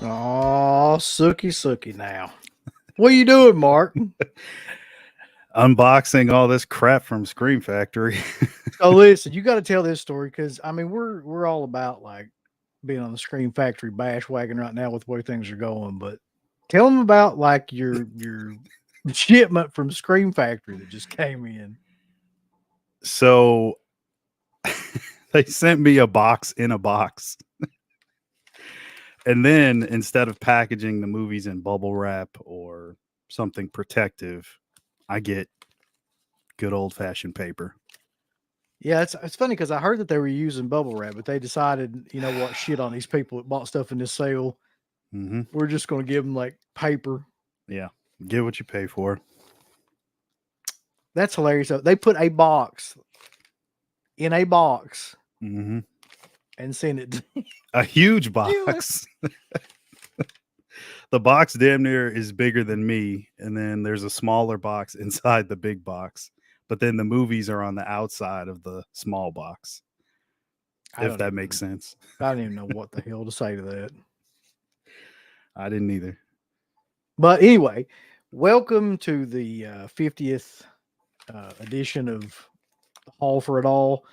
Oh, sooky now. What are you doing, Mark? Unboxing all this crap from Scream Factory. So listen, you got to tell this story because I mean we're all about like being on the Scream Factory bash wagon right now with the way things are going. But tell them about like your shipment from Scream Factory that just came in. So they sent me a box in a box. And then instead of packaging the movies in bubble wrap or something protective, I get good old fashioned paper. Yeah, it's funny because I heard that they were using bubble wrap, but they decided, you know what, shit on these people that bought stuff in this sale. Mm-hmm. We're just going to give them like paper. Yeah, get what you pay for. That's hilarious. They put a box in a box Mm-hmm. and sent it. A huge box. The box damn near is bigger than me, and then there's a smaller box inside the big box. But then the movies are on the outside of the small box. If that makes sense. I don't even know what the hell to say to that. I didn't either. But anyway, welcome to the 50th edition of Haul for It All,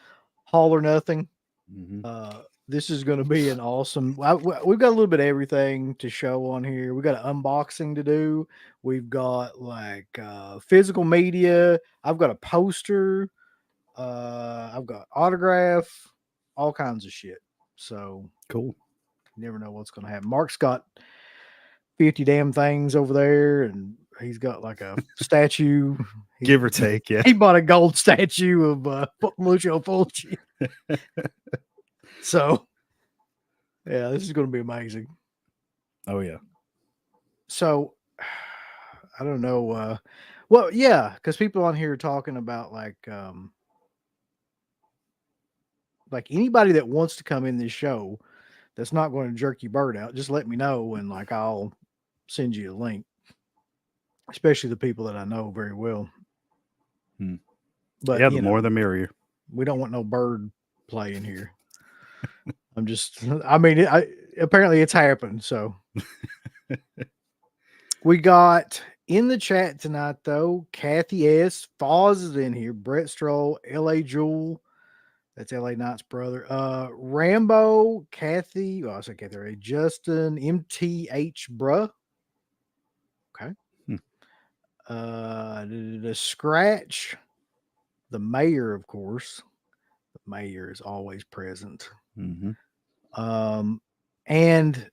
Haul or Nothing. Mm-hmm. This is going to be an awesome. We've got a little bit of everything to show on here. We've got an unboxing to do. We've got like physical media. I've got a poster. I've got autograph, all kinds of shit. So cool. You never know what's going to happen. Mark's got 50 damn things over there, and he's got like a statue. Give or take, yeah. He bought a gold statue of Lucio Fulci. So, yeah, this is going to be amazing. Oh, yeah. So, I don't know. Well, yeah, because people on here are talking about like anybody that wants to come in this show that's not going to jerk your bird out, just let me know and like I'll send you a link. Especially the people that I know very well. But yeah, the more the merrier. We don't want no bird play in here. I mean, apparently it's happened. So we got in the chat tonight, though, Kathy S. Foz is in here. Brett Stroll, L.A. Jewel. That's L.A. Knight's brother. Rambo, Kathy. Oh, I said Kathy. Right? Justin, MTH, bruh. Okay. The Scratch. The mayor, of course. The mayor is always present. Mm-hmm. And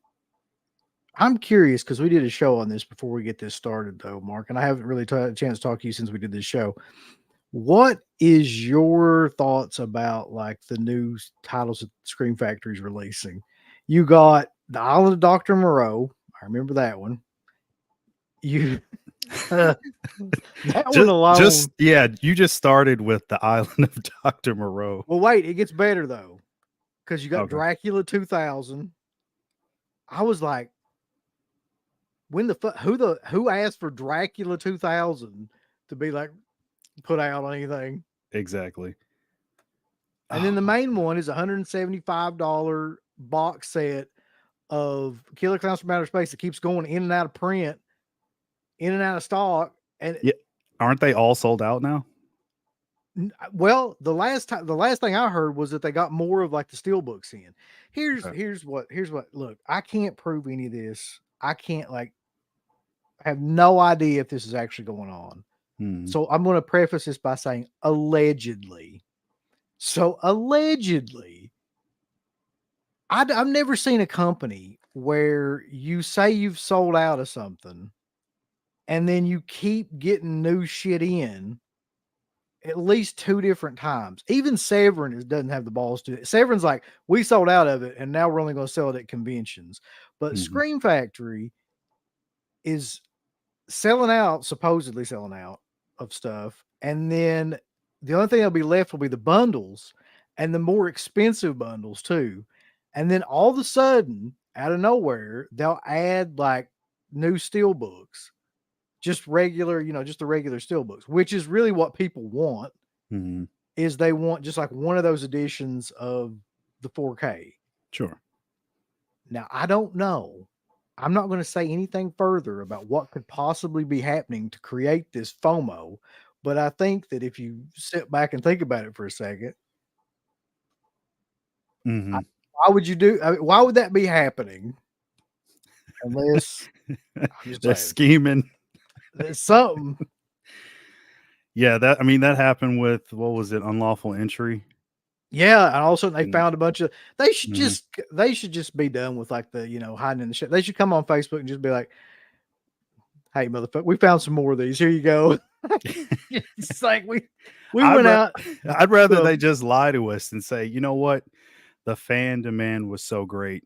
I'm curious because we did a show on this before we get this started, though, Mark, and I haven't really had a chance to talk to you since we did this show. What is your thoughts about like the new titles that Scream Factory's releasing? You got The Island of Dr. Moreau. I remember that one. You that one alone. You just started with The Island of Dr. Moreau. Well, wait, it gets better though. Because you got Dracula 2000. I was like, when the fuck who asked for Dracula 2000 to be like put out on anything? Exactly. And then the main one is $175 box set of Killer Clowns from Outer Space that keeps going in and out of print, in and out of stock. And yeah, aren't they all sold out now? Well, the last thing I heard was that they got more of like the steelbooks in. Here's what look, I can't prove any of this. I can't I have no idea if this is actually going on. So I'm going to preface this by saying allegedly. So allegedly, I've never seen a company where you say you've sold out of something and then you keep getting new shit in at least 2 different times. Even Severin doesn't have the balls to it. Severin's like, we sold out of it and now we're only going to sell it at conventions. But Scream Factory is supposedly selling out of stuff. And then the only thing that'll be left will be the bundles and the more expensive bundles too. And then all of a sudden, out of nowhere, they'll add like new steelbooks. Just regular, just the regular steelbooks, which is really what people want. Is they want just like one of those editions of the 4K. Sure. Now, I don't know I'm not going to say anything further about what could possibly be happening to create this FOMO, but I think that if you sit back and think about it for a second, Mm-hmm. why would you do? Why would that be happening? Unless I'm just They're saying, scheming. there's something. Yeah, that happened with, what was it, unlawful entry. Yeah, and all of a sudden they found a bunch of. They should Mhm. just be done with like the hiding in the shit. They should come on Facebook and just be like, "Hey, motherfucker, we found some more of these. Here you go." It's like we went out. I'd rather they just lie to us and say, you know what, the fan demand was so great,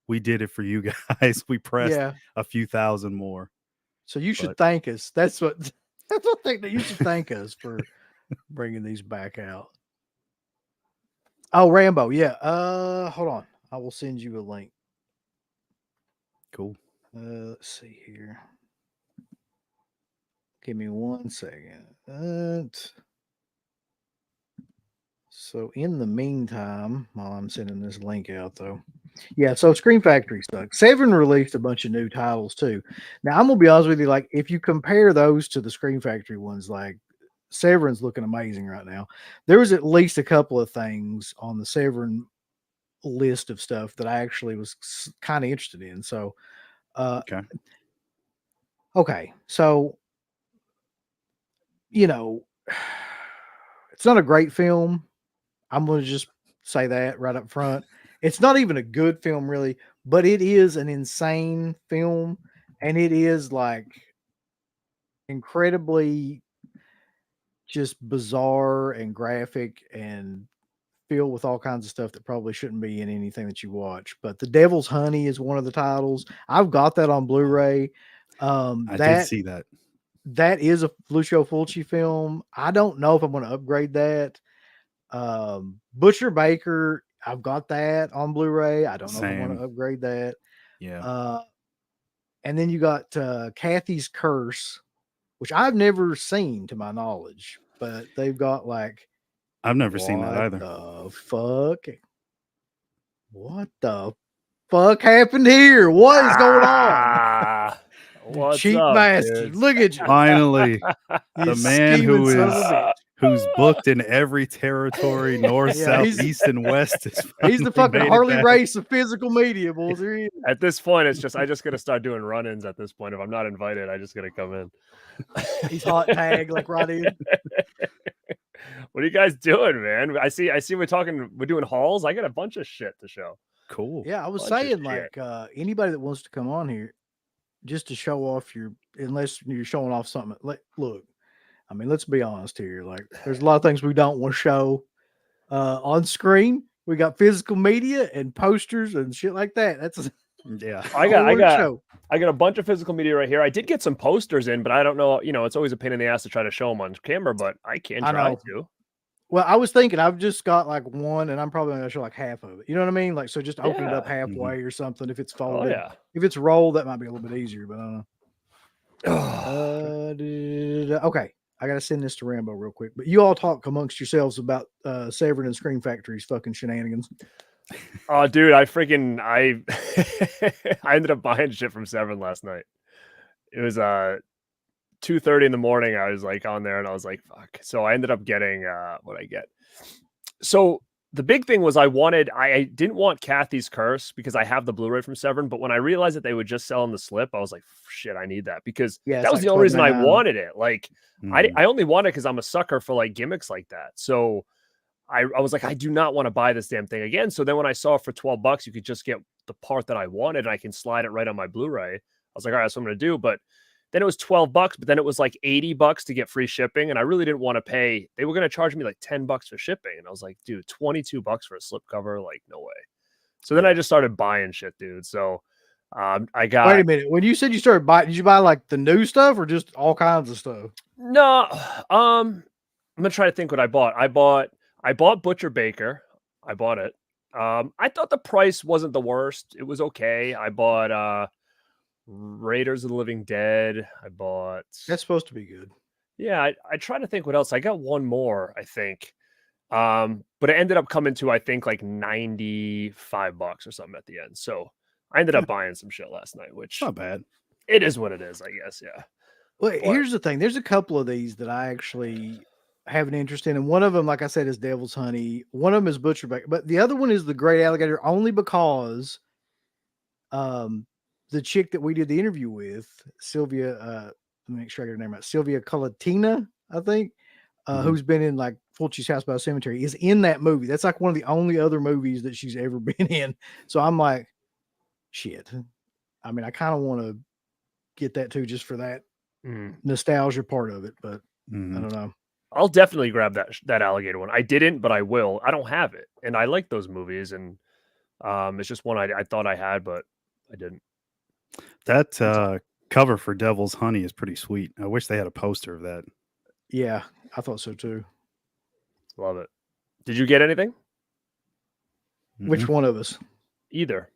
we did it for you guys. We pressed a few thousand more. So you should thank us. That's what thing that you should thank us for bringing these back out. Oh, Rambo, yeah. Hold on, I will send you a link. Cool. Let's see here. Give me 1 second. So in the meantime, while I'm sending this link out, though, yeah. So Scream Factory sucks. Severin released a bunch of new titles too. Now I'm gonna be honest with you. Like, if you compare those to the Scream Factory ones, like Severin's looking amazing right now. There was at least a couple of things on the Severin list of stuff that I actually was kind of interested in. So, okay. So, it's not a great film. I'm going to just say that right up front. It's not even a good film, really, but it is an insane film, and it is like incredibly just bizarre and graphic and filled with all kinds of stuff that probably shouldn't be in anything that you watch. But The Devil's Honey is one of the titles. I've got that on Blu-ray. I did see that. That is a Lucio Fulci film. I don't know if I'm going to upgrade that. Butcher Baker, I've got that on Blu-ray. I don't know if I want to upgrade that. Yeah. And then you got Kathy's Curse, which I've never seen to my knowledge, but they've got like, I've never seen that either. What the fuck happened here? What is going on? What's cheap up, bastard. dudes? Look at you. Finally, the man who's booked in every territory, north, south, east, and west. He's the fucking Harley Race of physical media, boys. At this point, it's just I just gotta start doing run-ins. At this point, if I'm not invited, I just gotta come in. He's hot tag like right in. What are you guys doing, man? I see we're doing hauls. I got a bunch of shit to show. Cool. Yeah, I was saying like anybody that wants to come on here just to show off unless you're showing off something. Like, look, I mean, let's be honest here. Like, there's a lot of things we don't want to show on screen. We got physical media and posters and shit like that. That's I got a bunch of physical media right here. I did get some posters in, but I don't know. It's always a pain in the ass to try to show them on camera, but I can try to. Well, I was thinking I've just got like one, and I'm probably going to show like half of it. You know what I mean? Like, so just open it up halfway or something. If it's folded, if it's rolled, that might be a little bit easier. But I don't know. Okay, I got to send this to Rambo real quick. But you all talk amongst yourselves about Severin and Scream Factory's fucking shenanigans. Oh, dude, I ended up buying shit from Severin last night. It was 2:30 in the morning. I was like on there and I was like, fuck. So I ended up getting what I get. So the big thing was I didn't want Kathy's Curse because I have the Blu-ray from Severin, but when I realized that they would just sell in the slip, I was like, shit, I need that because that was the only reason I wanted it. Like I only want it because I'm a sucker for like gimmicks like that. So I was like, I do not want to buy this damn thing again. So then when I saw it for $12, you could just get the part that I wanted and I can slide it right on my Blu-ray. I was like, all right, that's what I'm going to do. But then it was $12, but then it was like $80 to get free shipping. And I really didn't want to pay. They were going to charge me like $10 for shipping. And I was like, dude, $22 for a slipcover? Like, no way. So then I just started buying shit, dude. So I got. Wait a minute. When you said you started buying, did you buy like the new stuff or just all kinds of stuff? No. I'm going to try to think what I bought. I bought Butcher Baker. I bought it. I thought the price wasn't the worst. It was okay. I bought Raiders of the Living Dead. That's supposed to be good. Yeah, I tried to think what else. I got one more, I think. But it ended up coming to I think like $95 or something at the end. So I ended up buying some shit last night, which Not bad. it is what it is, I guess. Yeah. Well, here's the thing. There's a couple of these that I actually have an interest in. And one of them, like I said, is Devil's Honey. One of them is Butcherback. But the other one is The Great Alligator, only because the chick that we did the interview with, Sylvia, let me make sure I get her name right, Sylvia Colatina, I think, who's been in like Fulci's House by a Cemetery, is in that movie. That's like one of the only other movies that she's ever been in. So I'm like, shit. I mean, I kind of want to get that too, just for that nostalgia part of it, but I don't know. I'll definitely grab that alligator one. I didn't, but I will. I don't have it, and I like those movies, and it's just one I thought I had, but I didn't. That cover for Devil's Honey is pretty sweet. I wish they had a poster of that. Yeah, I thought so too. Love it. Did you get anything? Which one of us? Either.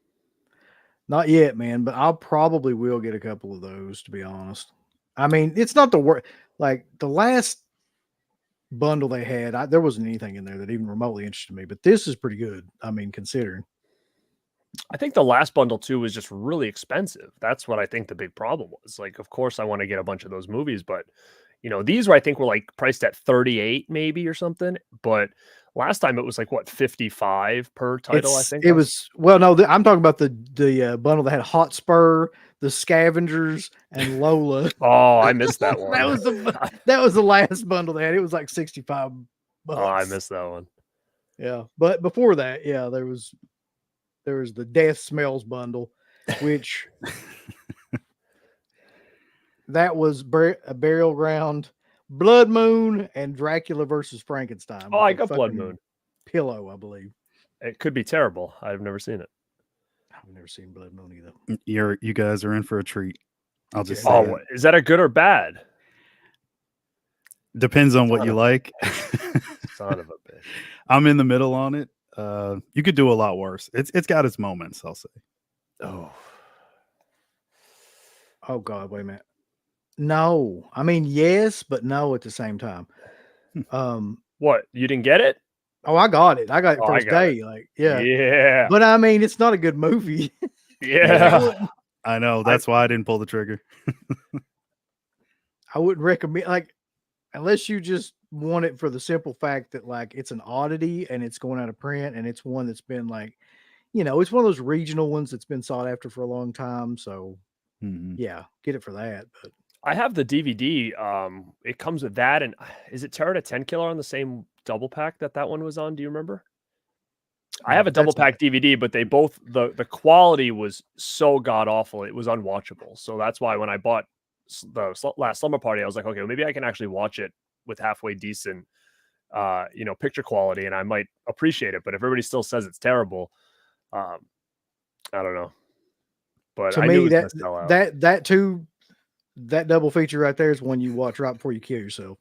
Not yet, man, but I'll probably will get a couple of those, to be honest. I mean, it's not the worst. Like the last bundle they had, there wasn't anything in there that even remotely interested me, but this is pretty good. I mean, considering. I think the last bundle too was just really expensive. That's what I think the big problem was. Like, of course, I want to get a bunch of those movies, but these I think were like priced at 38 maybe or something. But last time it was like what, 55 per title. I think it was. Well, no, I'm talking about the bundle that had Hotspur, the Scavengers, and Lola. Oh, I missed that one. that was the last bundle they had. It was like $65. Oh, I missed that one. Yeah, but before that, yeah, there was the Death Smells bundle, which that was a Burial Ground, Blood Moon, and Dracula versus Frankenstein. Oh, I got Blood Moon. Pillow, I believe. It could be terrible. I've never seen it. I've never seen Blood Moon either. You guys are in for a treat. I'll just say that. Is that a good or bad? Depends on what you like. Son of a bitch. I'm in the middle on it. You could do a lot worse. It's got its moments, I'll say. Oh God, wait a minute. No, I mean yes, but no at the same time. What? You didn't get it? Oh, I got it. I got it first day. Like, yeah. But I mean, it's not a good movie. Yeah. I know. That's why I didn't pull the trigger. I wouldn't recommend, like, unless you just want it for the simple fact that like it's an oddity and it's going out of print and it's one that's been like, it's one of those regional ones that's been sought after for a long time. So yeah, get it for that. But I have the DVD. It comes with that, and is it Terror to 10 Killer on the same double pack that one was on? Do you remember? I have a double pack DVD, but they both the quality was so god awful it was unwatchable. So that's why when I bought the last Slumber Party, I was like, okay, well, maybe I can actually watch it with halfway decent, picture quality, and I might appreciate it. But if everybody still says it's terrible, I don't know. But to I me, knew it was gonna sell out. That double feature right there is one you watch right before you kill yourself.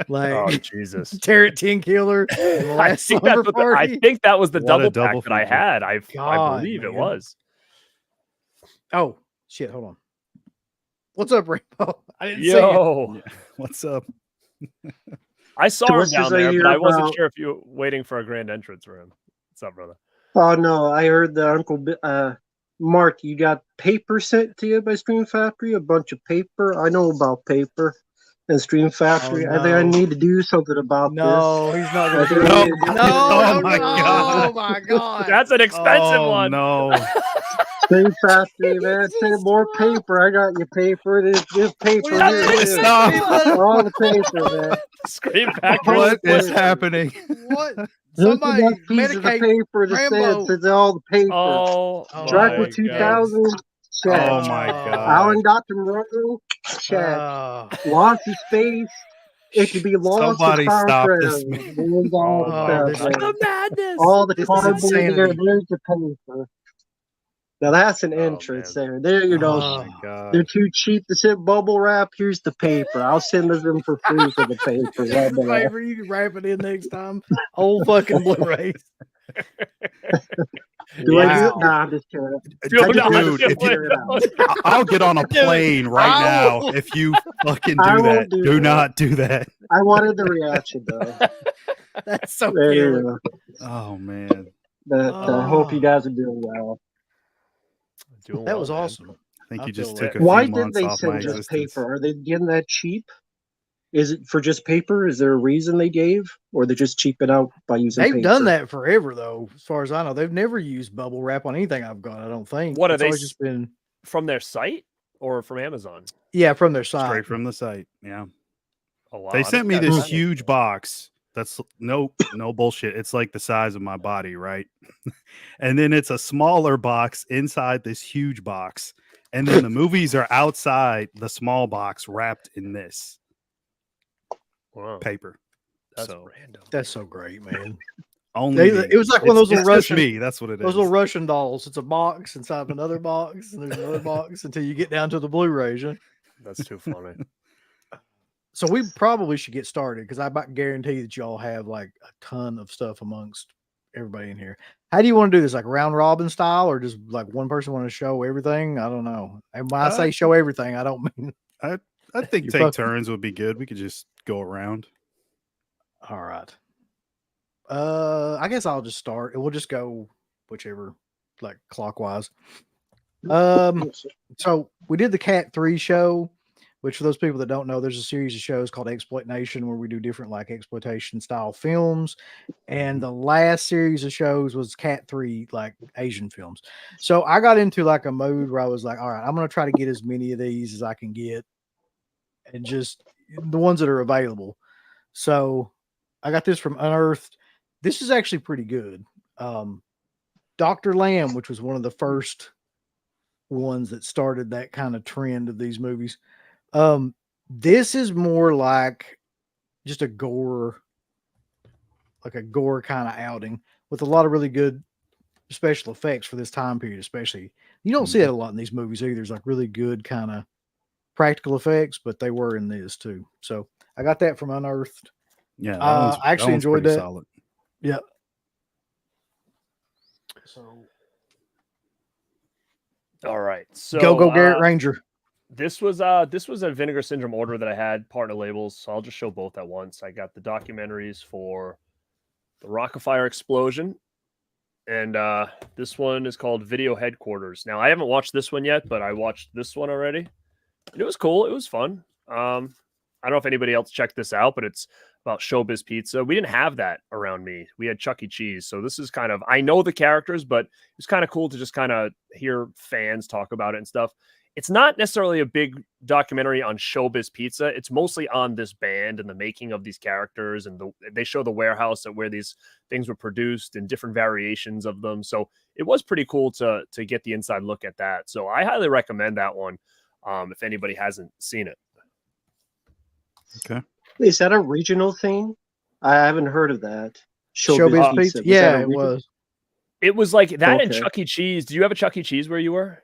Like, oh Jesus, Terror 10 Killer. I think that was the double pack that I had. I believe it was. Oh shit! Hold on. What's up, Rainbow? I didn't see you. What's up? I saw him down there, but I wasn't sure if you were waiting for a grand entrance for him. What's up, brother? Oh no, I heard the Uncle Mark, you got paper sent to you by Stream Factory? A bunch of paper? I know about paper and Stream Factory. Oh, no. I think I need to do something about this. No, he's not going to do it. No, oh my God. Oh my God. That's an expensive one. No. Stream Factory, man. Send more paper. I got your paper. There's paper here. Stop. All the paper, man. Scream Factory. What is happening? What? Somebody pieces of paper to Rambo. send. It's all the paper. Oh, Dracula 2000. Check. Oh my God. Alan Dr. Monroe. Check. Lost his face. It could be lost. Somebody stop this, man. The madness. All the cardboard there. There's the paper. Now that's an entrance there. There you go. Oh They're too cheap to send bubble wrap. Here's the paper. I'll send them for free for the paper. Paper, you can wrap it in next time. Old fucking Blu-ray. Do I do it? Nah, I'm just kidding. I'll get on a plane right now if you fucking do that. Do not do that. I wanted the reaction though. That's so cute. Oh man. I hope you guys are doing well. Doing That well, was man. awesome. I think I you just feel took that. a Why few did months they off my send just existence. paper? Are they getting that cheap? Is it for just paper? Is there a reason they gave, or they just cheap it out by using They've paper? done that forever, though. As far as I know, they've never used bubble wrap on anything I've got. I don't think. What are It's they always just been from their site or from Amazon? from their site. Straight from the site. Yeah. Oh wow! They I sent don't me think this I've done huge anything. box. That's no bullshit. It's like the size of my body, right? And then it's a smaller box inside this huge box. And then the movies are outside the small box wrapped in this Wow, paper. that's So random. That's so great, man. only It was like one of those little it's just Russian, me. That's what it those is. little Russian dolls. It's a box inside of another box, and there's another box until you get down to the Blu-rays. Yeah? That's too funny. So we probably should get started because I about guarantee that y'all have like a ton of stuff amongst everybody in here. How do you want to do this? Like round robin style, or just like one person want to show everything? I don't know. And when I say show everything, I don't mean. I think You take fuck- turns would be good. We could just go around. All right. I guess I'll just start, and we'll just go whichever, like clockwise. So we did the Cat 3 show, which for those people that don't know, there's a series of shows called Exploitation where we do different like exploitation style films. And the last series of shows was Cat 3, like Asian films. So I got into like a mode where I was like, all right, I'm going to try to get as many of these as I can get and just the ones that are available. So I got this from Unearthed. This is actually pretty good. Dr. Lamb, which was one of the first ones that started that kind of trend of these movies. This is more like just a gore kind of outing with a lot of really good special effects for this time period, especially. You don't see that a lot in these movies either. There's like really good kind of practical effects, but they were in this too. So I got that from Unearthed. Yeah, I actually enjoyed pretty that. solid. Yeah. So All right, so go Garrett Ranger. This was a Vinegar Syndrome order that I had partner labels, so I'll just show both at once. I got the documentaries for the Rockafire explosion, and this one is called Video Headquarters. Now I haven't watched this one yet, but I watched this one already, and it was cool. It was fun. I don't know if anybody else checked this out, but it's about Showbiz Pizza. We didn't have that around me. We had Chuck E. Cheese. So this is kind of, I know the characters, but it's kind of cool to just kind of hear fans talk about it and stuff. It's not necessarily a big documentary on Showbiz Pizza. It's mostly on this band and the making of these characters. And they show the warehouse where these things were produced and different variations of them. So it was pretty cool to get the inside look at that. So I highly recommend that one if anybody hasn't seen it. Okay. Is that a regional thing? I haven't heard of that. Showbiz Pizza. Was Yeah, that a it region- was. It was like that and Okay. Chuck E. Cheese. Do you have a Chuck E. Cheese where you were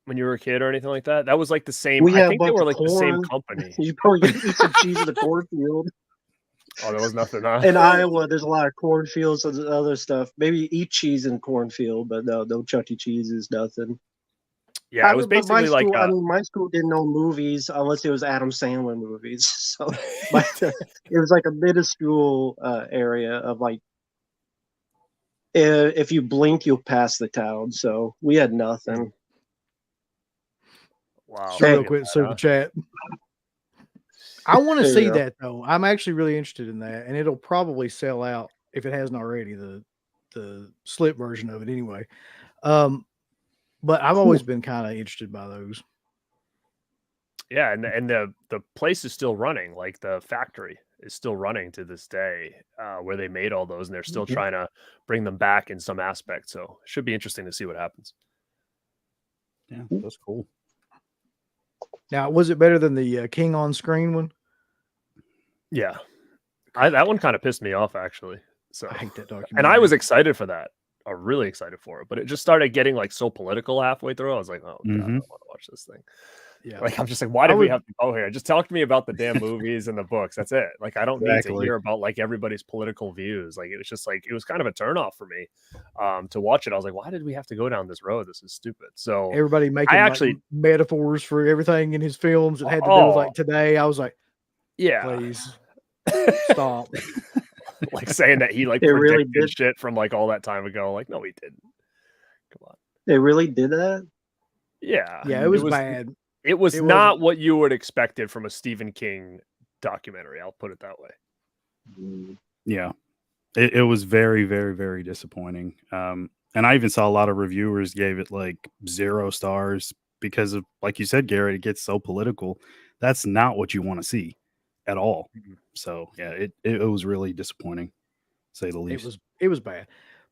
when you were a kid or anything like that? That was like the same. We I had a think they bunch were of like the same corn. company. You probably get eat some cheese in the cornfield. Oh, there was nothing. In Iowa, there's a lot of cornfields and other stuff. Maybe eat cheese in cornfield, but no Chuck E. Cheese is nothing. Yeah, it was But my basically like school, my school didn't know movies unless it was Adam Sandler movies. So it was like a minuscule area of like, if you blink, you'll pass the town. So we had nothing. wow. Real look at quick, that, super huh? chat. I want to There you see go. that though. I'm actually really interested in that, and it'll probably sell out if it hasn't already. The slip version of it, anyway. But I've always been kind of interested by those. Yeah, and the place is still running. Like the factory is still running to this day, where they made all those, and they're still trying to bring them back in some aspect. So it should be interesting to see what happens. Yeah, that's cool. Now, was it better than the King on Screen one? Yeah, that one kind of pissed me off actually. So I hate that documentary. and I was excited for that. I'm really excited for it, but it just started getting like so political halfway through. I was like, oh God, I don't want to watch this thing. Yeah. Like I'm just like, why did we have to go here? Just talk to me about the damn movies and the books. That's it. Like I don't need to hear about like everybody's political views. Like it was just like it was kind of a turnoff for me to watch it. I was like, why did we have to go down this road? This is stupid. So everybody making like, metaphors for everything in his films that had to do with like today. I was like, yeah, please stop. Like saying that he like It really predicted did. shit from like all that time ago. Like, no, he didn't. Come on. They really did that? Yeah, it was bad. It was It not what you would expected from a Stephen King documentary. I'll put it that way. Yeah, it was very, very, very disappointing. And I even saw a lot of reviewers gave it like 0 stars because of, like you said, Garrett, it gets so political. That's not what you want to see at all. So yeah, it was really disappointing, to say the least. It was bad.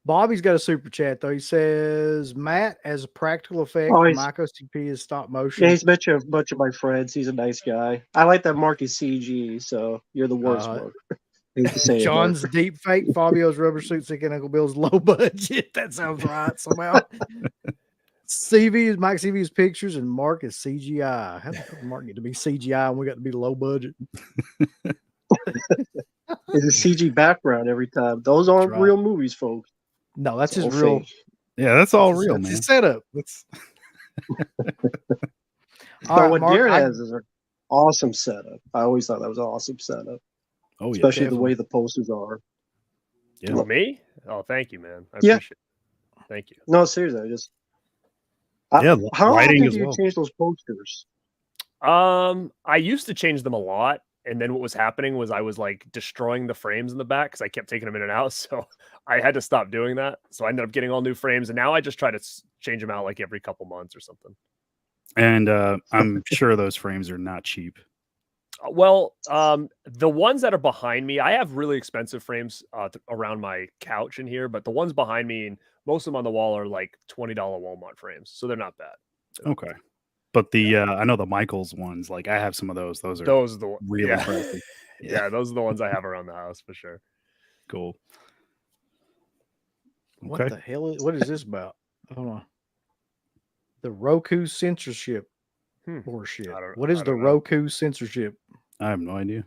Bobby's got a super chat though. He says, Matt, as a practical effect, Mike OCP is stop motion. Yeah, he's met a bunch of my friends. He's a nice guy. I like that Mark is CG, so you're the worst Mark. John's deep fake, Fabio's rubber suit, sick and Uncle Bill's low budget. That sounds right somehow. Mike CV's pictures and Mark is CGI. How the fuck did Mark get to be CGI and we got to be low budget? It's a CG background every time. Those aren't real movies, folks. No, that's just real. Fake. Yeah, that's all real, man. It's a setup. That's But what Garrett has is an awesome setup. I always thought that was an awesome setup. Oh, yeah, especially the way the posters are. Yeah. For me? Oh, thank you, man. I appreciate it. Thank you. No, seriously, how often do you change those posters? I used to change them a lot. And then what was happening was I was like destroying the frames in the back because I kept taking them in and out. So I had to stop doing that. So I ended up getting all new frames. And now I just try to change them out like every couple months or something. And I'm sure those frames are not cheap. Well, the ones that are behind me, I have really expensive frames around my couch in here. But the ones behind me and most of them on the wall are like $20 Walmart frames. So they're not bad. Okay. But the I know the Michaels ones, like I have some of those. Those are the really pricey. Yeah, those are the ones I have around the house for sure. Cool. What the hell what is this about? Hold on. The Roku censorship bullshit. What is the Roku censorship? I have no idea.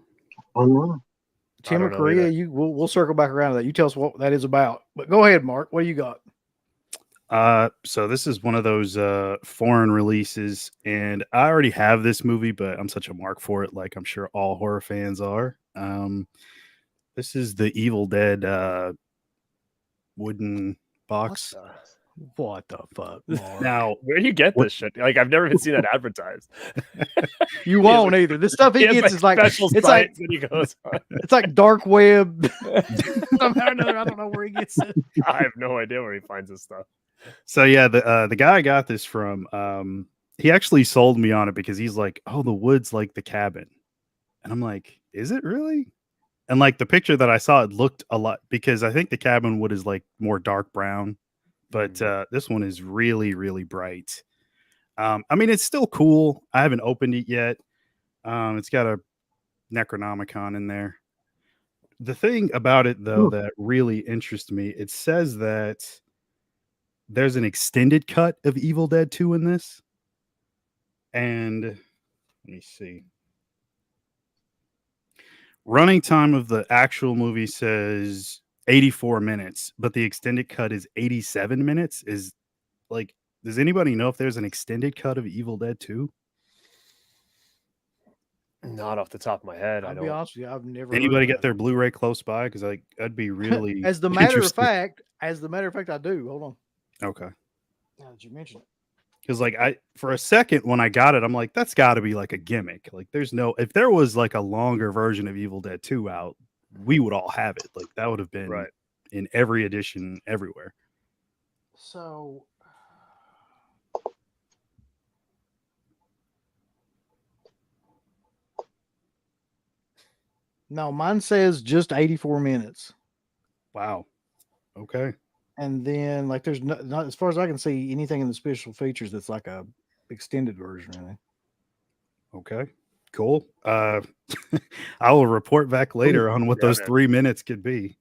Tim or Korea, we'll circle back around to that. You tell us what that is about. But go ahead, Mark. What do you got? So this is one of those foreign releases, and I already have this movie, but I'm such a mark for it, like I'm sure all horror fans are. This is the Evil Dead wooden box. What the fuck? Now, where do you get this shit? Like, I've never even seen that adadvertised. You won't either. The stuff he gets is like it's like dark web. Somehow or another, I don't know where he gets it. I have no idea where he finds this stuff. So yeah, the guy I got this from, he actually sold me on it because he's like, "Oh, the wood's like the cabin," and I'm like, "Is it really?" And like the picture that I saw, it looked a lot because I think the cabin wood is like more dark brown. But this one is really, really bright. I mean, it's still cool. I haven't opened it yet. It's got a Necronomicon in there. The thing about it, though, that really interests me, it says that there's an extended cut of Evil Dead 2 in this. And let me see. Running time of the actual movie says 84 minutes, but the extended cut is 87 minutes. Is like, does anybody know if there's an extended cut of Evil Dead 2? Not off the top of my head. I'll be honest with you, I've never. Anybody get their Blu-ray close by? Because I'd be really. As the matter of fact, I do. Hold on. Okay. Now that you mention it, because like for a second when I got it, I'm like, that's got to be like a gimmick. Like, there's no. If there was like a longer version of Evil Dead 2 out, we would all have it. Like that would have been in every edition everywhere. So no, mine says just 84 minutes. Wow. Okay. And then like there's not as far as I can see anything in the special features that's like a extended version or anything. Okay. Cool. I will report back later on what those 3 minutes could be.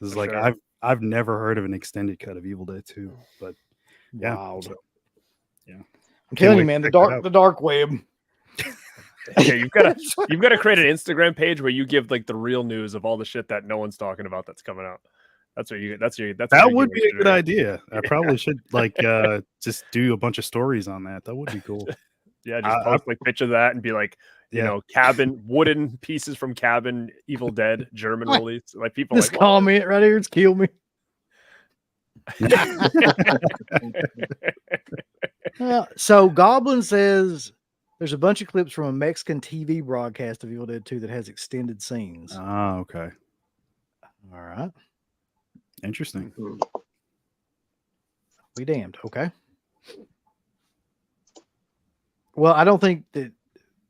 It's like I've never heard of an extended cut of Evil Dead 2, but yeah. Wow. So, yeah. I'm telling you, man, the dark web. Yeah, you've got to create an Instagram page where you give like the real news of all the shit that no one's talking about that's coming out. That would be a good idea. I probably should like just do a bunch of stories on that. That would be cool. Yeah, just post like picture of that and be like, you know, cabin wooden pieces from cabin Evil Dead German release. Like people this like comment right here, it's kill me. So Goblin says there's a bunch of clips from a Mexican TV broadcast of Evil Dead 2 that has extended scenes. Oh, okay. All right. Interesting. Be damned. Okay. Well, I don't think that.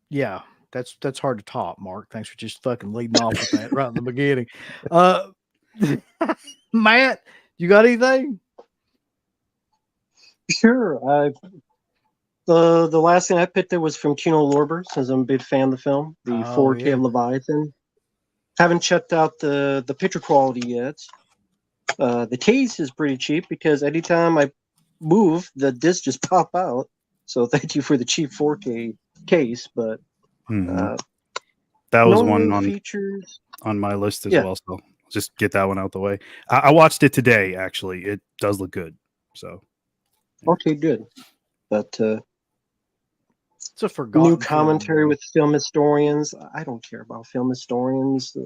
Yeah, that's hard to top, Mark. Thanks for just fucking leading off with that right in the beginning. Matt, you got anything? Sure. The last thing I picked there was from Kino Lorber, since I'm a big fan of the film. The 4K of Leviathan. Haven't checked out the picture quality yet. The case is pretty cheap because anytime I move, the disc just pop out. So thank you for the cheap 4K case. But that was one on features on my list as well. So just get that one out the way. I watched it today. Actually, it does look good. So okay, good. But it's a forgotten new commentary with film historians. I don't care about film historians.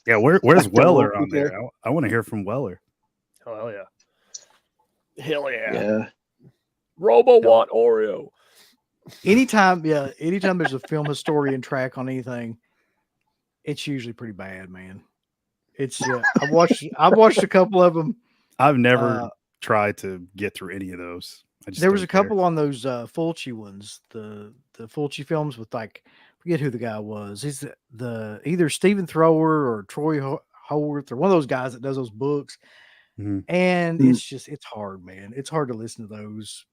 Yeah, where's Weller on there? I want to hear from Weller. Oh, hell yeah. Hell yeah. Yeah. Robo want Oreo. Anytime there's a film historian track on anything, it's usually pretty bad, man. It's I've watched a couple of them. I've never tried to get through any of those. There was a couple on those Fulci ones, the Fulci films with I forget who the guy was. He's the either Stephen Thrower or Troy Howarth or one of those guys that does those books. And it's hard, man. It's hard to listen to those.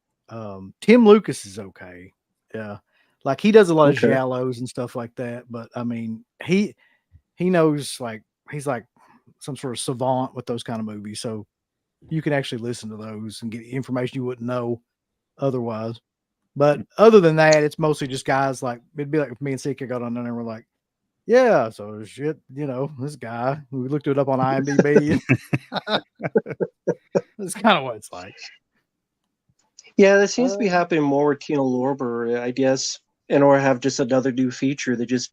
Tim Lucas is okay. Yeah. Like he does a lot of giallos and stuff like that. But I mean, he knows, like, he's like some sort of savant with those kind of movies. So you can actually listen to those and get information you wouldn't know otherwise. But other than that, it's mostly just guys like, it'd be like if me and Sika got on there and we're like, yeah, so shit, this guy, we looked it up on IMDb. That's kind of what it's like. Yeah, that seems to be happening more with Kino Lorber, I guess, and or have just another new feature that just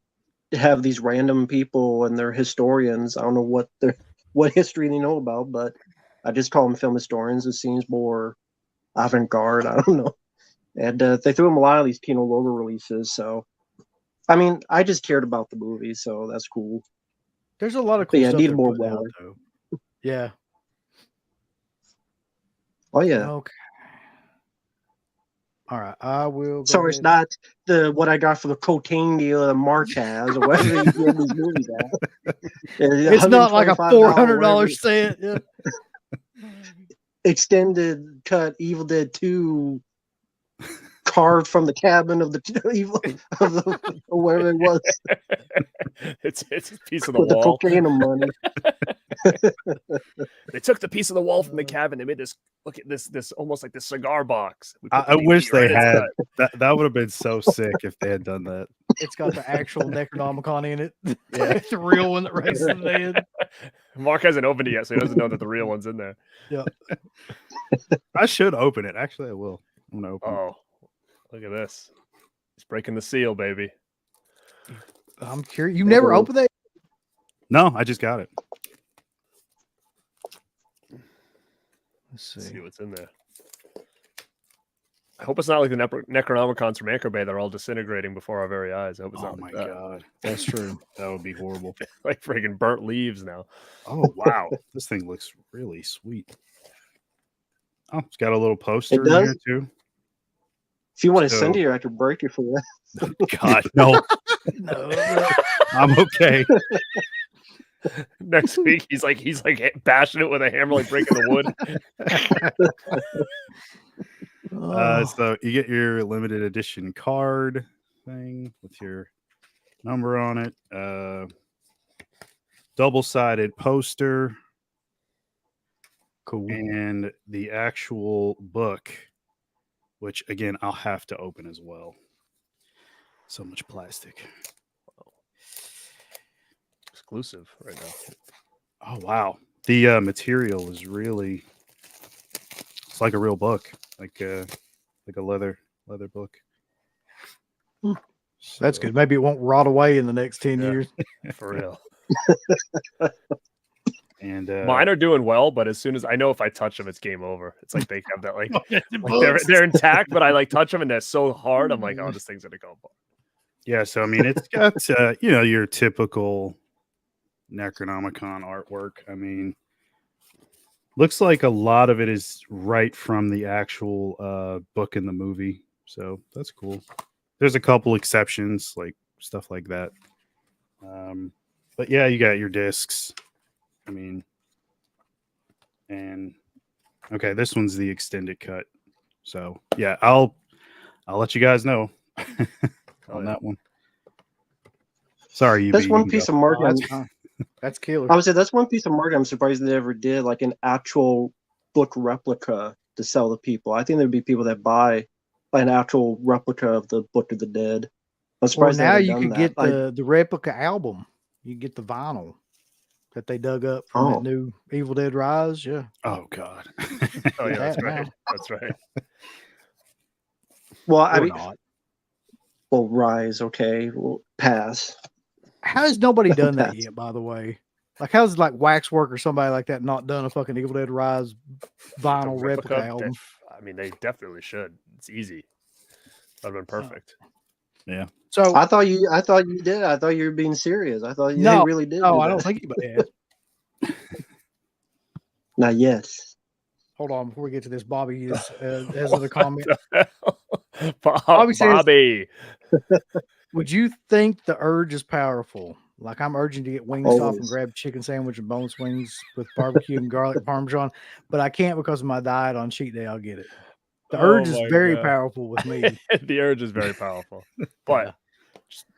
have these random people and they're historians. I don't know what history they know about, but I just call them film historians. It seems more avant-garde. I don't know. And they threw them a lot of these Kino Lorber releases. So, I mean, I just cared about the movie, so that's cool. There's a lot of cool stuff. Need more Weller. Yeah. Oh yeah. Okay. All right, I will. Sorry, it's not what I got for the cocaine deal that Mark has, or whatever you give these movies at. It's not like a $400 set. Yeah. Extended cut Evil Dead 2 carved from the cabin of the evil or whatever it was. It's a piece of the wall. The cocaine and money. They took the piece of the wall from the cabin. They made this. Look at this almost like this cigar box. I wish they had that. Would have been so sick if they had done that. It's got the actual Necronomicon in it. Yeah, the real one that raises the dead. Mark hasn't opened it yet, so he doesn't know that the real one's in there. Yeah. I should open it. Actually, I will. I'm gonna open it. Look at this. He's breaking the seal, baby. I'm curious. You never opened that? No, I just got it. Let's see what's in there. I hope it's not like the Necronomicons from Anchor Bay. They're all disintegrating before our very eyes. I hope it's not like that. Oh, my God. That's true. That would be horrible. Like freaking burnt leaves now. Oh, wow. This thing looks really sweet. Oh, it's got a little poster in here, too. If you want to send it here, I could break it for you. God, no. No. I'm okay. Next week, he's like bashing it with a hammer, like breaking the wood. So you get your limited edition card thing with your number on it. Double-sided poster. Cool. And the actual book, which again I'll have to open as well. So much plastic. Exclusive right now. Oh wow. The material is really, it's like a real book. Like a leather book. That's good. Maybe it won't rot away in the next 10 years. For real. And mine are doing well, but as soon as I know if I touch them, it's game over. It's like they have that like, the like they're intact, but I like touch them and they're so hard. I'm like, oh, this thing's gonna go. Yeah, so I mean, it's got your typical Necronomicon artwork. I mean, looks like a lot of it is right from the actual book in the movie, so that's cool. There's a couple exceptions, like stuff like that. But yeah, you got your discs. I mean, and okay, this one's the extended cut. So yeah, I'll let you guys know on that one. Sorry, That's one piece of marketing. That's killer. I would say that's one piece of marketing I'm surprised they ever did, like an actual book replica to sell to people. I think there'd be people that buy an actual replica of the Book of the Dead. I'm surprised now they you haven't could done get the replica album. You can get the vinyl that they dug up from that new Evil Dead Rise. Yeah. Oh God. Oh yeah, that's That right. now. That's right. Well, I Or mean, not. well, Rise, okay, we'll pass. How has nobody done that yet, by the way? Like, how's like Waxwork or somebody like that not done a fucking Evil Dead Rise vinyl replica album? I mean, they definitely should. It's easy. That'd have been perfect. Yeah. So I thought you did. I thought you were being serious. I thought No, they really did. no, do I that. don't think anybody has. Not yet. Hold on, before we get to this, Bobby has another comment. Bobby. Bobby says, would you think the urge is powerful? Like, I'm urging to get Wingstop and grab chicken sandwich and boneless wings with barbecue and garlic parmesan, but I can't because of my diet. On cheat day, I'll get it. The urge is very powerful with me. The urge is very powerful. But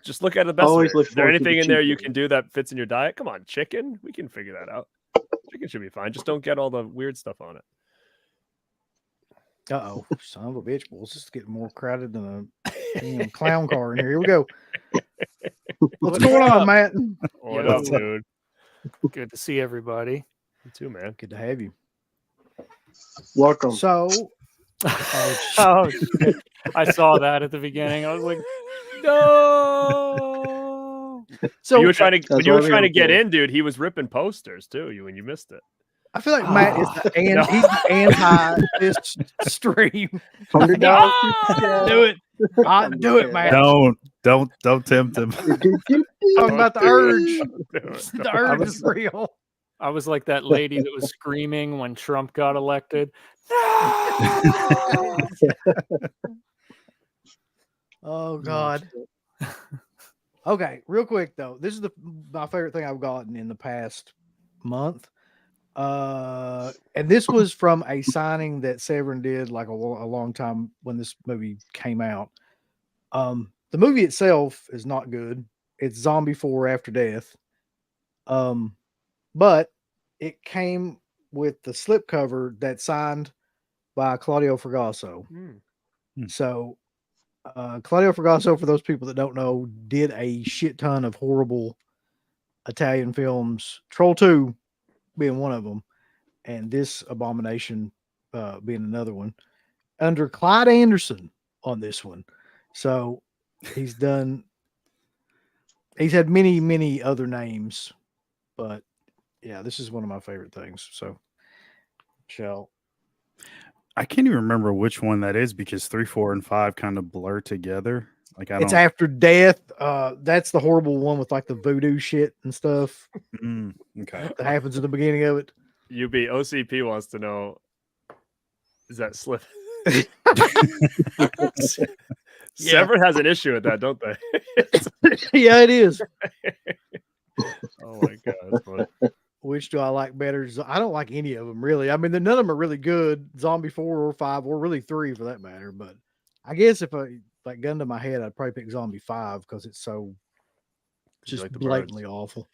just look at it the best Always way. look Is there forward to anything the in there cheat you day. can do that fits in your diet? Come on, chicken. We can figure that out. Chicken should be fine. Just don't get all the weird stuff on it. Uh-oh, son of a bitch. Well, it's just getting more crowded than a clown car in here. Here we go. What's going on, Matt? What up, dude? Good to see everybody. You too, man. Good to have you. Welcome. So, Oh, shit. I saw that at the beginning. I was like, no. so you were trying to when you were trying to get for. in, dude. He was ripping posters too. When you missed it. I feel like Matt is the he's the anti this stream. $100. Do it. Do it, Matt. Don't tempt him. Talking about the urge. The urge is real. I was like that lady that was screaming when Trump got elected. No! Oh God. Okay, real quick though. This is my favorite thing I've gotten in the past month. And this was from a signing that Severin did like a long time when this movie came out. The movie itself is not good. It's Zombie 4 After Death. But it came with the slipcover that's signed by Claudio Fragasso. So Claudio Fragasso, for those people that don't know, did a shit ton of horrible Italian films. Troll 2 being one of them, and this abomination being another one, under Clyde Anderson on this one. So he's had many other names, but yeah, this is one of my favorite things. So I can't even remember which one that is because 3, 4, and 5 kind of blur together. Like it's After Death. That's the horrible one with like the voodoo shit and stuff. Okay, that happens at the beginning of it. OCP wants to know, is that slip? Severin has an issue with that, don't they? Yeah, it is. Oh my God, that's funny. Which do I like better? I don't like any of them really. I mean, none of them are really good. Zombie 4 or 5 or really 3 for that matter. But I guess if I like gun to my head, I'd probably pick Zombie 5 because it's so just like the blatantly birds. awful.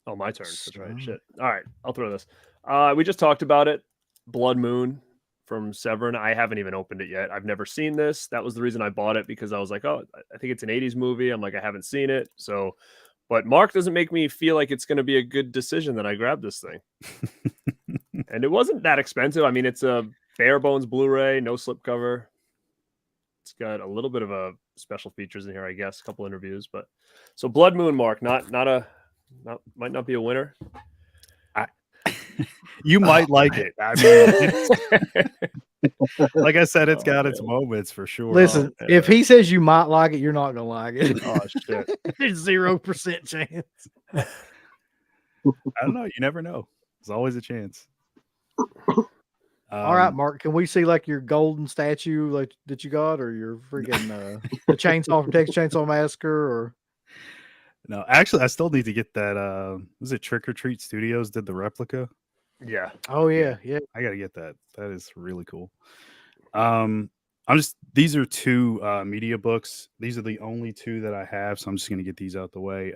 Oh, my turn. That's right. Shit. All right, I'll throw this. We just talked about it. Blood Moon from Severin. I haven't even opened it yet. I've never seen this. That was the reason I bought it, because I was like, oh, I think it's an 80s movie. I'm like, I haven't seen it. So, but Mark doesn't make me feel like it's going to be a good decision that I grabbed this thing. And it wasn't that expensive. I mean, it's a bare bones Blu-ray, no slipcover. It's got a little bit of a special features in here, I guess, a couple interviews. But so Blood Moon Mark, might not be a winner. You might like it. I mean, like I said, it's got its moments for sure. Listen, if he says you might like it, you're not gonna like it. Oh shit! There's 0% chance. I don't know. You never know. There's always a chance. All right, Mark. Can we see like your golden statue like that you got, or your freaking the chainsaw from Texas Chainsaw Massacre, or? No, actually, I still need to get that. Was it Trick or Treat Studios did the replica? Yeah. Oh yeah. I got to get that. That is really cool. These are two media books. These are the only two that I have, so I'm just gonna get these out the way.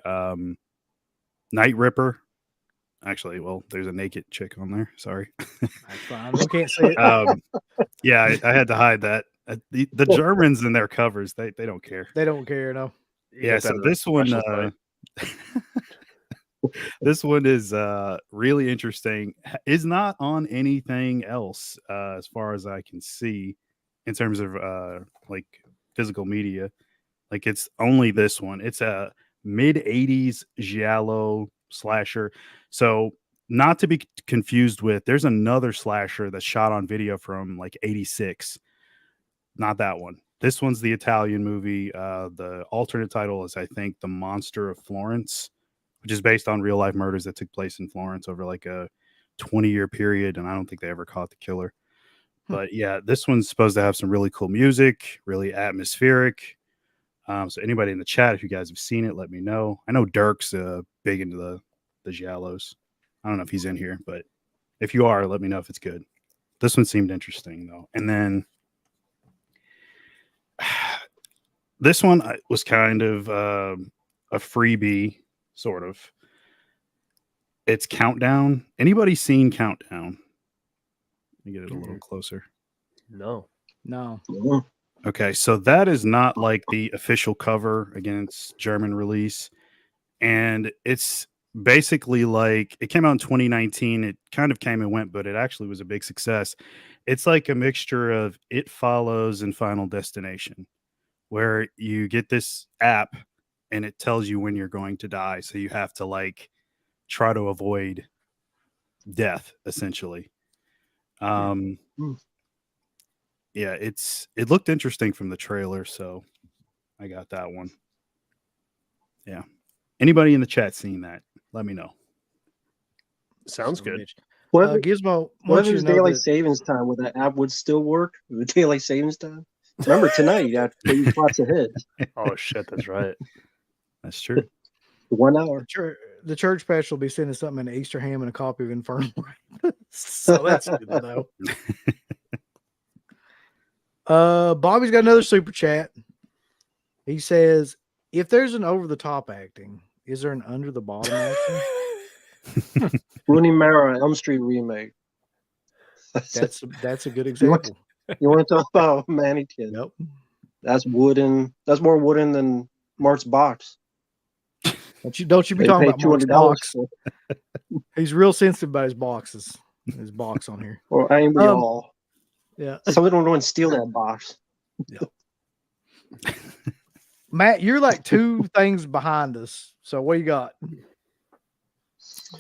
Night Ripper. Actually, well, there's a naked chick on there. Sorry. That's fine. We can't see it. Yeah, I had to hide that. The Germans in their covers, they don't care. They don't care, no. Yeah, so this one this one is really interesting. Is not on anything else as far as I can see in terms of like physical media. Like it's only this one. It's a mid-80s giallo slasher. So not to be confused with, there's another slasher that's shot on video from like 86. Not that one. This one's the Italian movie. The alternate title is, I think, The Monster of Florence, which is based on real life murders that took place in Florence over like a 20-year period. And I don't think they ever caught the killer. But yeah, this one's supposed to have some really cool music, really atmospheric. So anybody in the chat, if you guys have seen it, let me know. I know Dirk's big into the giallos. I don't know if he's in here, but if you are, let me know if it's good. This one seemed interesting though. And then this one was kind of a freebie, sort of. It's Countdown. Anybody seen Countdown? Let me get it a little closer. No. Okay, so that is not like the official cover. Again, it's German release. And it's basically like, it came out in 2019. It kind of came and went, but it actually was a big success. It's like a mixture of It Follows and Final Destination, where you get this app and it tells you when you're going to die. So you have to like try to avoid death, essentially. Yeah, it looked interesting from the trailer, so I got that one. Yeah. Anybody in the chat seen that? Let me know. Sounds good. Gizmo, What if it's daylight savings time? Would that app would still work? The daylight savings time? Remember tonight you got to put spots ahead. Oh shit, that's right. That's true. 1 hour. The church patch will be sending something in Easter ham and a copy of Infernal Rain. So that's good to know. Bobby's got another super chat. He says, if there's an over the top acting, is there an under the bottom acting? Rooney Mara, Elm Street remake. That's a good example. You want to talk about Mannequin? Nope. That's wooden. That's more wooden than Mark's box. Don't you be talking about Mark's box? For. He's real sensitive about his boxes. His box on here. Well, I ain't all. Yeah. Somebody don't want to steal that box. Yeah. Matt, you're like two things behind us. So what you got?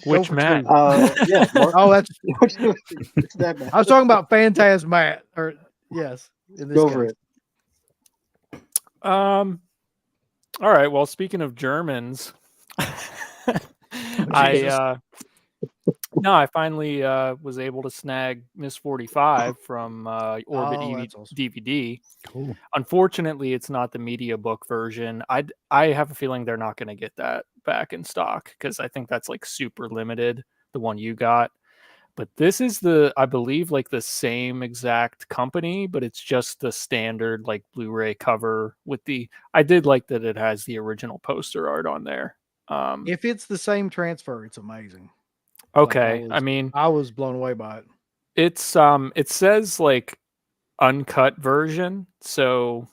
Which Matt? Yeah. Mark. Oh, that's that Matt. I was talking about Phantasm Matt. Or yes. Go for it. All right. Well, speaking of Germans, I finally was able to snag Miss 45 from Orbit awesome. DVD. Cool. Unfortunately, it's not the media book version. I have a feeling they're not going to get that back in stock because I think that's like super limited, the one you got. But this is I believe like the same exact company, but it's just the standard like Blu-ray cover with I did like that it has the original poster art on there. If it's the same transfer, it's amazing. Okay. Like, I was blown away by it. It's it says like uncut version, so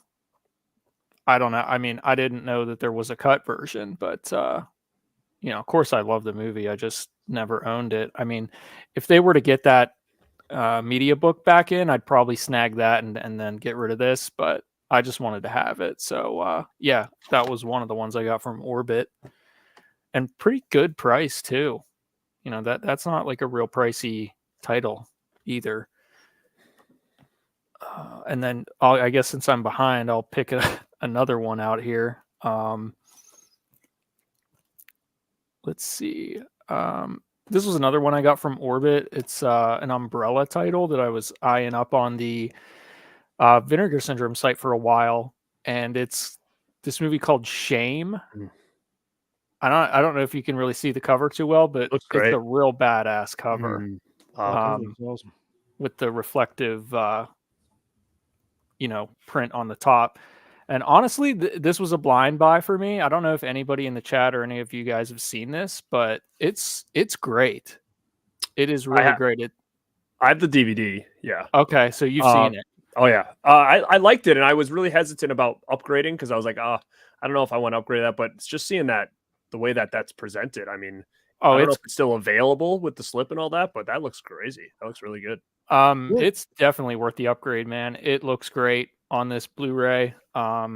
I don't know. I mean, I didn't know that there was a cut version, but of course I love the movie. I just never owned it. I mean, if they were to get that media book back in, I'd probably snag that and then get rid of this, but I just wanted to have it. So yeah, that was one of the ones I got from Orbit, and pretty good price too. You know, that's not like a real pricey title either. And then I guess since I'm behind, I'll pick another one out here. Let's see. This was another one I got from Orbit. It's an umbrella title that I was eyeing up on the Vinegar Syndrome site for a while, and it's this movie called Shame. I don't know if you can really see the cover too well, but Looks it's great. a real badass cover. Awesome. With the reflective print on the top. And honestly, this was a blind buy for me. I don't know if anybody in the chat or any of you guys have seen this, but it's great. It is really great. I have the DVD. Yeah. Okay, so you've seen it. Oh yeah. I liked it, and I was really hesitant about upgrading because I was like, I don't know if I want to upgrade that, but it's just seeing that the way that's presented. I mean, I don't know if it's still available with the slip and all that, but that looks crazy. That looks really good. It's definitely worth the upgrade, man. It looks great on this Blu-ray. I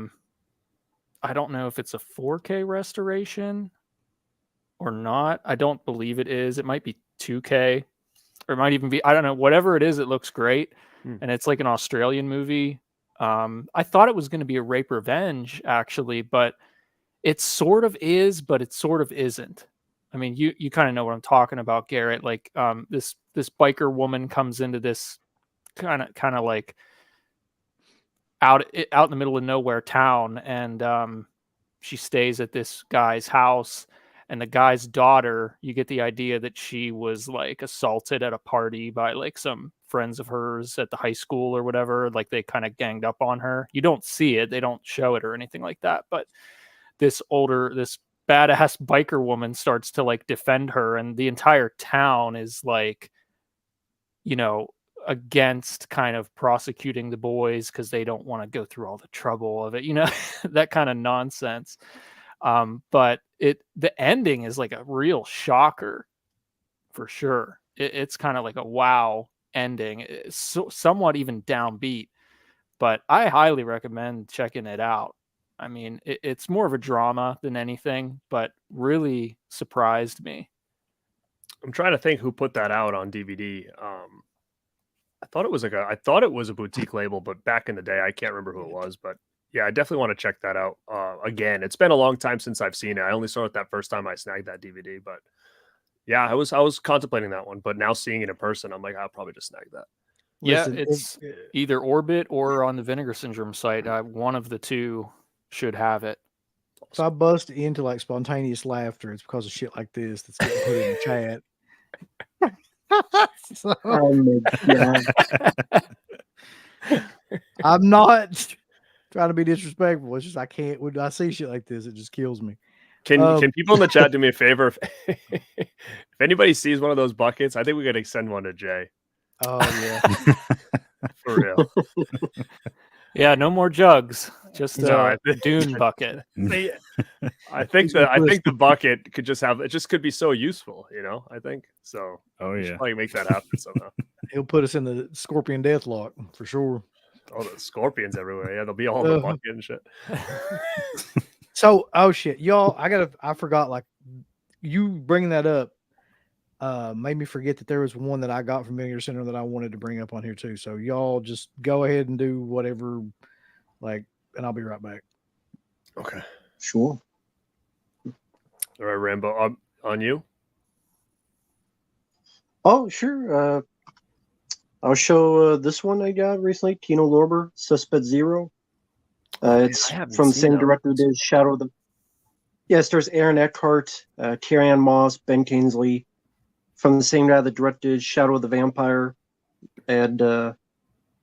don't know if it's a 4K restoration or not. I don't believe it is. It might be 2K, or it might even be, I don't know. Whatever it is, it looks great. And it's like an Australian movie. I thought it was going to be a rape revenge, actually, but it sort of is, but it sort of isn't. I mean, you kind of know what I'm talking about, Garrett. Like this biker woman comes into this kind of like out in the middle of nowhere town, and she stays at this guy's house, and the guy's daughter, you get the idea that she was like assaulted at a party by like some friends of hers at the high school or whatever. Like they kind of ganged up on her. You don't see it, they don't show it or anything like that, but this badass biker woman starts to like defend her, and the entire town is like, against kind of prosecuting the boys because they don't want to go through all the trouble of it, that kind of nonsense. But the ending is like a real shocker for sure. It's kind of like a wow ending. It's somewhat even downbeat, but I highly recommend checking it out. I mean, it's more of a drama than anything, but really surprised me. I'm trying to think who put that out on DVD. I thought it was a boutique label, but back in the day, I can't remember who it was. But yeah, I definitely want to check that out again. It's been a long time since I've seen it. I only saw it that first time I snagged that DVD, but yeah, I was contemplating that one. But now seeing it in person, I'm like, I'll probably just snag that. Listen, it's either Orbit or on the Vinegar Syndrome site. One of the two should have it. If I bust into like spontaneous laughter, it's because of shit like this that's getting put in the chat. So, I'm not trying to be disrespectful. It's just I can't. When I see shit like this, it just kills me. Can people in the chat do me a favor? If anybody sees one of those buckets, I think we got to send one to Jay. Oh yeah, for real. Yeah, no more jugs. Just a dune bucket. I think the bucket could could be so useful, I think so. Oh yeah, probably make that happen somehow. He'll put us in the scorpion deathlock for sure. Oh, the scorpions everywhere. Yeah, they'll be all in the bucket and shit. So, oh shit, y'all! I forgot. Like you bringing that up, made me forget that there was one that I got from Vinegar Center that I wanted to bring up on here too. So y'all just go ahead and do whatever, and I'll be right back. Okay. Sure. All right, Rambo, on you. Oh, sure. I'll show this one I got recently, Tino Lorber, Suspect Zero. It's from the same director who did Shadow of the... Yeah, it stars Aaron Eckhart, Carrie-Ann Moss, Ben Kingsley. From the same guy that directed Shadow of the Vampire. And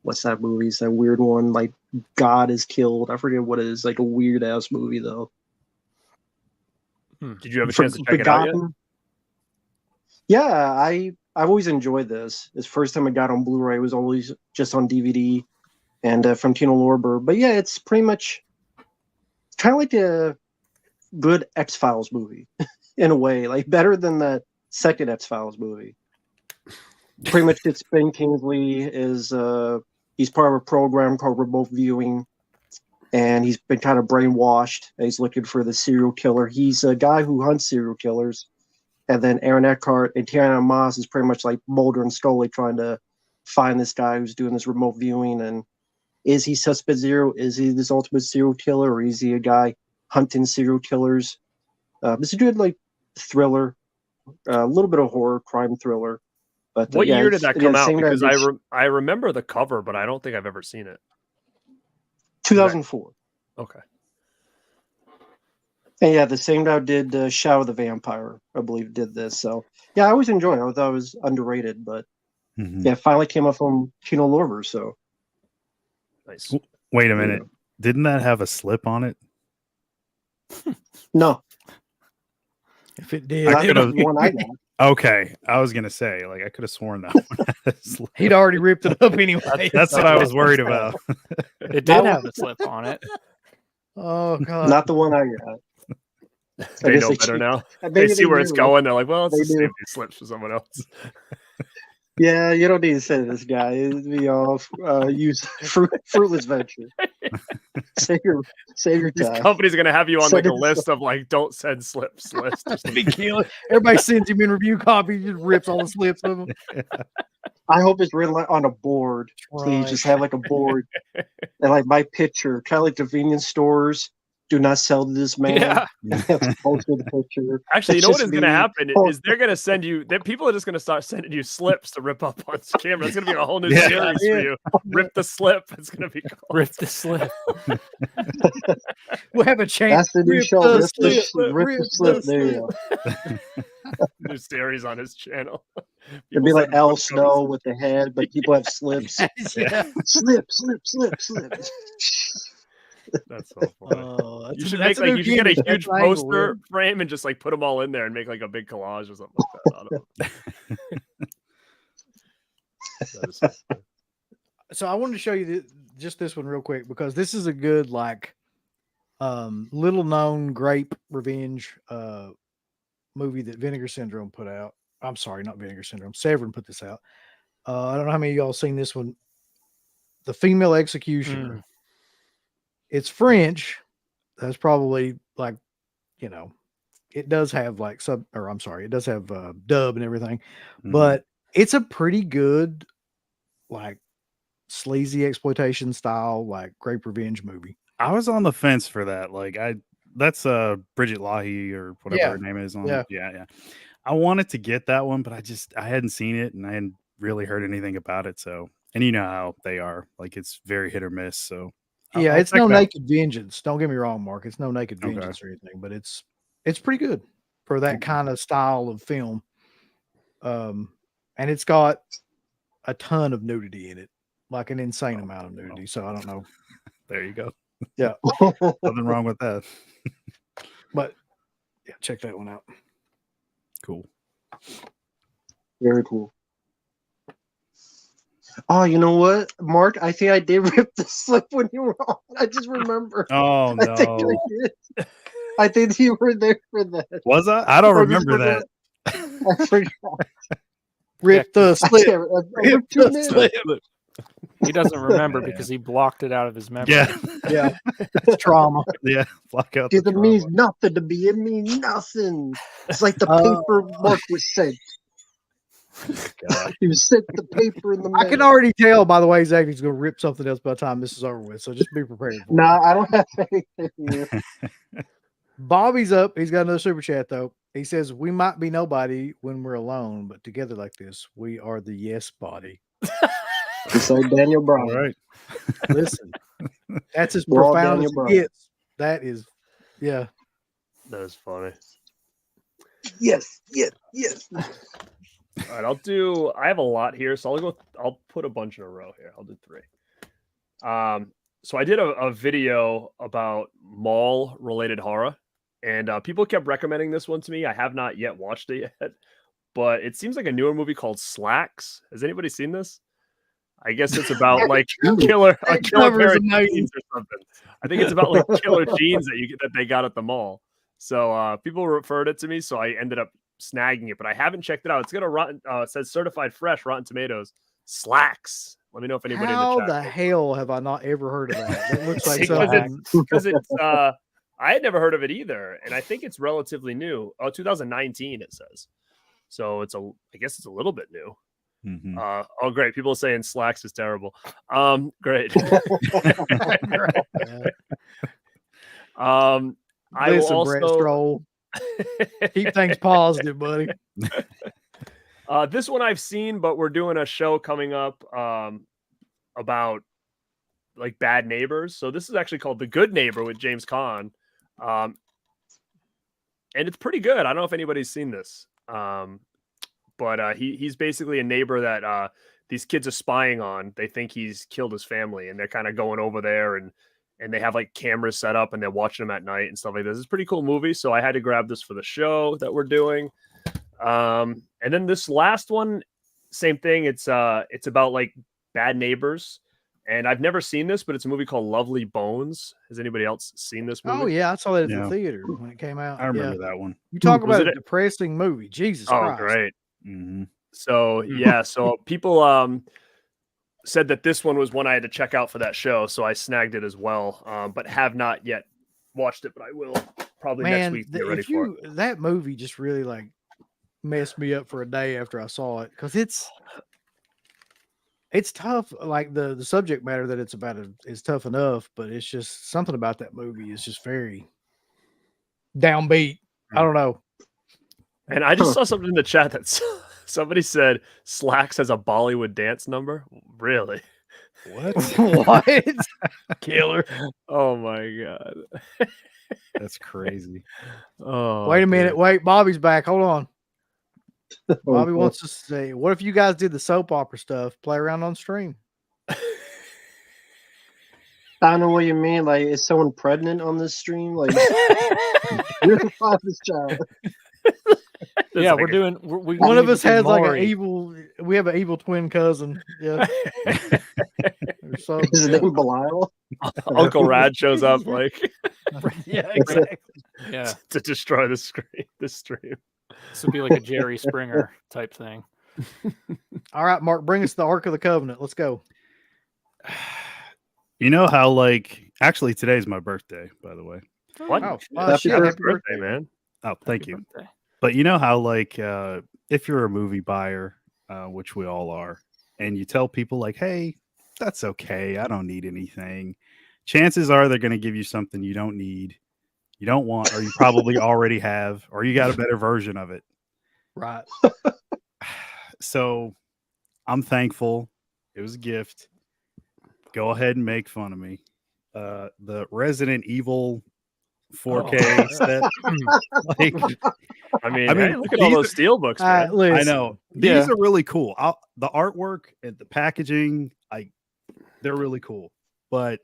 what's that movie? It's that weird one, like God is Killed. I forget what it is. Like a weird-ass movie, though. Did you have a chance to check it out yet? Yeah, I've always enjoyed this. It's the first time I got on Blu-ray. It was always just on DVD. And from Tino Lorber. But yeah, it's pretty much kind of like a good X-Files movie in a way. Like better than the second X-Files movie. Pretty much it's Ben Kingsley is he's part of a program called Remote Viewing. and he's been kind of brainwashed. And he's looking for the serial killer. He's a guy who hunts serial killers. And then Aaron Eckhart and Tiana Moss is pretty much like Mulder and Scully trying to find this guy who's doing this remote viewing. And is he suspect zero? Is he this ultimate serial killer, or is he a guy hunting serial killers? It's a good like thriller, a little bit of horror, crime thriller. But what year did that come out? Because guy I remember the cover, but I don't think I've ever seen it. 2004. Okay. And yeah, the same guy did Shadow of the Vampire, I believe, did this. So yeah, I always enjoyed it. I thought it was underrated, but yeah, it finally came up from Kino Lorber. So nice. Wait a minute. Didn't that have a slip on it? No. If it did, Not the one I got. Okay, I was gonna say, like, I could have sworn that one had a slip. he'd already ripped it up anyway. That's what I was worried about. It did have a slip on it. Oh god, Not the one I got. They know better now. They see where it's going. They're like, well, let's just save these slips for someone else. Yeah, you don't need to say this guy. It'd be all use fruitless venture. Save your These time. companies are gonna have you on Send like a it- list of like don't send slips list. big killer. Everybody sends him in review copies, just rips all the slips of them. I hope it's written like on a board. Please Right. just have like a board and like my picture, kind of like convenience stores. Do not sell to this man. Yeah. Have to post with the picture. Actually, you It's know what just is going to me. happen Oh. is they're going to send you. That people are just going to start sending you slips to rip up on camera. It's going to be a whole new Yeah. series for you. Rip the slip. It's going to be called. Rip the slip. We'll have a chance. That's the new Rip show. the Rip the slip, rip rip the slip. the There you go. New series on his channel. It'd People be like send Al slip Snow covers. with the head, but people have slips. Yeah. Slip, slip, slip, slip. That's so funny. Oh, that's You a- should that's make a like new you should get a gimmick. huge That's angle, poster man. frame and just like put them all in there and make like a big collage or something like that. Out of them. That is so funny. So I wanted to show you just this one real quick because this is a good like little known grape revenge movie that Vinegar Syndrome put out. I'm sorry, not Vinegar Syndrome. Severin put this out. I don't know how many of y'all seen this one. The Female Executioner. It's French. That's probably like, it does have like it does have dub and everything, but it's a pretty good like sleazy exploitation style like grape revenge movie. I was on the fence for that. Like, that's Bridget Lahi or whatever Yeah. her name is on Yeah. it. Yeah. I wanted to get that one, but I hadn't seen it and I hadn't really heard anything about it. So, and you know how they are, like it's very hit or miss. So Yeah, I'll it's check no that- Naked Vengeance. Don't get me wrong, Mark. It's no Naked Okay. Vengeance or anything, but it's pretty good for that kind of style of film. And it's got a ton of nudity in it, like an insane amount of nudity. So I don't know. There you go. Yeah. Nothing wrong with that. But yeah, check that one out. Cool. Very cool. Oh, you know what, Mark? I think I did rip the slip when you were on. I just remember. Oh I think I no. did. I think you were there for that. Was I? I don't Or just remember that. I forgot. Rip the I slip. can't- I Rip ripped 2 the minutes. slip. He doesn't remember Yeah. because he blocked it out of his memory. Yeah. Yeah. It's trauma. Yeah. Block out the It means trauma. nothing to me. It means nothing. It's like the Oh. paper Mark was sent. God. He was sent the paper in the I can mail. already tell by the way Zach is going to rip something else by the time this is over with. So just be prepared. For it. No, I don't have anything here. Bobby's up. He's got another super chat though. He says, "We might be nobody when we're alone, but together like this, we are the yes body." Just like Daniel Brown. All right. Listen, that's as We're all profound Daniel as Brown. it gets. That is, yeah. That is funny. Yes, yes, yes. All right, I have a lot here, so I'll put a bunch in a row here. I'll do 3. So I did a video about mall related horror, and people kept recommending this one to me. I have not yet watched it yet, but it seems like a newer movie called Slacks. Has anybody seen this? I guess it's about like a killer That pair cover is of amazing. jeans or something. I think it's about like killer jeans that they got at the mall. So people referred it to me, so I ended up snagging it, but I haven't checked it out. It's gonna it says certified fresh, Rotten Tomatoes. Slacks. Let me know if anybody How in the the chat. hell have I not ever heard of that? That looks like Because something. because it's I had never heard of it either, and I think it's relatively new. Oh, 2019 it says. So I guess it's a little bit new. Mhm. Oh, great. People are saying Slacks is terrible. Great. I will Listen, Brett also Stroll, keep things positive, buddy. this one I've seen, but we're doing a show coming up about like bad neighbors. So this is actually called The Good Neighbor with James Caan. And it's pretty good. I don't know if anybody's seen this. But he's basically a neighbor that these kids are spying on. They think he's killed his family, and they're kind of going over there, and they have like cameras set up, and they're watching him at night and stuff like this. It's a pretty cool movie, so I had to grab this for the show that we're doing. And then this last one, same thing. It's about like bad neighbors, and I've never seen this, but it's a movie called Lovely Bones. Has anybody else seen this movie? Oh yeah, I saw that at Yeah. the theater when it came out. I remember that one. You talk Was about it a depressing movie. Jesus Oh, Christ. great. Mm-hmm. So yeah, so people said that this one was one I had to check out for that show, so I snagged it as well. But have not yet watched it, but I will probably next Man, week to get ready for it. that movie just really like messed me up for a day after I saw it because it's tough. Like the subject matter that it's about is tough enough, but it's just something about that movie is just very downbeat. I don't know. And I just saw something in the chat that somebody said Slacks has a Bollywood dance number. Really? What? What? Killer. Oh my god. That's crazy. Oh, Wait a minute. dude. Wait, Bobby's back. Hold on. Bobby wants to say, what if you guys did the soap opera stuff? Play around on stream. I don't know what you mean. Like, is someone pregnant on this stream? Like, you're the father's child. Yeah, like we're doing. We One need of to us do has like an Maury. evil. We have an evil twin cousin. Yeah. Or something. Is his name Belial? Uncle Rad shows up like Yeah, exactly. Yeah, to destroy the screen. This stream. this would be like a Jerry Springer type thing. All right, Mark, bring us the Ark of the Covenant. Let's go. You know how like actually today's my birthday, by the way. What? Oh, Happy shit. Happy birthday. birthday, man. Oh, thank you. Birthday. But you know how like if you're a movie buyer, which we all are, and you tell people like, hey, that's okay, I don't need anything. Chances are they're going to give you something you don't need, you don't want, or you probably already have, or you got a better version of it. Right. So I'm thankful. It was a gift. Go ahead and make fun of me. The Resident Evil 4K set. Like, I mean, I mean, hey, look at all these those steelbooks, man. Listen, I know these are really cool. The artwork and the packaging, they're really cool. But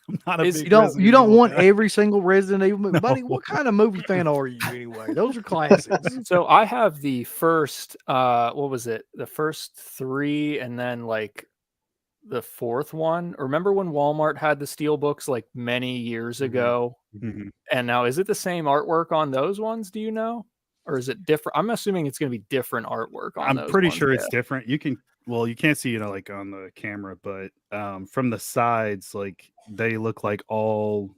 I'm not a big You don't Resident Evil want guy. every single Resident Evil movie, buddy. No. What kind of movie fan are you anyway? Those are classics. So I have the first. What was it? The first three, and then like the fourth one. Remember when Walmart had the Steelbooks like many years ago? Mhm. And now, is it the same artwork on those ones? Do you know, or is it different? I'm assuming it's going to be different artwork on. I'm those pretty ones, sure yeah. it's different. You can't see, like on the camera, but from the sides, like they look like all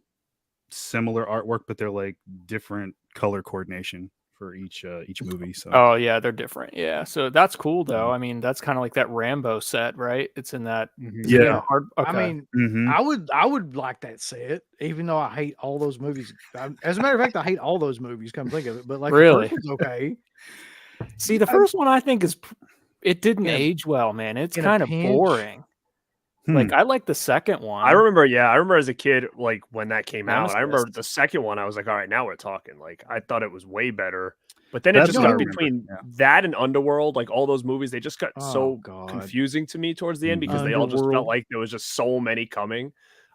similar artwork, but they're like different color coordination for each movie. So Oh yeah, they're different. Yeah, so that's cool though. I mean, that's kind of like that Rambo set, right? It's in that. yeah. Hard, okay. I mean, Mhm. I would like that set, even though I hate all those movies. As a matter of fact, I hate all those movies. Come think of it, but like Really? the first one's okay. See, the first one I think it didn't In a- age well, man. It's in a kind of pinch. boring. Like I like the second one. I remember as a kid, like when that came out, Honest I remember list. the second one. I was like, all right, now we're talking. Like I thought it was way better, but then it That's just what I got remember, between yeah. that and Underworld, like all those movies, they just got Oh, so God. confusing to me towards the end because they all just Underworld. felt like there was just so many coming.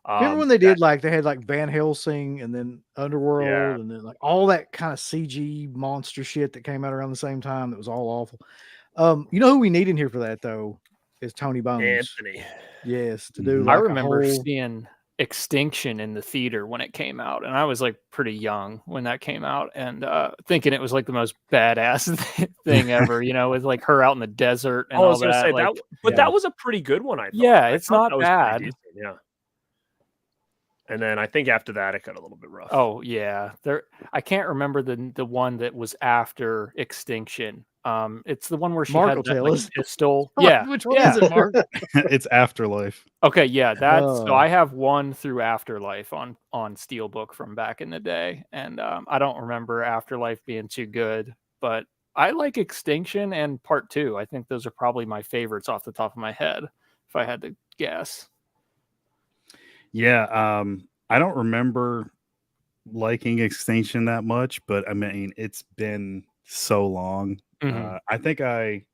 Remember when they did like they had like Van Helsing and then Underworld Yeah. and then like all that kind of CG monster shit that came out around the same time that was all awful. You know who we need in here for that though is Tony Bones. Anthony? Yes, to do. Mhm. Like I a remember whole- seeing Extinction in the theater when it came out, and I was like pretty young when that came out, and thinking it was like the most badass thing ever, you know, with like her out in the desert and I all was gonna that. say Like, that, but that was a pretty good one. I thought. Yeah, I it's thought not that was pretty bad. decent, yeah. And then I think after that it got a little bit rough. Oh yeah, I can't remember the one that was after Extinction. It's the one where she Mark had will that tell like, us. pistol. Yeah, Which one is it, Mark? It's Afterlife. Okay, yeah, that's so Oh. I have 1 through Afterlife on Steelbook from back in the day, and I don't remember Afterlife being too good, but I like Extinction and Part 2. I think those are probably my favorites off the top of my head, if I had to guess. Yeah, I don't remember liking Extinction that much, but I mean, it's been so long. Mhm. I think I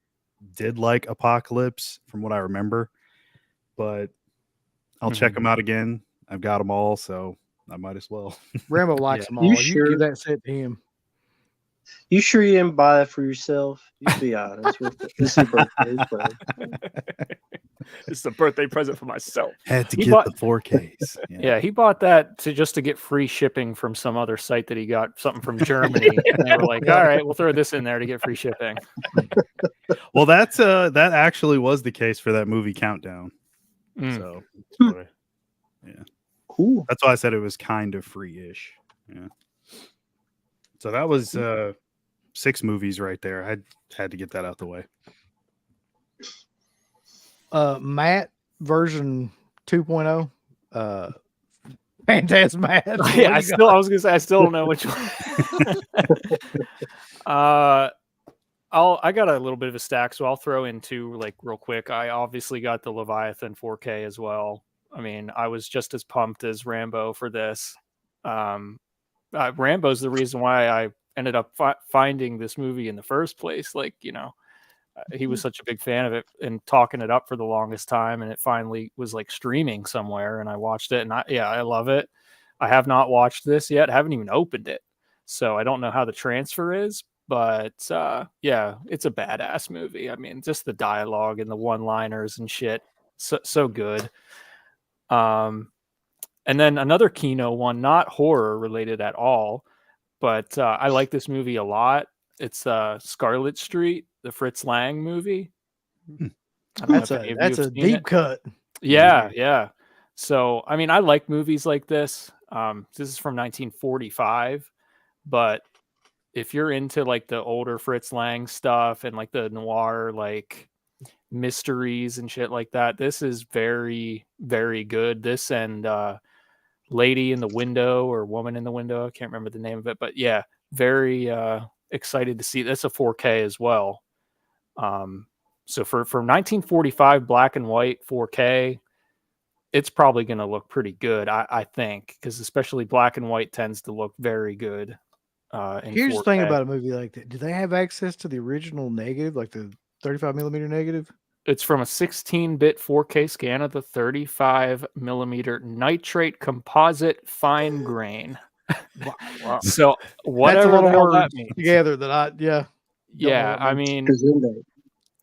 did like Apocalypse from what I remember, but I'll check them out again. I've got them all, so I might as well. Rambo likes them all. You You sure? give that set to him. You sure you didn't buy it for yourself? You be honest with it. This is your birthday present. This is a birthday present for myself. Had to He get bought- the 4Ks. Yeah, he bought that just to get free shipping from some other site that he got something from Germany. And they were like, all right, we'll throw this in there to get free shipping. Well, that's that actually was the case for that movie Countdown. Mm. So Funny. Cool. that's why I said it was kind of free-ish. Yeah. So that was 6 movies right there. I had to get that out the way. Matt version 2.0. Phantasm Matt. Yeah, I was gonna say I still don't know which one. I got a little bit of a stack, so I'll throw in 2 like real quick. I obviously got the Leviathan 4K as well. I mean, I was just as pumped as Rambo for this. Rambo's the reason why I ended up finding this movie in the first place. Like, you know, he was such a big fan of it and talking it up for the longest time, and it finally was like streaming somewhere, and I watched it, and I love it. I have not watched this yet, haven't even opened it, so I don't know how the transfer is, but yeah, it's a badass movie. I mean, just the dialogue and the one-liners and shit, so good. And then another Kino one, not horror related at all, but I like this movie a lot. It's Scarlet Street, the Fritz Lang movie. I don't know That's if any of you a have seen deep it. cut. Yeah. So, I mean, I like movies like this. This is from 1945, but if you're into like the older Fritz Lang stuff and like the noir, like mysteries and shit like that, this is very, very good. This and Lady in the Window or Woman in the Window, I can't remember the name of it, but yeah, very excited to see. That's a 4K as well. So for 1945 black and white 4K, it's probably going to look pretty good, I think, because especially black and white tends to look very good. Here's 4K. the thing about a movie like that. Do they have access to the original negative, like the 35 millimeter negative? It's from a 16-bit 4K scan of the 35 millimeter nitrate composite fine grain. Wow. So That's whatever a lot the of hell that words means. together that I don't know Yeah, what I means. mean, Gesundheit.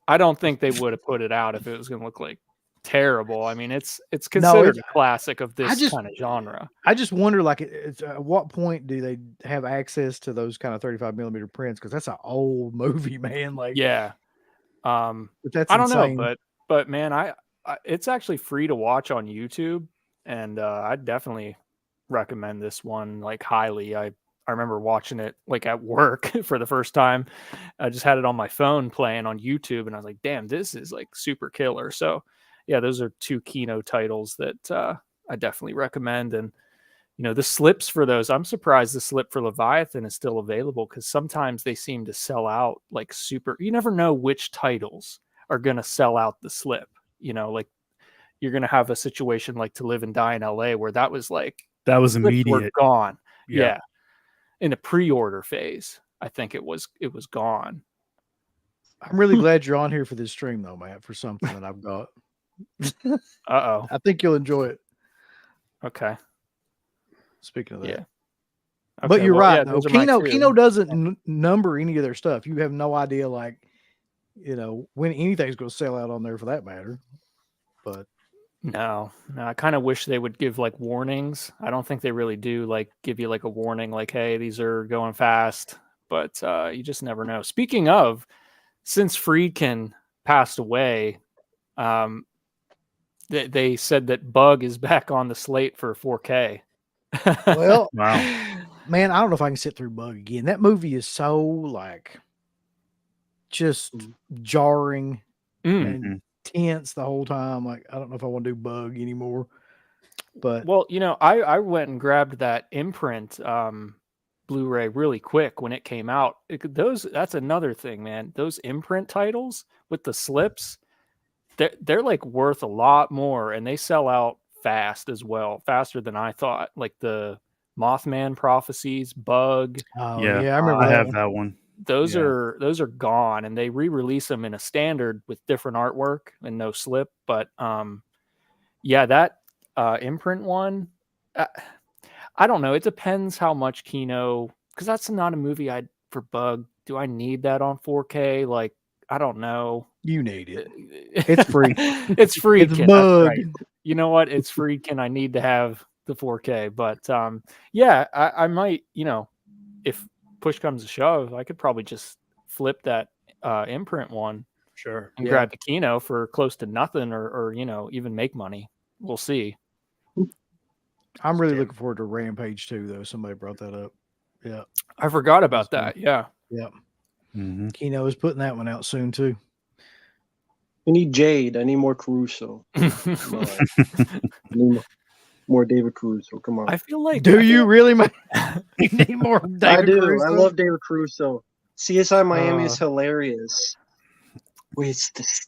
I don't think they would have put it out if it was going to look like terrible. I mean, it's considered a classic of this kind of genre. I just wonder, like, at what point do they have access to those kind of 35 millimeter prints? Because that's an old movie, man. Like, Yeah. but that's I don't insane. know, but man, I it's actually free to watch on YouTube, and I definitely recommend this one like highly. I remember watching it like at work for the first time. I just had it on my phone playing on YouTube, and I was like, damn, this is like super killer. So yeah, those are 2 Kino titles that I definitely recommend. And you know, the slips for those, I'm surprised the slip for Leviathan is still available, because sometimes they seem to sell out like super. You never know which titles are going to sell out the slip. You know, like you're going to have a situation like To Live and Die in LA where that was like, That was slips were immediate. gone. Yeah. In the pre-order phase, I think it was gone. I'm really glad you're on here for this stream, though, Matt, for something that I've got. Uh-oh. I think you'll enjoy it. Okay. Speaking of that. Yeah. But Okay, you're well, right, yeah, though. those are my 2. Kino doesn't number any of their stuff. You have no idea, like, you know, when anything's going to sell out on there for that matter. But No, I kind of wish they would give like warnings. I don't think they really do like give you like a warning, like, hey, these are going fast, but you just never know. Speaking of, since Friedkin passed away, they said that Bug is back on the slate for 4K. Well, Wow. man, I don't know if I can sit through Bug again. That movie is so like just jarring and tense the whole time. Like, I don't know if I want to do Bug anymore. But well, I went and grabbed that imprint Blu-ray really quick when it came out. That's another thing, man. Those imprint titles with the slips, they're like worth a lot more, and they sell out fast as well, faster than I thought. Like the Mothman Prophecies, Bug. oh yeah, I remember I that have one. that one. Those Yeah. are gone, and they re-release them in a standard with different artwork and no slip. But yeah, that imprint one, I don't know. It depends how much Kino, because that's not a movie for Bug. Do I need that on 4K? Like, I don't know. You need it. It's free. It's free. It's That's Bug. right. You know what? It's free. I need to have the 4K? But yeah, I might. If push comes to shove, I could probably just flip that imprint one. Sure. And grab the Kino for close to nothing, or even make money. We'll see. I'm really looking forward to Rampage 2, though. Somebody brought that up. Yeah. I forgot about that. Yeah. Yeah. Mm-hmm. Kino is putting that one out soon, too. We need Jade. I need more Caruso. I need more David Caruso. Come on. I feel like. Do you really? You need more David I do. Caruso? I love David Caruso. CSI Miami is hilarious. Wait, it's this.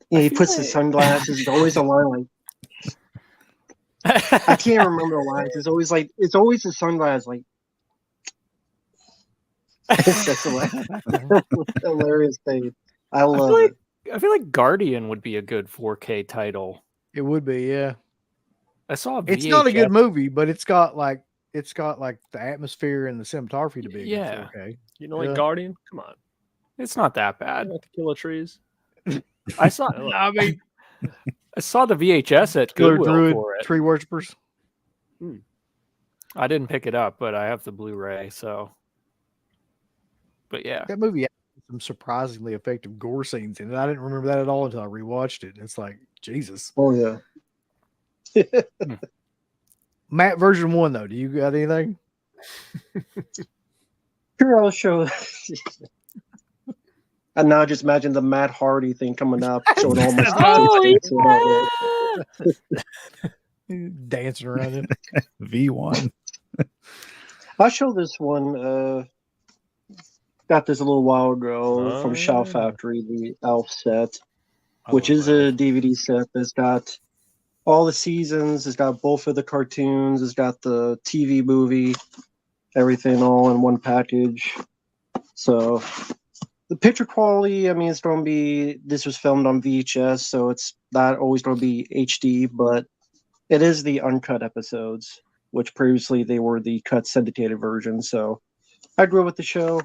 Yeah, he puts the sunglasses. It's always a line like. I can't remember the lines. It's always the sunglasses. Like. It's just hilarious thing. I love it. I feel like Guardian would be a good 4K title. It would be, yeah. I saw. It's not a good movie, but it's got like the atmosphere and the cinematography to be yeah. 4K. You know, like Guardian. Come on, it's not that bad. Like Killer Trees. I saw. I mean, I saw the VHS at Goodwill Druid for it. Tree Worshippers. I didn't pick it up, but I have the Blu-ray. So, but yeah, that movie had some surprisingly effective gore scenes in it. I didn't remember that at all until I rewatched it. It's like Jesus. Oh yeah. Matt version 1 though. Do you got anything? Sure, I'll show. And now just imagine the Matt Hardy thing coming up, showing all my dancing around it. V1. I'll show this one. Got this a little while ago from Shout Factory, the Elf set, which is a DVD set that's got all the seasons. It's got both of the cartoons. It's got the TV movie, everything all in one package. So the picture quality, I mean, it's going to be, this was filmed on VHS, so it's not always going to be HD, but it is the uncut episodes, which previously they were the cut syndicated version. So I grew up with the show.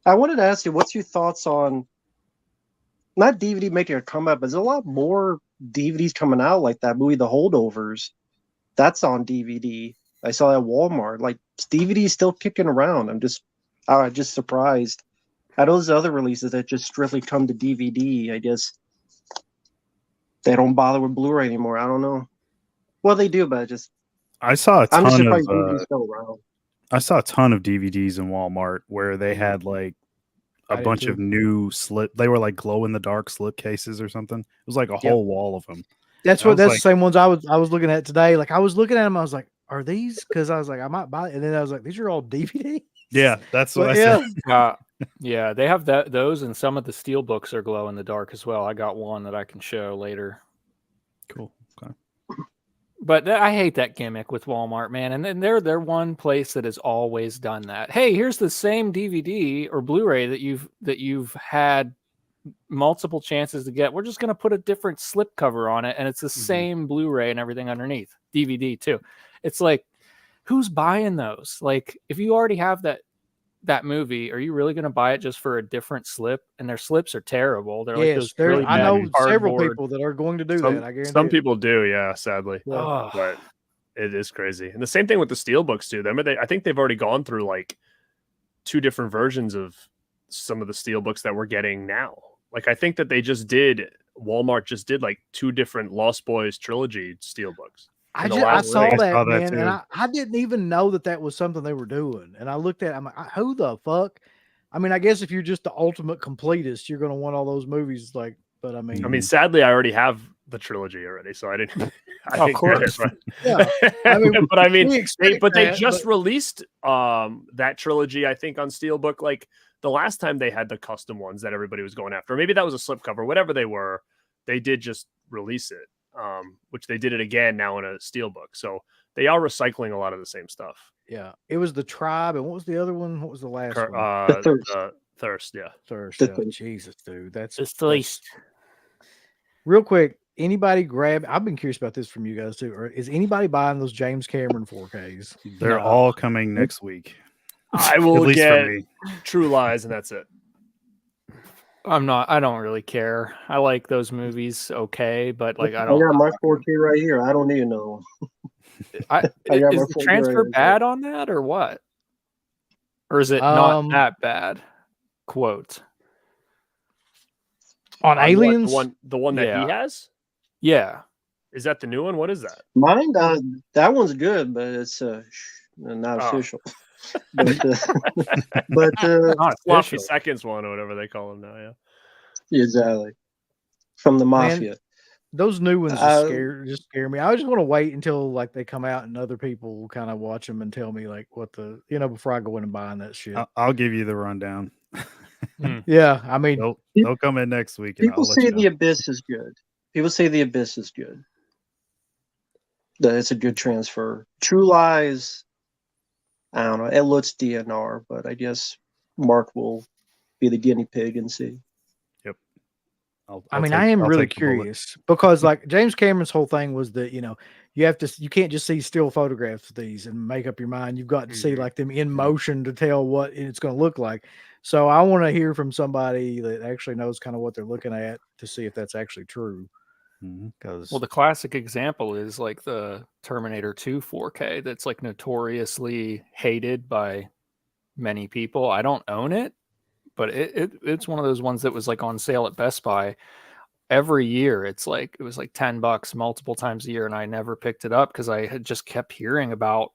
I wanted to ask you, what's your thoughts on not DVD making a comeback, but there's a lot more DVDs coming out, like that movie, The Holdovers. That's on DVD. I saw that at Walmart. Like, DVD is still kicking around. I'm just surprised. At those other releases that just strictly come to DVD, I guess they don't bother with Blu-ray anymore. I don't know. Well, they do, but I saw a I'm just ton surprised of DVD's still around. I saw a ton of DVDs in Walmart where they had like a bunch of new slip. They were like glow in the dark slip cases or something. It was like a whole wall of them. That's the same ones I was looking at today. Like I was looking at them, I was like, "Are these?" Because I was like, "I might buy it," and then I was like, "These are all DVD." Yeah, that's what I said. Yeah, they have those, and some of the steelbooks are glow in the dark as well. I got one that I can show later. Cool. Okay. But I hate that gimmick with Walmart, man. And then they're one place that has always done that. Hey, here's the same DVD or Blu-ray that you've had multiple chances to get. We're just going to put a different slip cover on it, and it's the same Blu-ray and everything underneath. DVD too. It's like, who's buying those? Like, if you already have that that movie, are you really going to buy it just for a different slip? And their slips are terrible. They're like Yes, those there. really I bad know several cardboard. people that are going to do Some, that. I guarantee. some it. people do, yeah, sadly. Yeah. Oh, But it is crazy. And the same thing with the Steelbooks too. I think they've already gone through like 2 different versions of some of the Steelbooks that we're getting now. Like I think that Walmart just did like 2 different Lost Boys trilogy Steelbooks. I saw release. that, I saw that man, too. and I didn't even know that was something they were doing. And I looked at it, I'm like, who the fuck? I mean, I guess if you're just the ultimate completist, you're going to want all those movies. Like, but I mean, Sadly, I already have the trilogy already, so I didn't. of course. Get it, yeah. I mean, but I mean, we expect they that, just but- released that trilogy, I think, on Steelbook. Like the last time they had the custom ones that everybody was going after. Maybe that was a slipcover, whatever they were. They did just release it, which they did it again now in a Steelbook. So they are recycling a lot of the same stuff. Yeah, it was the Tribe, and what was the other one? What was the last one? The Thirst. Thirst, yeah. Thirst. The Yeah. Thirst. Jesus, dude, that's real quick. Anybody grab? I've been curious about this from you guys too. Or is anybody buying those James Cameron 4Ks? They're No. all coming next week. I At will least get for me. True Lies, and that's it. I don't really care. I like those movies, okay, but like I I don't. got my 4K right here. I don't need another one. I, I got is my the 4K transfer right bad on that or what? Or is it not that bad? Quote. On What, Aliens? the one that Yeah. he has? Yeah. Is that the new one? What is that? Mine, that one's good, but it's not Oh. official. but Not Sloppy official. Seconds one or whatever they call them now. Yeah. exactly from the mafia. Those new ones Uh, scare me. I just want to wait until like they come out and other people kind of watch them and tell me like what before I go in and buying that shit. I'll give you the rundown. Yeah, I mean, They'll come in next week. And People I'll let say you know. The Abyss is good. People say The Abyss is good. That it's a good transfer. True Lies, I don't know. It looks DNR, but I guess Mark will be the guinea pig and see. I am really curious because like James Cameron's whole thing was that, you can't just see still photographs of these and make up your mind. You've got to see like them in motion to tell what it's going to look like. So I want to hear from somebody that actually knows kind of what they're looking at to see if that's actually true. Because Well, the classic example is like the Terminator 2 4K that's like notoriously hated by many people. I don't own it, but it's one of those ones that was like on sale at Best Buy every year. It was like $10 multiple times a year, and I never picked it up because I had just kept hearing about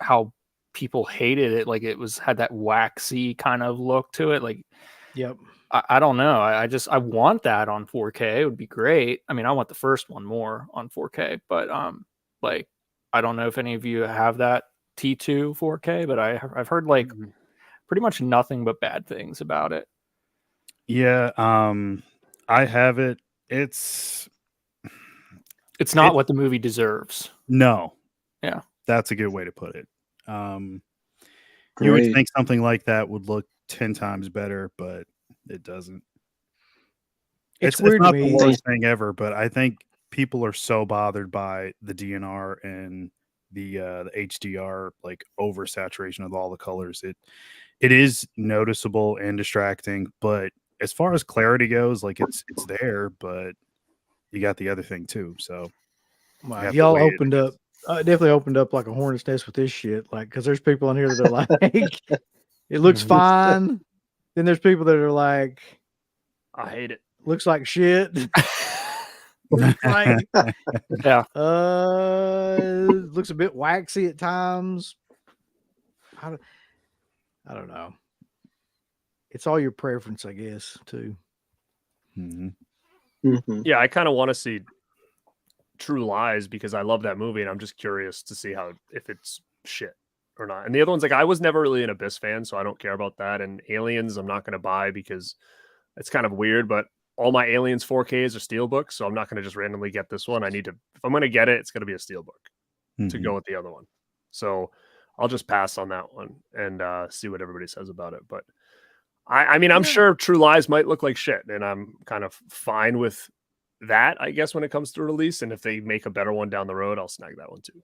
how people hated it. Like it had that waxy kind of look to it. Like, yep. I don't know. I want that on 4K. It would be great. I mean, I want the first one more on 4K, but like I don't know if any of you have that T2 4K, but I've heard like pretty much nothing but bad things about it. Yeah, I have it. It's not what the movie deserves. No. Yeah. That's a good way to put it. You Great. would think something like that would look 10 times better, but it doesn't. It's weird not to the me. worst thing ever, but I think people are so bothered by the DNR and the HDR, like oversaturation of all the colors. It is noticeable and distracting, but as far as clarity goes, like it's there, but you got the other thing too. So Wow, have to y'all wait, opened up, definitely opened up like a hornet's nest with this shit. Like, because there's people in here that are like, it looks fine. Then there's people that are like, I hate it. looks like shit. Like, Yeah. looks a bit waxy at times. I don't know. It's all your preference, I guess, too. Yeah, I kind of want to see True Lies because I love that movie, and I'm just curious to see if it's shit or not. And the other one's like, I was never really an Abyss fan, so I don't care about that. And Aliens, I'm not going to buy because it's kind of weird, but all my Aliens 4Ks are Steelbooks, so I'm not going to just randomly get this one. If I'm going to get it, it's going to be a Steelbook to go with the other one. So I'll just pass on that one and see what everybody says about it. But I mean, I'm sure True Lies might look like shit, and I'm kind of fine with that, I guess, when it comes to release. And if they make a better one down the road, I'll snag that one too.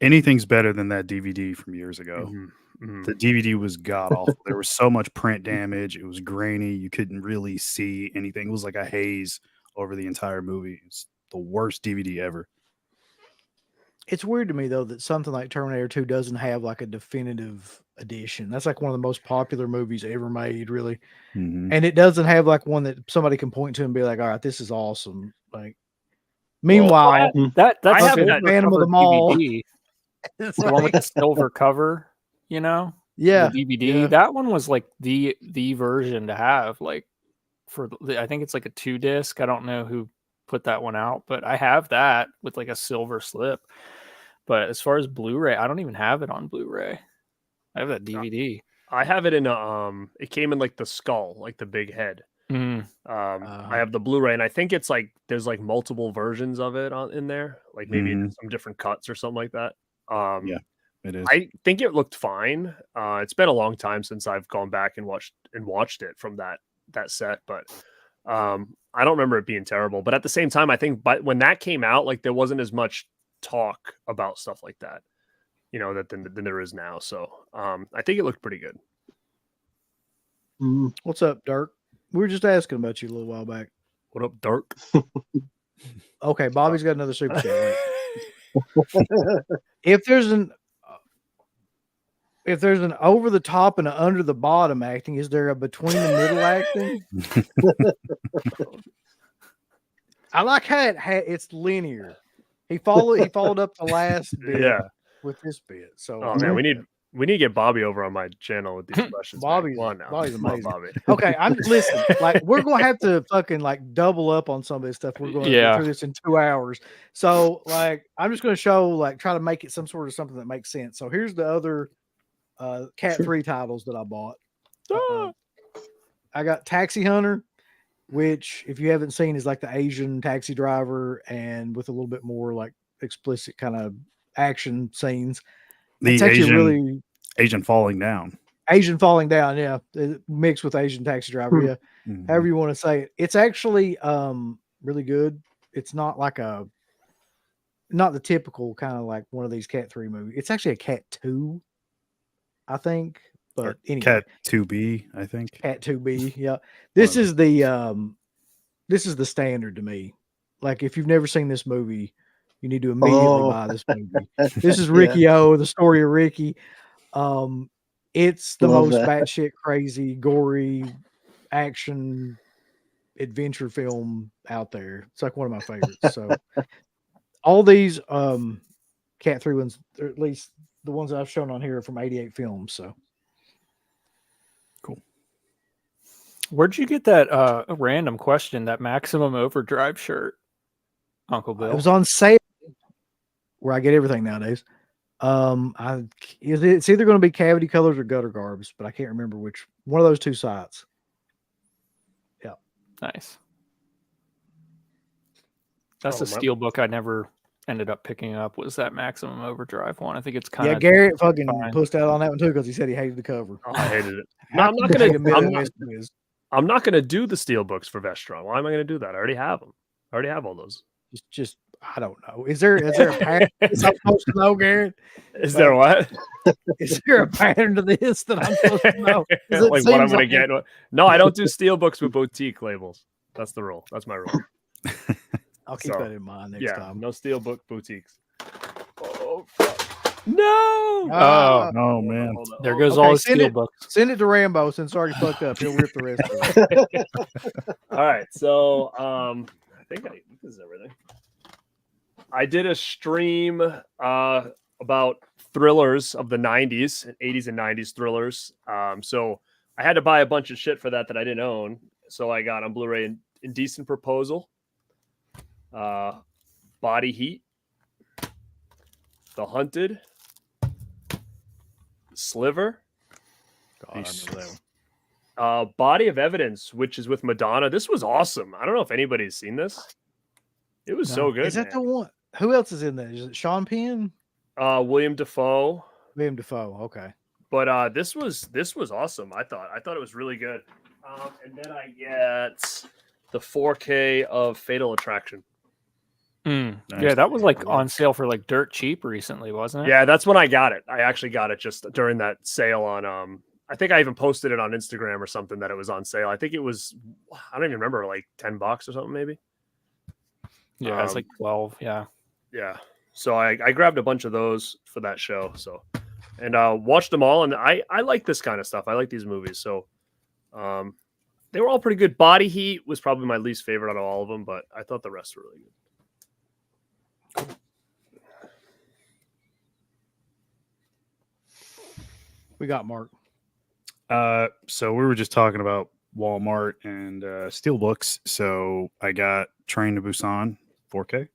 Anything's better than that DVD from years ago. The DVD was god awful. There was so much print damage. It was grainy. You couldn't really see anything. It was like a haze over the entire movie. It's the worst DVD ever. It's weird to me though that something like Terminator 2 doesn't have like a definitive edition. That's like one of the most popular movies ever made, really. Mhm. And it doesn't have like one that somebody can point to and be like, all right, this is awesome. Like, meanwhile, That's I have silver that Phantom of cover the Mall. DVD, it's the one with like- the silver cover, you know? yeah, The DVD. yeah. That one was like the version to have, like I think it's like a 2-disc. I don't know who put that one out, but I have that with like a silver slip. But as far as Blu-ray, I don't even have it on Blu-ray. I have that DVD. I have it in it came in like the skull, like the big head. I have the Blu-ray, and I think it's like there's like multiple versions of it in there, like maybe some different cuts or something like that. Yeah, it is. I think it looked fine. It's been a long time since I've gone back and watched it from that set, but I don't remember it being terrible. But at the same time, I think when that came out, like there wasn't as much talk about stuff like that, you know, than there is now. So I think it looked pretty good. What's up, Dirk? We were just asking about you a little while back. What up, Dirk? Okay, Bobby's got another super chat. If there's an over the top and an under the bottom acting, is there a between the middle acting? I like how it's linear. He followed up the last bit with this bit. So oh man, we need to get Bobby over on my channel with these questions. Bobby's Bobby's amazing. on, Bobby. Okay, I'm listen. Like we're gonna have to fucking like double up on some of this stuff. We're going to go through this in 2 hours. So like I'm just gonna try to make it some sort of something that makes sense. So here's the other Cat 3 titles that I bought. I got Taxi Hunter, which if you haven't seen is like the Asian taxi driver and with a little bit more like explicit kind of action scenes. The it's actually Asian falling down. Asian falling down, yeah. Mixed with Asian taxi driver, yeah. However you want to say it. It's actually really good. It's not like not the typical kind of like one of these Cat 3 movies. It's actually a Cat 2, I think. But anyway. Cat 2B, I think. Cat 2B, yeah. This is the standard to me. Like if you've never seen this movie, you need to immediately buy this movie. This is Ricky O, the story of Ricky. It's the most batshit crazy, gory action adventure film out there. It's like one of my favorites. So all these Cat 3 ones, or at least the ones that I've shown on here, are from 88 films. So cool. Where'd you get that a random question, that Maximum Overdrive shirt, Uncle Bill? It was on sale where I get everything nowadays. It's either going to be Cavity Colors or Gutter Garbs, but I can't remember which one of those two sites. Yeah. Nice. That's a Steelbook I never ended up picking up, was that Maximum Overdrive one. I think it's kind of Garrett fucking pushed out on that one too because he said he hated the cover. Oh, I hated it. No, I'm not gonna do the Steelbooks for Vestron. Why am I gonna do that? I already have them. I already have all those. Just I don't know. Is there a pattern I'm supposed to know, Garrett? Is there what? Is there a pattern to this that I'm supposed to know? Like what I'm gonna get? No, I don't do Steelbooks with boutique labels. That's the rule. That's my rule. I'll keep that in mind next time. No Steelbook boutiques. Oh fuck. No! Oh no, man. There goes all the Steelbooks. Send it to Rambo since already fucked up. He'll rip the rest of it. All right. So I think this is everything. I did a stream about thrillers of the 90s, 80s and 90s thrillers. So I had to buy a bunch of shit for that I didn't own. So I got on Blu-ray Indecent Proposal, Body Heat, The Hunted, Sliver, Body of Evidence, which is with Madonna. This was awesome. I don't know if anybody's seen this. It was so good. Is that the one? Who else is in there? Is it Sean Penn? William Dafoe. William Dafoe. Okay. But this was awesome. I thought it was really good. And then I get the 4K of Fatal Attraction. Yeah, Nice. that was like on sale for like dirt cheap recently, wasn't it? Yeah, that's when I got it. I actually got it just during that sale on I think I even posted it on Instagram or something that it was on sale. I think it was, I don't even remember, like $10 or something maybe. Yeah, it's like 12. Yeah. Yeah. So I grabbed a bunch of those for that show. So, and watched them all. And I like this kind of stuff. I like these movies. So they were all pretty good. Body Heat was probably my least favorite out of all of them, but I thought the rest were really good. We got Mark. So we were just talking about Walmart and Steelbooks. So I got Train to Busan 4K.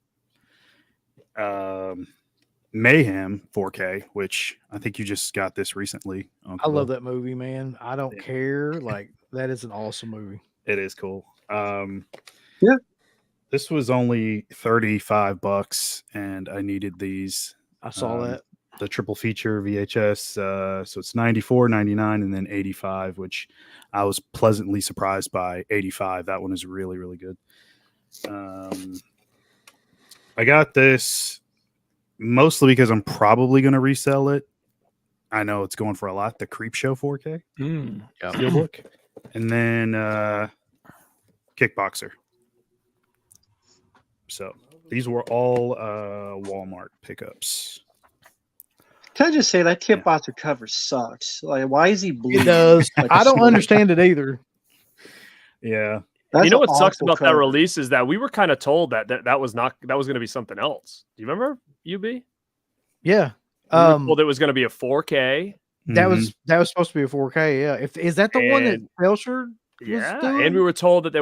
Mayhem 4K, which I think you just got this recently. I love that movie, man. I don't care. Like, that is an awesome movie. It is cool. Yeah. This was only $35 and I needed these. I saw that. The triple feature VHS. So it's $94.99 and then $85, which I was pleasantly surprised by. $85. That one is really, really good. I got this mostly because I'm probably going to resell it. I know it's going for a lot. The Creep Show 4K Steelbook, and then Kickboxer. So these were all Walmart pickups. Can I just say that Kickboxer cover sucks? Like, why is he blue? It does. Like I don't understand it either. Yeah. That's you know an what sucks awful about that cover. release is that we were kind of told that was going to be something else. Do you remember, UB? Yeah. Well, it was going to be a 4K. That was supposed to be a 4K. Yeah. Is that the one that Felcher? Yeah, doing? and we were told that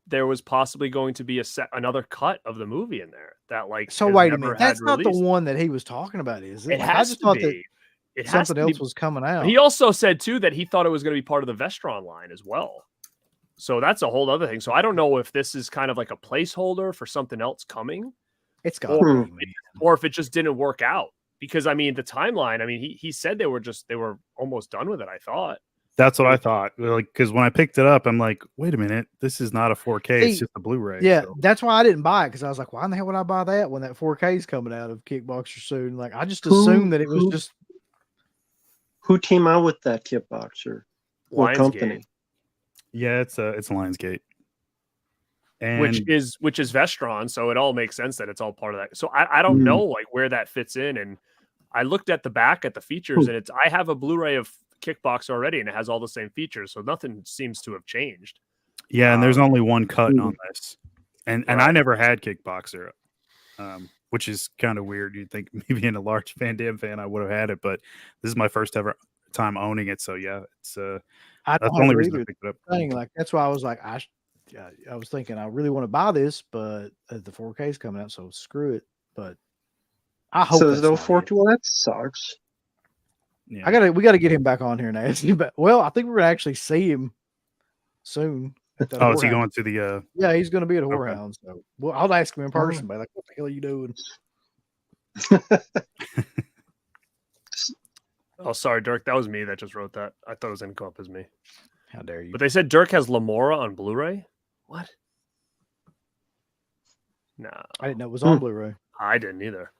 there was possibly going to be another cut of the movie in there that like. So has wait a never minute, had that's not the released. one that he was talking about, is it? It Like, I has just to thought be. that It has something to else be. was coming out. He also said too that he thought it was going to be part of the Vestron line as well. So that's a whole other thing. So I don't know if this is kind of like a placeholder for something else coming, It's got or, to be, man. or if it just didn't work out. Because I mean, the timeline. I mean, he said they were almost done with it. I thought. That's what I thought. Like, because when I picked it up, I'm like, wait a minute, this is not a 4K. It's See, just a Blu-ray. Yeah, So. that's why I didn't buy it, because I was like, why in the hell would I buy that when that 4K is coming out of Kickboxer soon? Like, I just assumed that it was just. Who came out with that Kickboxer? What Lionsgate. company? Yeah, it's Lionsgate. And Which is Vestron, so it all makes sense that it's all part of that. So I don't know like where that fits in, and I looked at the back at the features, and I have a Blu-ray of Kickboxer already, and it has all the same features, so nothing seems to have changed. yeah, and there's only one cut on this, and I Right. never had Kickboxer, which is kind of weird. You'd think me being a large Van Damme fan, I would have had it, but this is my first ever time owning it, so yeah, it's I that's don't the only have reason I either picked it up. thing. Like, that's why I was like, I was thinking I really want to buy this, but the 4K is coming out, so screw it. But I hope So there's that's no not it. 4K. Well, that sucks. Yeah. We gotta get him back on here and ask him. But well, I think we're gonna actually see him soon. At that Oh, is he whorehouse. going to the? Yeah, he's gonna be at a Okay. whorehouse. So, well, I'll ask him in person. But like, what the hell are you doing? Oh, sorry, Dirk. That was me that just wrote that. I thought it was going to come up as me. How dare you? But they said Dirk has Lamora on Blu-ray. What? No, I didn't know it was on Blu-ray. I didn't either.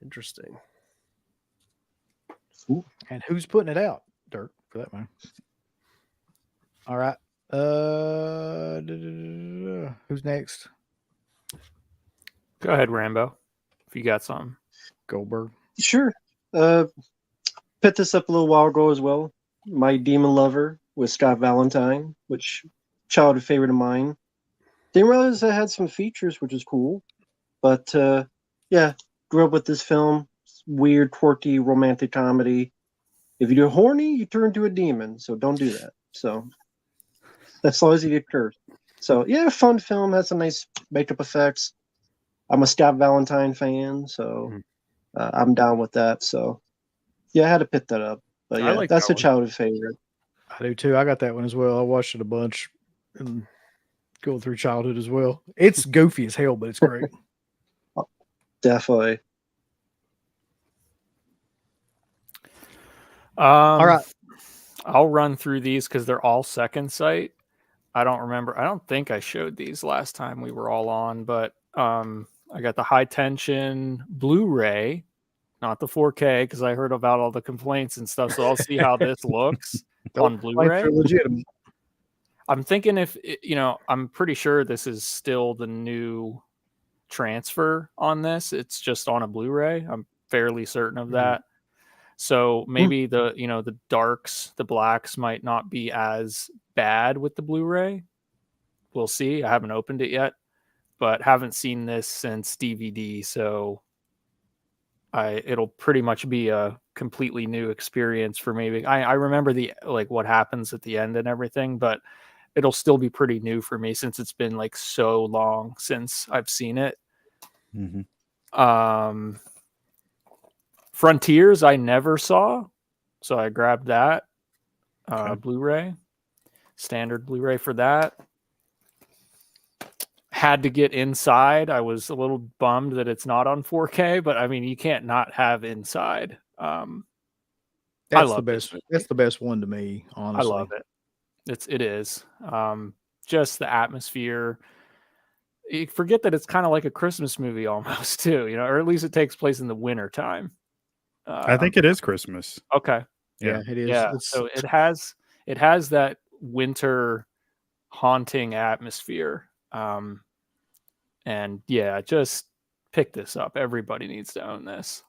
Interesting. And who's putting it out? Dirk, for that matter. All right. Who's next? Go ahead, Rambo. If you got some. Goldberg. Sure. Picked this up a little while ago as well. My Demon Lover with Scott Valentine, which childhood favorite of mine. Didn't realize it had some features, which is cool. But yeah, grew up with this film. Weird, quirky, romantic comedy. If you do horny, you turn into a demon. So don't do that. So as long as you get cursed. So yeah, fun film. Has some nice makeup effects. I'm a Scott Valentine fan, so I'm down with that. So yeah, I had to pick that up. But I yeah, like that's that a one. childhood favorite. I do too. I got that one as well. I watched it a bunch and going through childhood as well. It's goofy as hell, but it's great. Definitely. All right. I'll run through these because they're all second sight. I don't remember. I don't think I showed these last time we were all on, but I got the high tension Blu-ray, not the 4K, because I heard about all the complaints and stuff. So I'll see how this looks on Blu-ray. They're legitimate. I'm thinking I'm pretty sure this is still the new transfer on this. It's just on a Blu-ray. I'm fairly certain of that. So maybe the darks, the blacks might not be as bad with the Blu-ray. We'll see. I haven't opened it yet, but haven't seen this since DVD. So it'll pretty much be a completely new experience for me. I remember what happens at the end and everything, but it'll still be pretty new for me since it's been like so long since I've seen it. Frontiers I never saw, so I grabbed that Blu-ray, standard Blu-ray for that. Had to get Inside. I was a little bummed that it's not on 4K, but I mean, you can't not have Inside. That's love the best. That's the best one to me, honestly. I love it. It is. Just the atmosphere. You forget that it's kind of like a Christmas movie almost too, or at least it takes place in the winter time. I think it is Christmas. Okay. Yeah, it is. Yeah. So it has that winter haunting atmosphere. And yeah, just pick this up. Everybody needs to own this.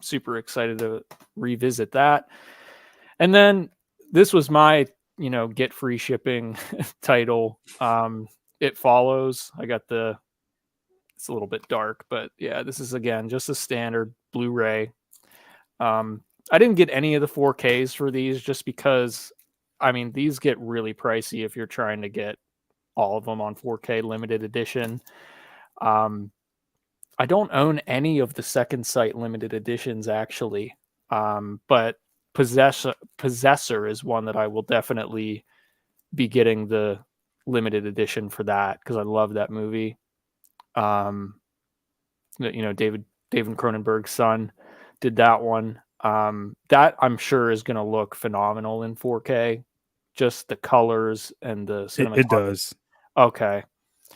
Super excited to revisit that. And then this was my, get free shipping title. It Follows. I got it's a little bit dark, but yeah, this is again just a standard Blu-ray. I didn't get any of the 4Ks for these just because, I mean, these get really pricey if you're trying to get all of them on 4K limited edition. I don't own any of the Second Sight limited editions actually, but Possessor is one that I will definitely be getting the limited edition for that because I love that movie. David Cronenberg's son did that one. That I'm sure is going to look phenomenal in 4K. Just the colors and the cinematography. It does. Okay.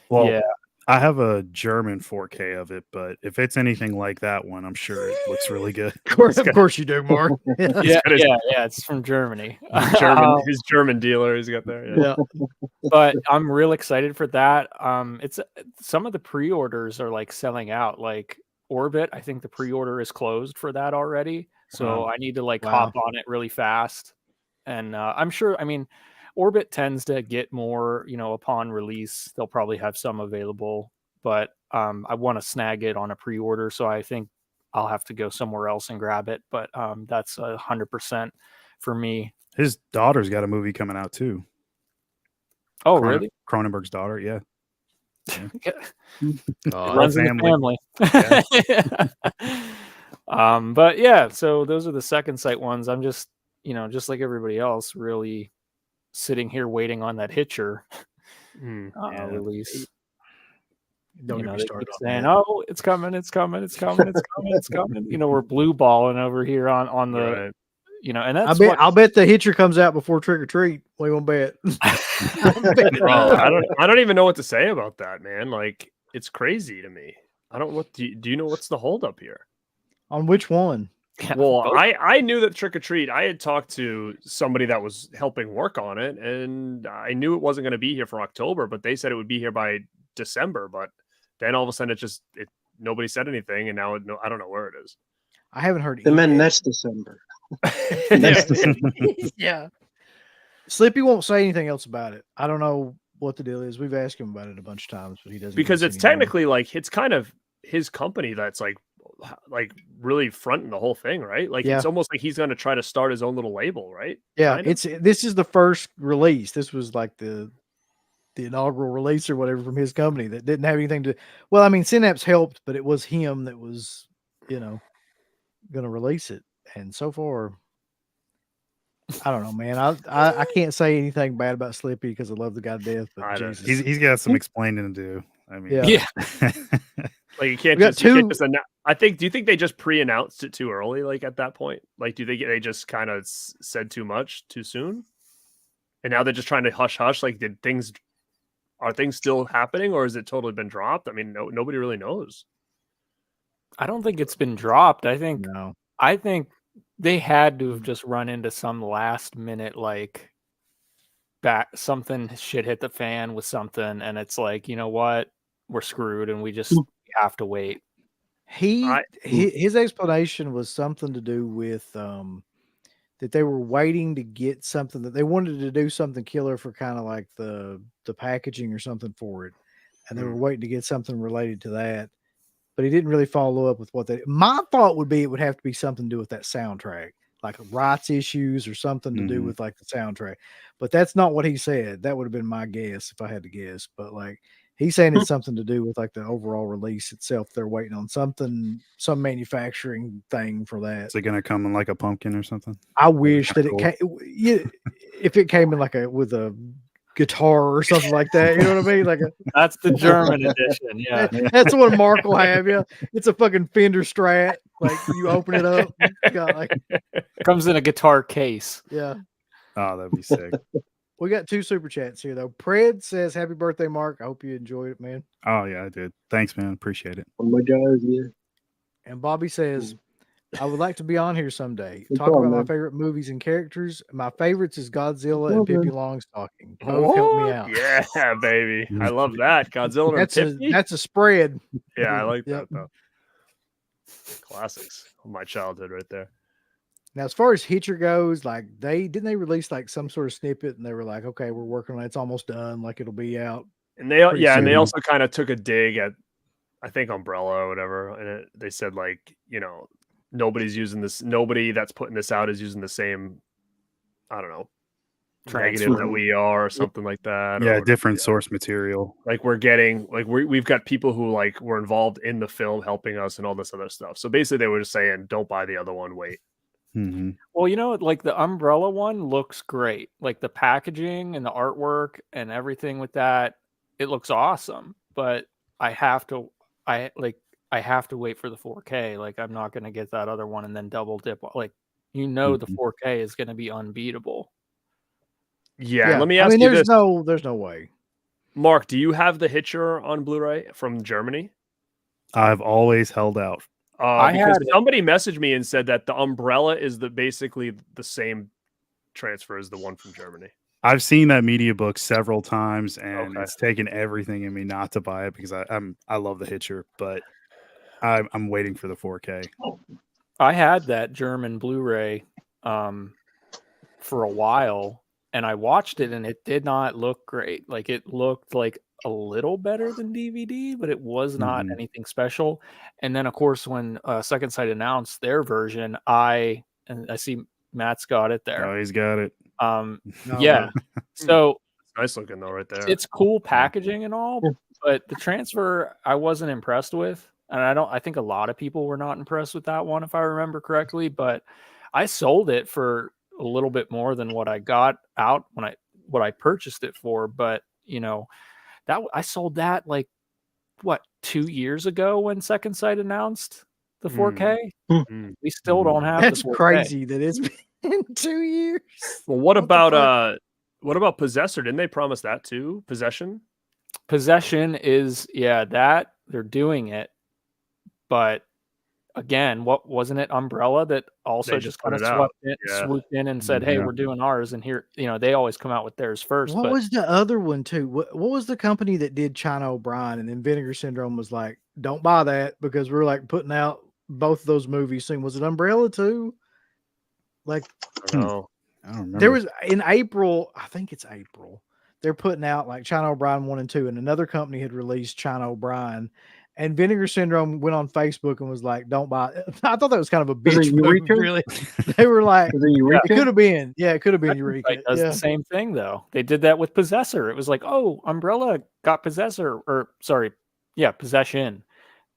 Well, yeah. I have a German 4K of it, but if it's anything like that one, I'm sure it looks really good. Of course you do, Mark. yeah, it's from Germany. His German dealer he's got there. Yeah. But I'm real excited for that. It's some of the pre-orders are like selling out. Like Orbit, I think the pre-order is closed for that already. So I need to hop on it really fast. And I'm sure, I mean, Orbit tends to get more, upon release. They'll probably have some available, but I want to snag it on a pre-order. So I think I'll have to go somewhere else and grab it. But that's 100% for me. His daughter's got a movie coming out too. Oh, really? Cronenberg's daughter, yeah. Runs in the family. But yeah, so those are the Second Sight ones. I'm just, just like everybody else, really sitting here waiting on that Hitcher release. Don't get me started saying, "Oh, it's coming, it's coming, it's coming, it's coming, it's coming." We're blue balling over here on the, right. And that's I'll bet the Hitcher comes out before Trick or Treat. We won't bet. I don't even know what to say about that, man. Like, it's crazy to me. I don't. What do you know? What's the holdup here? On which one? Well, I knew that Trick or Treat. I had talked to somebody that was helping work on it, and I knew it wasn't going to be here for October, but they said it would be here by December. But then all of a sudden, nobody said anything, and now I don't know where it is. I haven't heard. The men next December. Yeah. Slippy won't say anything else about it. I don't know what the deal is. We've asked him about it a bunch of times, but he doesn't. Because it's technically it's kind of his company that's like really fronting the whole thing, right? Like it's almost like he's going to try to start his own little label, right? Yeah, this is the first release. This was like the inaugural release or whatever from his company that didn't have anything to. Well, I mean, Synapse helped, but it was him that was, going to release it. And so far, I don't know, man. I can't say anything bad about Slippy because I love the guy to death. But Jesus. He's got some explaining to do. I mean, yeah. Like you can't just I think. Do you think they just pre-announced it too early? Like at that point, like do they just kind of said too much too soon, and now they're just trying to hush hush? Like did things are things still happening, or has it totally been dropped? I mean, nobody really knows. I don't think it's been dropped. I think No. they had to have just run into some last minute like something shit hit the fan with something, and it's like, you know what, we're screwed, and we just have to wait. His explanation was something to do with that they were waiting to get something, that they wanted to do something killer for kind of like the packaging or something for it, and they were waiting to get something related to that. But he didn't really follow up with what they. My thought would be it would have to be something to do with that soundtrack, like rights issues or something to do with like the soundtrack. But that's not what he said. That would have been my guess if I had to guess. But like he's saying it's something to do with like the overall release itself. They're waiting on something, some manufacturing thing for that. Is it gonna come in like a pumpkin or something? I wish that it came. If it came in like with a guitar or something like that, you know what I mean? Like that's the German edition. Yeah, that's what Marq will have. Yeah, it's a fucking Fender Strat. Like you open it up, got like comes in a guitar case. Yeah. Oh, that'd be sick. We got 2 super chats here though. Pred says, "Happy birthday, Marq. I hope you enjoyed it, man." Oh yeah, I did. Thanks, man. Appreciate it. Oh my God, yeah. And Bobby says, "I would like to be on here someday. No Talk problem, about my man. favorite movies and characters. My favorites is Godzilla and Pippi Longstocking. Both help me out." Yeah, baby. I love that. Godzilla and Pippi. That's a spread. Yeah, I like Yep. that though. Classics of my childhood right there. Now, as far as Hitcher goes, like they release like some sort of snippet, and they were like, "Okay, we're working on it. It's almost done. Like it'll be out." And they soon. they also kind of took a dig at, I think, Umbrella or whatever, and they said like, nobody's using this. Nobody that's putting this out is using the same, I don't know, negative that we are, or something like that. Yeah, or, different source material. Like we're getting, like we've got people who like were involved in the film helping us and all this other stuff. So basically, they were just saying, don't buy the other one. Wait. Mm-hmm. Well, like the Umbrella one looks great. Like the packaging and the artwork and everything with that, it looks awesome. But I have to wait for the 4K. Like I'm not going to get that other one and then double dip. Like the 4K is going to be unbeatable. Yeah. Let me ask you this. There's no way. Marq, do you have the Hitcher on Blu-ray from Germany? I've always held out. Because somebody messaged me and said that the Umbrella is basically the same transfer as the one from Germany. I've seen that media book several times, and it's taken everything in me not to buy it because I love the Hitcher, but I'm waiting for the 4K. I had that German Blu-ray for a while, and I watched it, and it did not look great. Like it looked like a little better than DVD, but it was not anything special. And then, of course, when Second Sight announced their version, I see Matt's got it there. Oh, he's got it. Yeah. So it's nice looking though, right there. It's cool packaging and all, but the transfer I wasn't impressed with, and I think a lot of people were not impressed with that one, if I remember correctly. But I sold it for a little bit more than what I got out what I purchased it for. But that I sold that like 2 years ago when Second Sight announced the 4K. We still don't have. That's the 4K. Crazy that it's been 2 years. Well, what about Possessor? Didn't they promise that too? Possession is that they're doing it, but again, what wasn't it Umbrella that also just kind of swooped in and said, "Hey, we're doing ours," and here, they always come out with theirs first. What was the other one too? What was the company that did China O'Brien, and then Vinegar Syndrome was like, "Don't buy that because we're like putting out both of those movies soon." Was it Umbrella too? Like, I don't remember. There was in April, I think it's April. They're putting out like China O'Brien 1 and 2, and another company had released China O'Brien. And Vinegar Syndrome went on Facebook and was like, "Don't buy it." I thought that was kind of a bitch move, really. They were like, it could have been. Yeah, it could have been Eureka. It does the same thing, though. They did that with Possessor. It was like, oh, Umbrella got Possessor. Possession.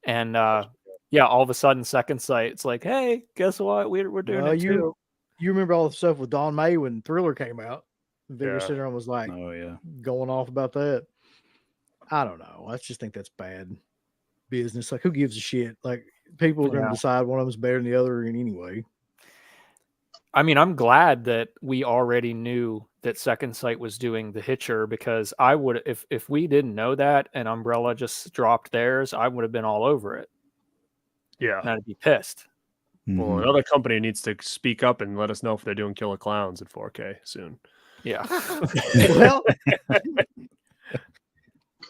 And all of a sudden, Second Sight, it's like, hey, guess what? We're doing it too. You remember all the stuff with Dawn May when Thriller came out. Vinegar Syndrome was like, going off about that. I don't know. I just think that's bad business. Like, who gives a shit? Like, people are going to decide one of them's better than the other in anyway. I mean, I'm glad that we already knew that Second Sight was doing the Hitcher, because I would, if we didn't know that and Umbrella just dropped theirs, I would have been all over it. Yeah. And I'd be pissed. Well, Mhm. another company needs to speak up and let us know if they're doing Killer Clowns in 4K soon. Yeah. Well,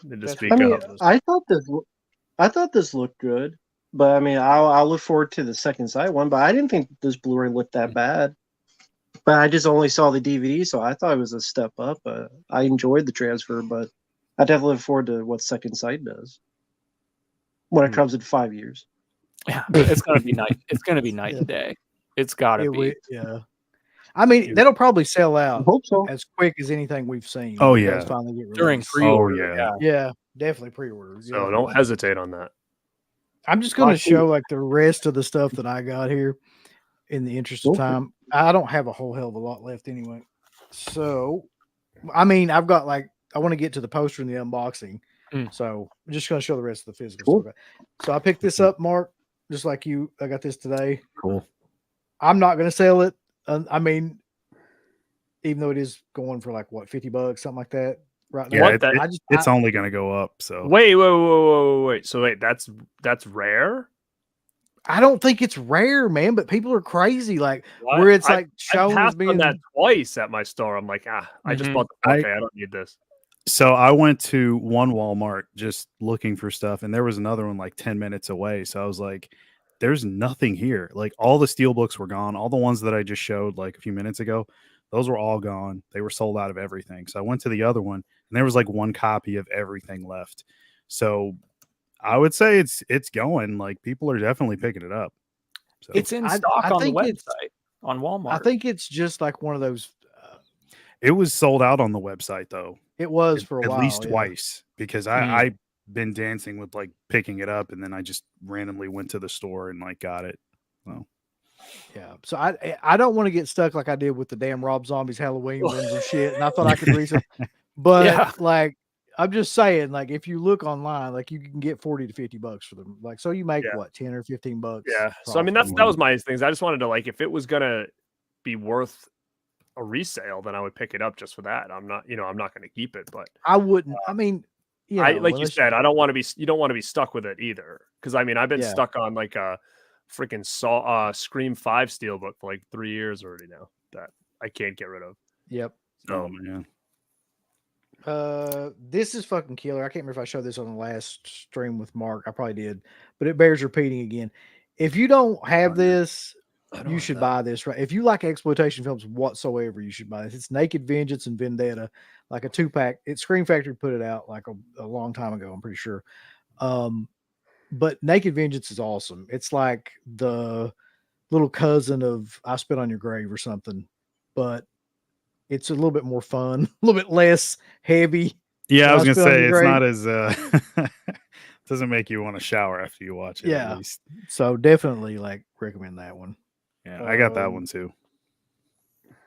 They just That's speak I mean, up. I thought this looked good, but I mean, I'll look forward to the Second Sight one. But I didn't think this Blu-ray looked that bad. But I just only saw the DVD, so I thought it was a step up. I enjoyed the transfer, but I definitely look forward to what Second Sight does when it comes in 5 years. Yeah. It's gonna be night. It's gonna be night and day. It's gotta be. yeah. I mean, that'll probably sell I out hope so. as quick as anything we've seen. Oh, when yeah. those finally get During released. pre-order. yeah. Yeah, definitely pre-order. So yeah. don't hesitate on that. I'm just going to Watch show like the rest of the stuff that I got here in the interest of Okay. time. I don't have a whole hell of a lot left anyway. So, I mean, I've got like, I want to get to the poster and the unboxing. So I'm just going to show the rest of the physical Cool. stuff. So I picked this up, Mark, just like you. I got this today. Cool. I'm not going to sell it. I mean, even though it is going for like what, $50, something like that right now. Yeah, it's only going to go up. So Wait. So wait, that's rare? I don't think it's rare, man, but people are crazy. Like What? where it's I- like I shown as passed being on that twice at my store. I'm like, I just Mhm. bought the 4K. I don't need this. So I went to one Walmart just looking for stuff, and there was another one like 10 minutes away. So I was like, there's nothing here. Like all the steelbooks were gone. All the ones that I just showed like a few minutes ago, those were all gone. They were sold out of everything. So I went to the other one, and there was like one copy of everything left. So I would say it's going. Like people are definitely picking it up. So It's in I stock on the think it's- website on Walmart. I think it's just like one of those. it was sold out on the website though. It was for a At while, least yeah. twice, because I've been dancing with like picking it up, and then I just randomly went to the store and like got it. So Yeah. So I don't want to get stuck like I did with the damn Rob Zombies Halloween ones and shit. And I thought I could read some, but Yeah. like I'm just saying, like if you look online, like you can get $40 to $50 for them. Like so you make Yeah. what, 10 or $15? Yeah. So I mean, profit. that was my things. I just wanted to like, if it was gonna be worth a resale, then I would pick it up just for that. I'm not going to keep it, but I wouldn't. I mean, you know, like you unless said, I don't want to be. You don't want to be stuck with it either, because I mean, I've been Yeah. stuck on like a freaking Scream 5 steelbook for like 3 years already now that I can't get rid of. Yep. oh So man. This is fucking killer. I can't remember if I showed this on the last stream with Mark. I probably did, but it bears repeating again. If you don't have this, you should buy this, right? If you like exploitation films whatsoever, you should buy this. It's Naked Vengeance and Vendetta, like a 2-pack. Scream Factory put it out like a long time ago, I'm pretty sure. But Naked Vengeance is awesome. It's like the little cousin of I Spit on Your Grave or something, but it's a little bit more fun, a little bit less heavy. Yeah, I was I gonna Spit on say Your it's Grave. not as doesn't make you want to shower after you watch it. Yeah. At least. So definitely like recommend that one. Yeah, I got that one too.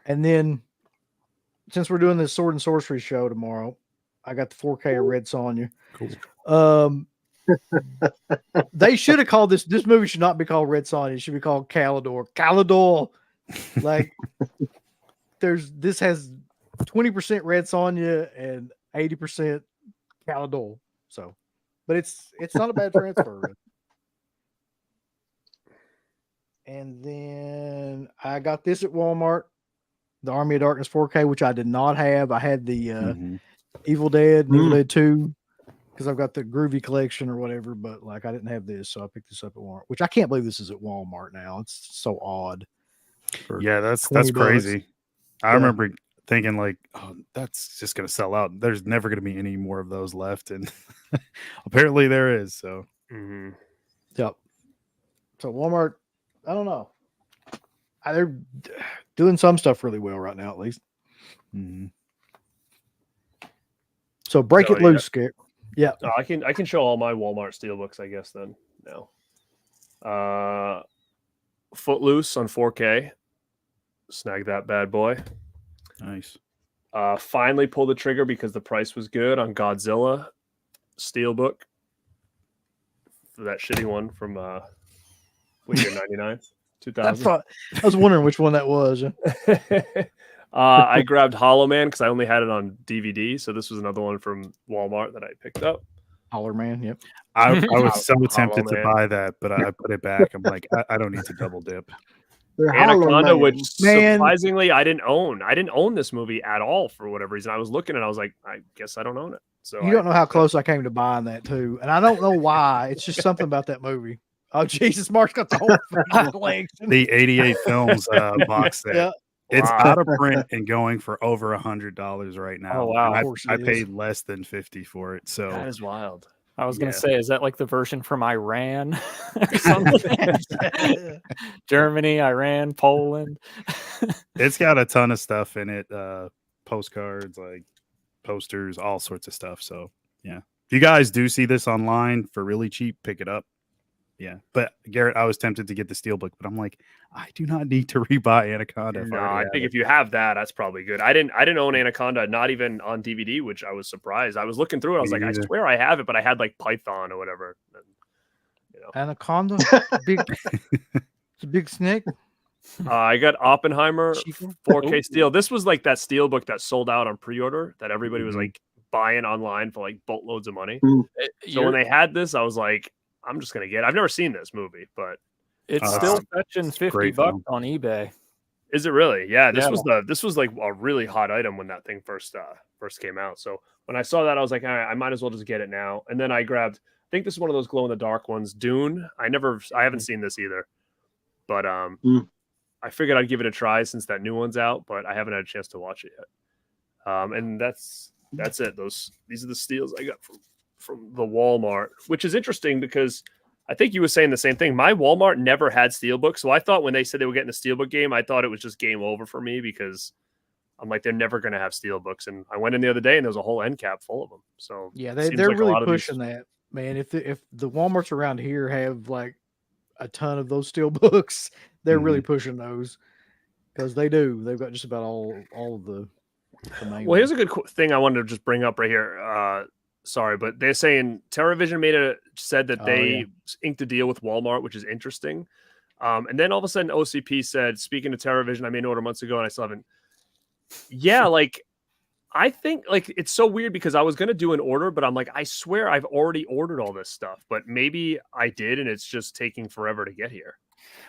And then since we're doing this Sword and Sorcery show tomorrow, I got the 4K of Red Sonja. Cool. They should have called this movie should not be called Red Sonja. It should be called Calidor. Like this has 20% Red Sonja and 80% Calidor. So, but it's not a bad transfer. And then I got this at Walmart, the Army of Darkness 4K, which I did not have. I had the Evil Dead and Evil Dead 2 because I've got the Groovy collection or whatever, but like I didn't have this, so I picked this up at Walmart, which I can't believe this is at Walmart now. It's so odd. Yeah, that's $20. crazy. I Yeah. remember thinking like, oh, that's just gonna sell out. There's never gonna be any more of those left, and apparently there is. So Yep. So Walmart, I don't know. They're doing some stuff really well right now, at least. So break So, it loose, Garrett. Yeah. I can show all my Walmart steelbooks, I guess. Then now, Footloose on 4K. Snag that bad boy. nice. Finally pulled the trigger because the price was good on Godzilla steelbook. For that shitty one from what year, 99? 2000. I was wondering which one that was. I grabbed Hollow Man because I only had it on DVD, so this was another one from Walmart that I picked up. Holler Man, yep. I was so Hollow tempted to Man. buy that, but I put it back. I'm like, I don't need to double dip. Anaconda, which Man. surprisingly I didn't own. I didn't own this movie at all for whatever reason. I was looking and I was like, I guess I don't own it. So You don't know how close I came to buying that too, and I don't know why. It's just something about that movie. Oh Jesus, Mark's got the whole freaking collection. The 88 films box set. Yeah. It's Wow. out of print and going for over $100 right now. Oh, wow. And Of course I it is. paid less than 50 for it. So that is wild. I was gonna Yeah. say, is that like the version from Iran or something? Germany, Iran, Poland. it's got a ton of stuff in it. Postcards, like posters, all sorts of stuff. So yeah. If you guys do see this online for really cheap, pick it up. Yeah. But Garrett, I was tempted to get the Steelbook, but I'm like, I do not need to rebuy Anaconda. if No, already I have think it. if you have that, that's probably good. I didn't own Anaconda, not even on DVD, which I was surprised. I was looking through it. I was Me like, I neither. swear I have it, but I had like Python or whatever. And, you know, Anaconda, big, it's a big snake. I got Oppenheimer Chico? 4K Steel. This was like that Steelbook that sold out on pre-order that everybody was Mhm. like buying online for like boatloads of money. Mm. So when they had this, I was like, I'm just gonna get it. I've never seen this movie, but It's Uh, still fetching it's a 50 great bucks film. on eBay. is it really? Yeah, this Yeah. was like a really hot item when that thing first came out. So when I saw that, I was like, all right, I might as well just get it now. And then I grabbed, I think this is one of those glow in the dark ones, Dune. I haven't seen this either, but Mm. I figured I'd give it a try since that new one's out, but I haven't had a chance to watch it yet. And that's it. These are the steals I got from the Walmart, which is interesting because I think you were saying the same thing. My Walmart never had Steelbook, so I thought when they said they were getting the Steelbook game, I thought it was just game over for me because I'm like, they're never going to have Steelbooks. And I went in the other day and there was a whole end cap full of them. So Yeah, it seems they're like a really lot of these- pushing that, man. If the Walmarts around here have like a ton of those steel books, they're really pushing those because they do. They've got just about all of the main Well, here's ones. a good thing I wanted to just bring up right here. Sorry, but they're saying TerraVision said that Oh, they yeah. inked a deal with Walmart, which is interesting. And then all of a sudden, OCP said, speaking to TerraVision, I made an order months ago and I still haven't. Yeah, like I think like it's so weird because I was gonna do an order, but I'm like, I swear I've already ordered all this stuff, but maybe I did, and it's just taking forever to get here.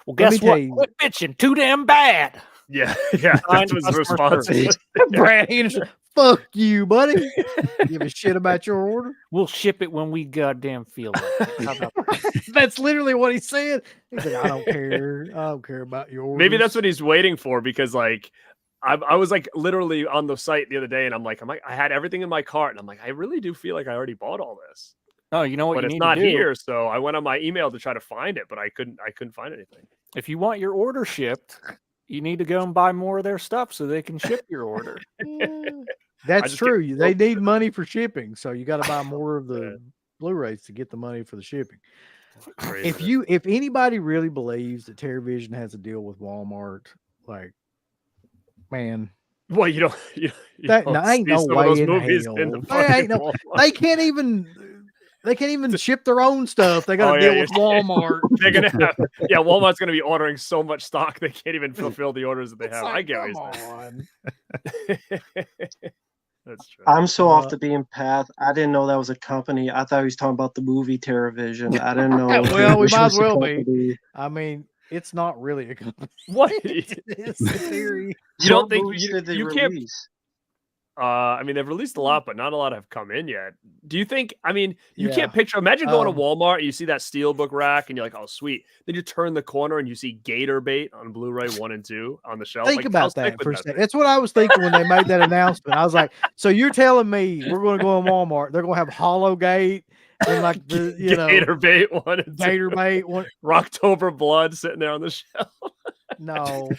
Well, Let me guess tell what? you- Quit bitching. Too damn bad. Yeah, yeah, Signed that was the customer response. service. Brad Henderson, fuck you, buddy. Give a shit about your order. We'll ship it when we goddamn feel it. How about that? That's literally what he said. He's like, I don't care. I don't care about your orders. Maybe that's what he's waiting for because like I was like literally on the site the other day and I'm like, I had everything in my cart and I'm like, I really do feel like I already bought all this, Oh, you know what but you it's need not to do? here. So I went on my email to try to find it, but I couldn't find anything. If you want your order shipped, you need to go and buy more of their stuff so they can ship your order. That's just true. get- They need money for shipping, so you got to buy more of the Blu-rays to get the money for the shipping. Crazy. If anybody really believes that TerraVision has a deal with Walmart, like, man, Well, you that don't ain't see no some of way those in movies hell. in the They ain't fucking no- Walmart. they can't even ship their own stuff. They got to Oh, yeah, deal with Walmart. They're gonna have Walmart's gonna be ordering so much stock they can't even fulfill the orders that they It's have. like, I get come what on. you're saying. That's true. I'm so off the beaten path. I didn't know that was a company. I thought he was talking about the movie TerraVision. I didn't know. Well, we TerraVision might was as a well be. company. I mean, it's not really a company. What? It's a theory. You don't What think movies you- did they you can't- release? I mean, they've released a lot, but not a lot have come in yet. Do you think? I mean, you Yeah. can't picture. Imagine going to Um, Walmart and you see that Steelbook rack, and you're like, "Oh, sweet." Then you turn the corner and you see Gator Bait on Blu-ray 1 and 2 on the shelf. Think Like, how about sick that would for a that second. be? That's what I was thinking when they made that announcement. I was like, so you're telling me we're going to go in Walmart, they're going to have Hollow Gate and like the, Gator Bait 1 and 2. Gator Bait one. Rocktober Blood sitting there on the shelf. No.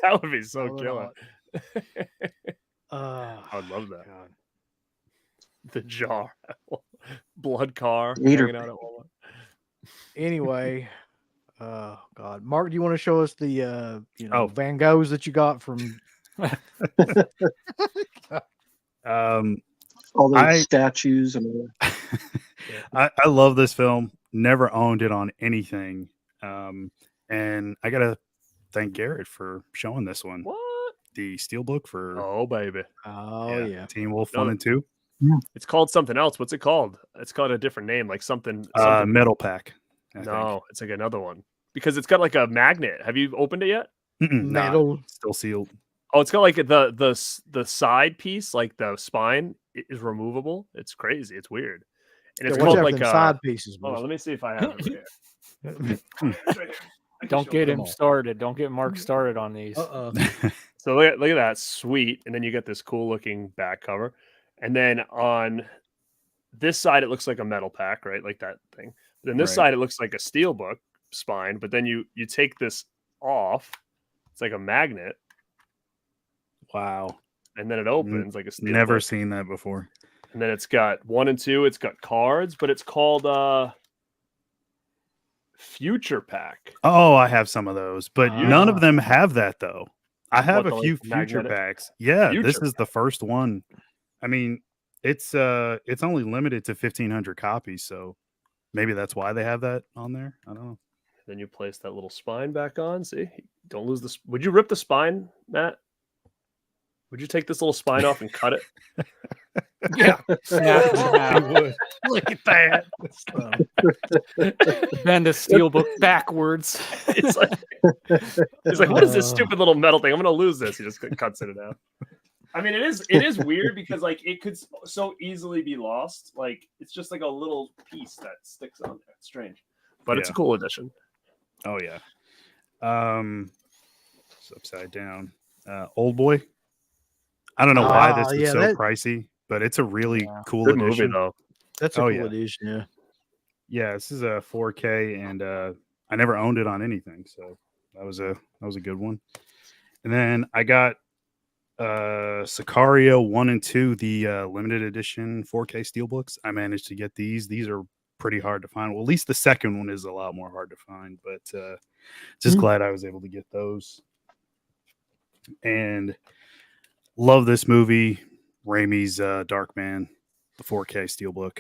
That would be so no, they're killer. not. I would love that. God. The jar, blood car, Gator hanging out at Walmart. Anyway, God, Mark, do you want to show us the Oh. Van Goghs that you got from? All those I- statues and all that. I love this film. Never owned it on anything. And I gotta thank Garrett for showing this one. What? The Steelbook for Oh baby, Oh yeah. Teen Wolf No. 1 and 2. it's called something else. What's it called? It's called a different name, like something. Metal Pack. I No, it's like another one because it's got like a magnet. Have you opened it yet? think. Nah, Metal. still sealed. Oh, it's got like the side piece, like the spine is removable. It's crazy. It's weird, and it's Watch called out for like them side pieces. Hold on, let me see if I have it here. It's right here. I can Don't show get you. him started. Don't get Mark started on these. So look at that, sweet, and then you get this cool looking back cover, and then on this side it looks like a metal pack, right, like that thing. Then this Right. side it looks like a steelbook spine, but then you take this off. It's like a magnet, Wow. and then it opens like a steelbook. Never seen that before. And then it's got 1 and 2. It's got cards, but it's called Future Pack. Oh, I have some of those, but none of them have that though. I have What, a the, few like, future magnetic? packs. Yeah, this Future is the first one. I mean, it's only limited to 1,500 copies, so maybe that's why they have that on there. I don't know. Then you place that little spine back on. See, don't lose this. Would you rip the spine, Matt? Would you take this little spine off and cut it? Yeah. Snap it in half. Look at that. Bend a steelbook backwards. It's like what is this stupid little metal thing? I'm gonna lose this. He just cuts it in half. I mean, it is weird because like it could so easily be lost. Like it's just like a little piece that sticks on there. It's strange, but it's a cool addition. Oh yeah. It's upside down. Old Boy. I don't know why this is so pricey, but it's a really cool Good edition. movie though. That's a cool edition. Yeah. Yeah, this is a 4K, and I never owned it on anything, so that was a good one. And then I got Sicario 1 and 2, the limited edition 4K steelbooks. I managed to get these. These are pretty hard to find. Well, at least the second one is a lot more hard to find, but just glad I was able to get those. And love this movie, Raimi's Darkman, the 4K steelbook.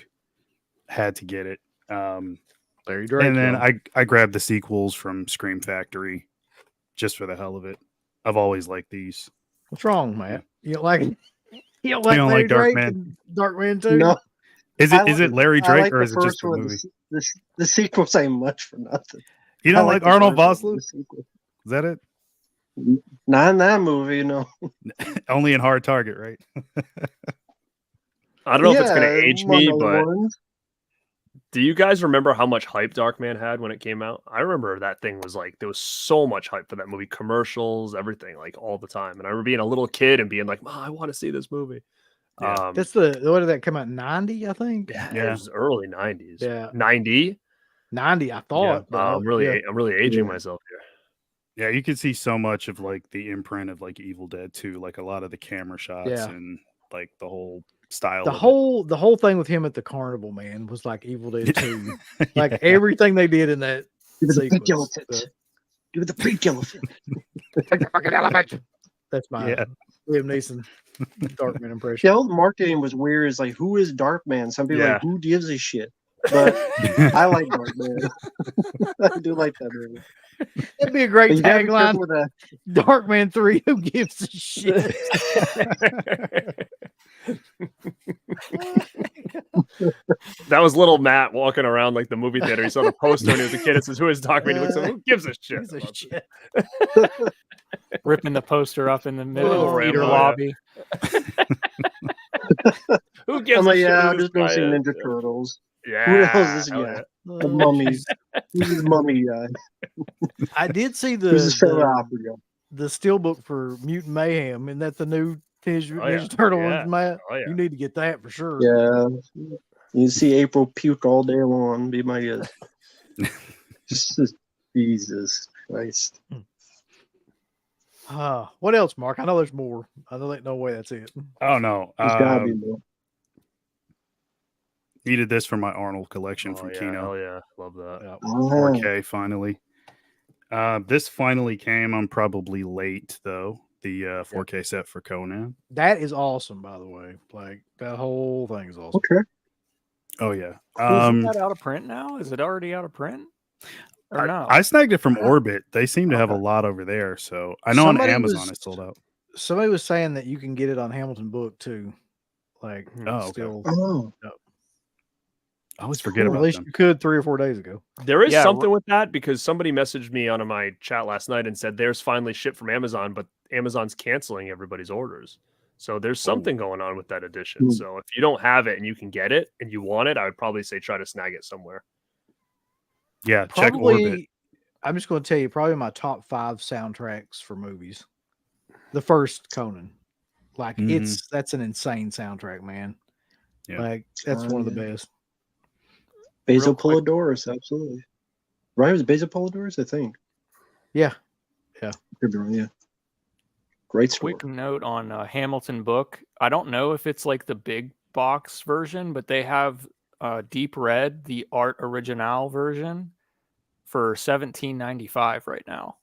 Had to get it. Larry Drake. And then I grabbed the sequels from Scream Factory just for the hell of it. I've always liked these. What's wrong, Matt? You don't like Larry Drake Darkman? and Darkman too? No, Is it Larry I Drake like or the is it just first the one. movie? The sequels ain't much for nothing. You I don't like the Arnold first one, Vosloo? the Is sequel. that it? Not in that movie, no. Only in Hard Target, right? I don't know if it's gonna age among me, other but ones. do you guys remember how much hype Darkman had when it came out? I remember that thing was like there was so much hype for that movie, commercials, everything, like all the time. And I remember being a little kid and being like, "Mom, I want to see this movie." Yeah. That's what did that come out? 90, I think. It Yeah. was early 90s. Yeah. 90. 90, I thought. but I'm really aging Yeah. myself here. Yeah, you could see so much of like the imprint of like Evil Dead 2, like a lot of the camera shots Yeah. and like the whole style. The whole thing with him at the carnival, man, was like Evil Dead 2. Like everything they did in that Do the sequence. freak elephant. Do the freak elephant. That's my Yeah. Liam Neeson Darkman impression. The old marketing was weird. It's like, who is Darkman? Some people are like, who gives a shit? But I like Darkman. I do like that movie. That'd be a great But you gotta be tagline. careful with that. Darkman 3, who gives a shit? That was little Matt walking around like the movie theater. He saw the poster when he was a kid. It says, "Who is Darkman?" He looks at him, "Who gives a shit?" Gives a shit. Ripping the poster up in the middle Oh, of the theater Rambo, lobby. Who gives I'm a like, shit? yeah, who I'll this just go guy see is? Ninja Turtles. Yeah. Who the hell is this hell guy? yeah. The mummies. Who's this mummy guy? I did see Who's this fella the opera guy? steelbook for Mutant Mayhem, and that's the new Ninja yeah. Turtle Yeah. ones, Matt. Oh, yeah. You need to get that for sure. Yeah. You see April puke all day long. Be my guess. Jesus Christ. What else, Mark? I know there's more. I know no way that's it. Oh no. There's gotta be more. Needed this for my Arnold collection Oh, from yeah. Kino. Hell yeah. Love that. Yeah. 4K finally. This finally came. I'm probably late though. The 4K set for Conan. That is awesome, by the way. Like that whole thing is awesome. Okay. Oh yeah. Isn't that out of print now? Is it already out of print? or no? I snagged it from Orbit. They seem to have a lot over there. So I know on Amazon it's sold out. Somebody was saying that you can get it on Hamilton Book too. Like, still. Oh. I always forget At about least them. you could 3 or 4 days ago. There is something with that, because somebody messaged me on my chat last night and said there's finally shit from Amazon, but Amazon's canceling everybody's orders. So there's something going on with that edition. So if you don't have it and you can get it and you want it, I would probably say try to snag it somewhere. Yeah, check Orbit. I'm just going to tell you, probably my top 5 soundtracks for movies. The first Conan. Like, that's an insane soundtrack, man. Yeah. Like, that's one of the best. Basil Polidorus, absolutely. Right, it was Basil Polidorus, I think. Yeah. Could be wrong, yeah. Great story. Quick note on Hamilton Book. I don't know if it's like the big box version, but they have Deep Red, the art original version, for $17.95 right now.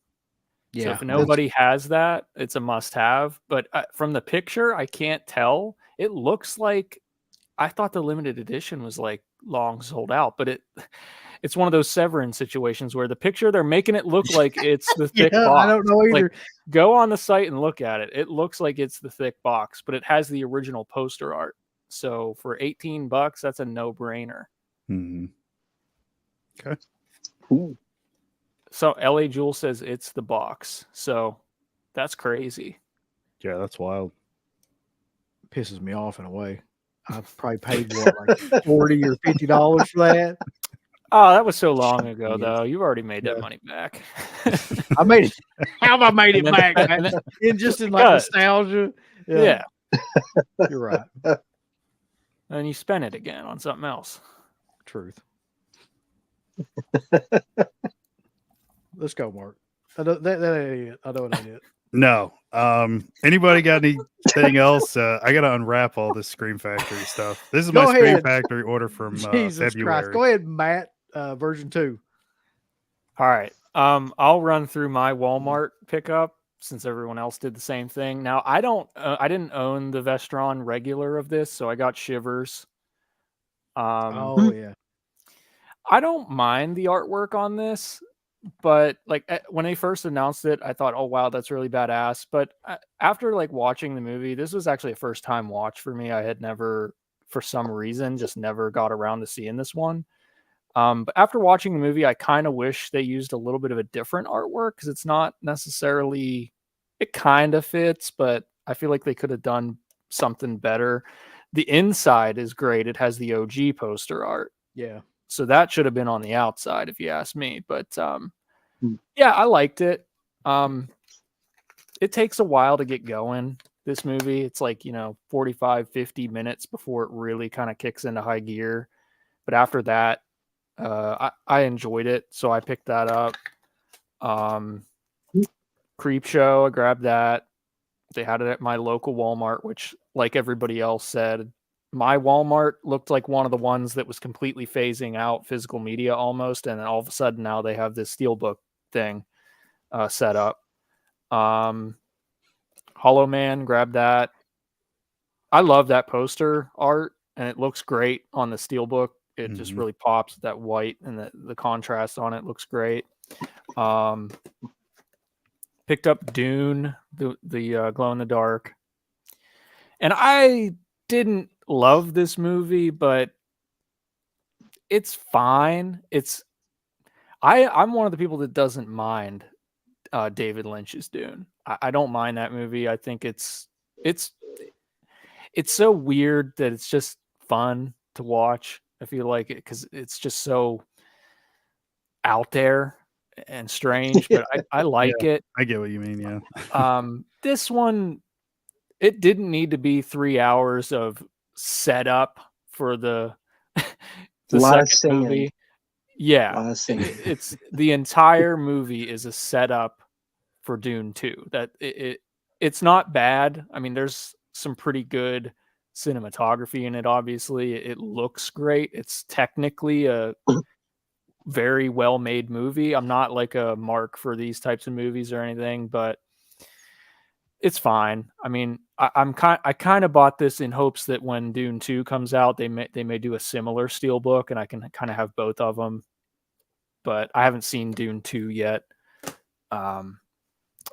Yeah. So if nobody has that, it's a must-have. But from the picture, I can't tell. It looks like, I thought the limited edition was like long sold out, but it's one of those Severin situations where the picture, they're making it look like it's the thick box. I don't know either. Like, go on the site and look at it. It looks like it's the thick box, but it has the original poster art. So for $18, that's a no-brainer. Okay. Cool. So LA Jewel says it's the box. So that's crazy. Yeah, that's wild. Pisses me off in a way. I probably paid what, like $40 or $50 for that. Oh, that was so long ago, though. You've already made that money back. I made it. How have I made it back? Man? Just in like nostalgia. Yeah. You're right. And you spent it again on something else. Truth. Let's go, Mark. That ain't it. I know it ain't it. No. Anybody got anything else? I gotta unwrap all this Scream Factory stuff. This is my Scream Factory order from Jesus February. Christ. Go ahead, Matt. Version 2. All right. I'll run through my Walmart pickup since everyone else did the same thing. Now, I didn't own the Vestron regular of this, so I got Shivers. Yeah. I don't mind the artwork on this, but like when they first announced it, I thought, oh wow, that's really badass. But after like watching the movie, this was actually a first time watch for me. I had never, for some reason, just never got around to seeing this one. But after watching the movie, I kind of wish they used a little bit of a different artwork, because it's not necessarily, it kind of fits, but I feel like they could have done something better. The inside is great. It has the OG poster art. Yeah. So that should have been on the outside, if you ask me. But yeah, I liked it. It takes a while to get going, this movie. It's like, 45, 50 minutes before it really kind of kicks into high gear. But after that, I enjoyed it, so I picked that up. Creep Show, I grabbed that. They had it at my local Walmart, which, like everybody else said, my Walmart looked like one of the ones that was completely phasing out physical media almost, and then all of a sudden now they have this Steelbook thing set up. Hollow Man, grabbed that. I love that poster art, and it looks great on the Steelbook. It just really pops, that white and the contrast on it looks great. Picked up Dune, the glow in the dark. And I didn't love this movie, but it's fine. I'm one of the people that doesn't mind David Lynch's Dune. I don't mind that movie. I think it's so weird that it's just fun to watch. I feel like it because it's just so out there and strange, but I like it. I get what you mean. Yeah. This one, it didn't need to be 3 hours of setup for the second movie. Yeah, it's the entire movie is a setup for Dune 2. That it's not bad. I mean, there's some pretty good cinematography in it. Obviously, it looks great. It's technically a very well made movie. I'm not like a mark for these types of movies or anything, but it's fine. I mean, I kind of bought this in hopes that when Dune 2 comes out, they may do a similar Steelbook, and I can kind of have both of them. but I haven't seen Dune 2 yet. And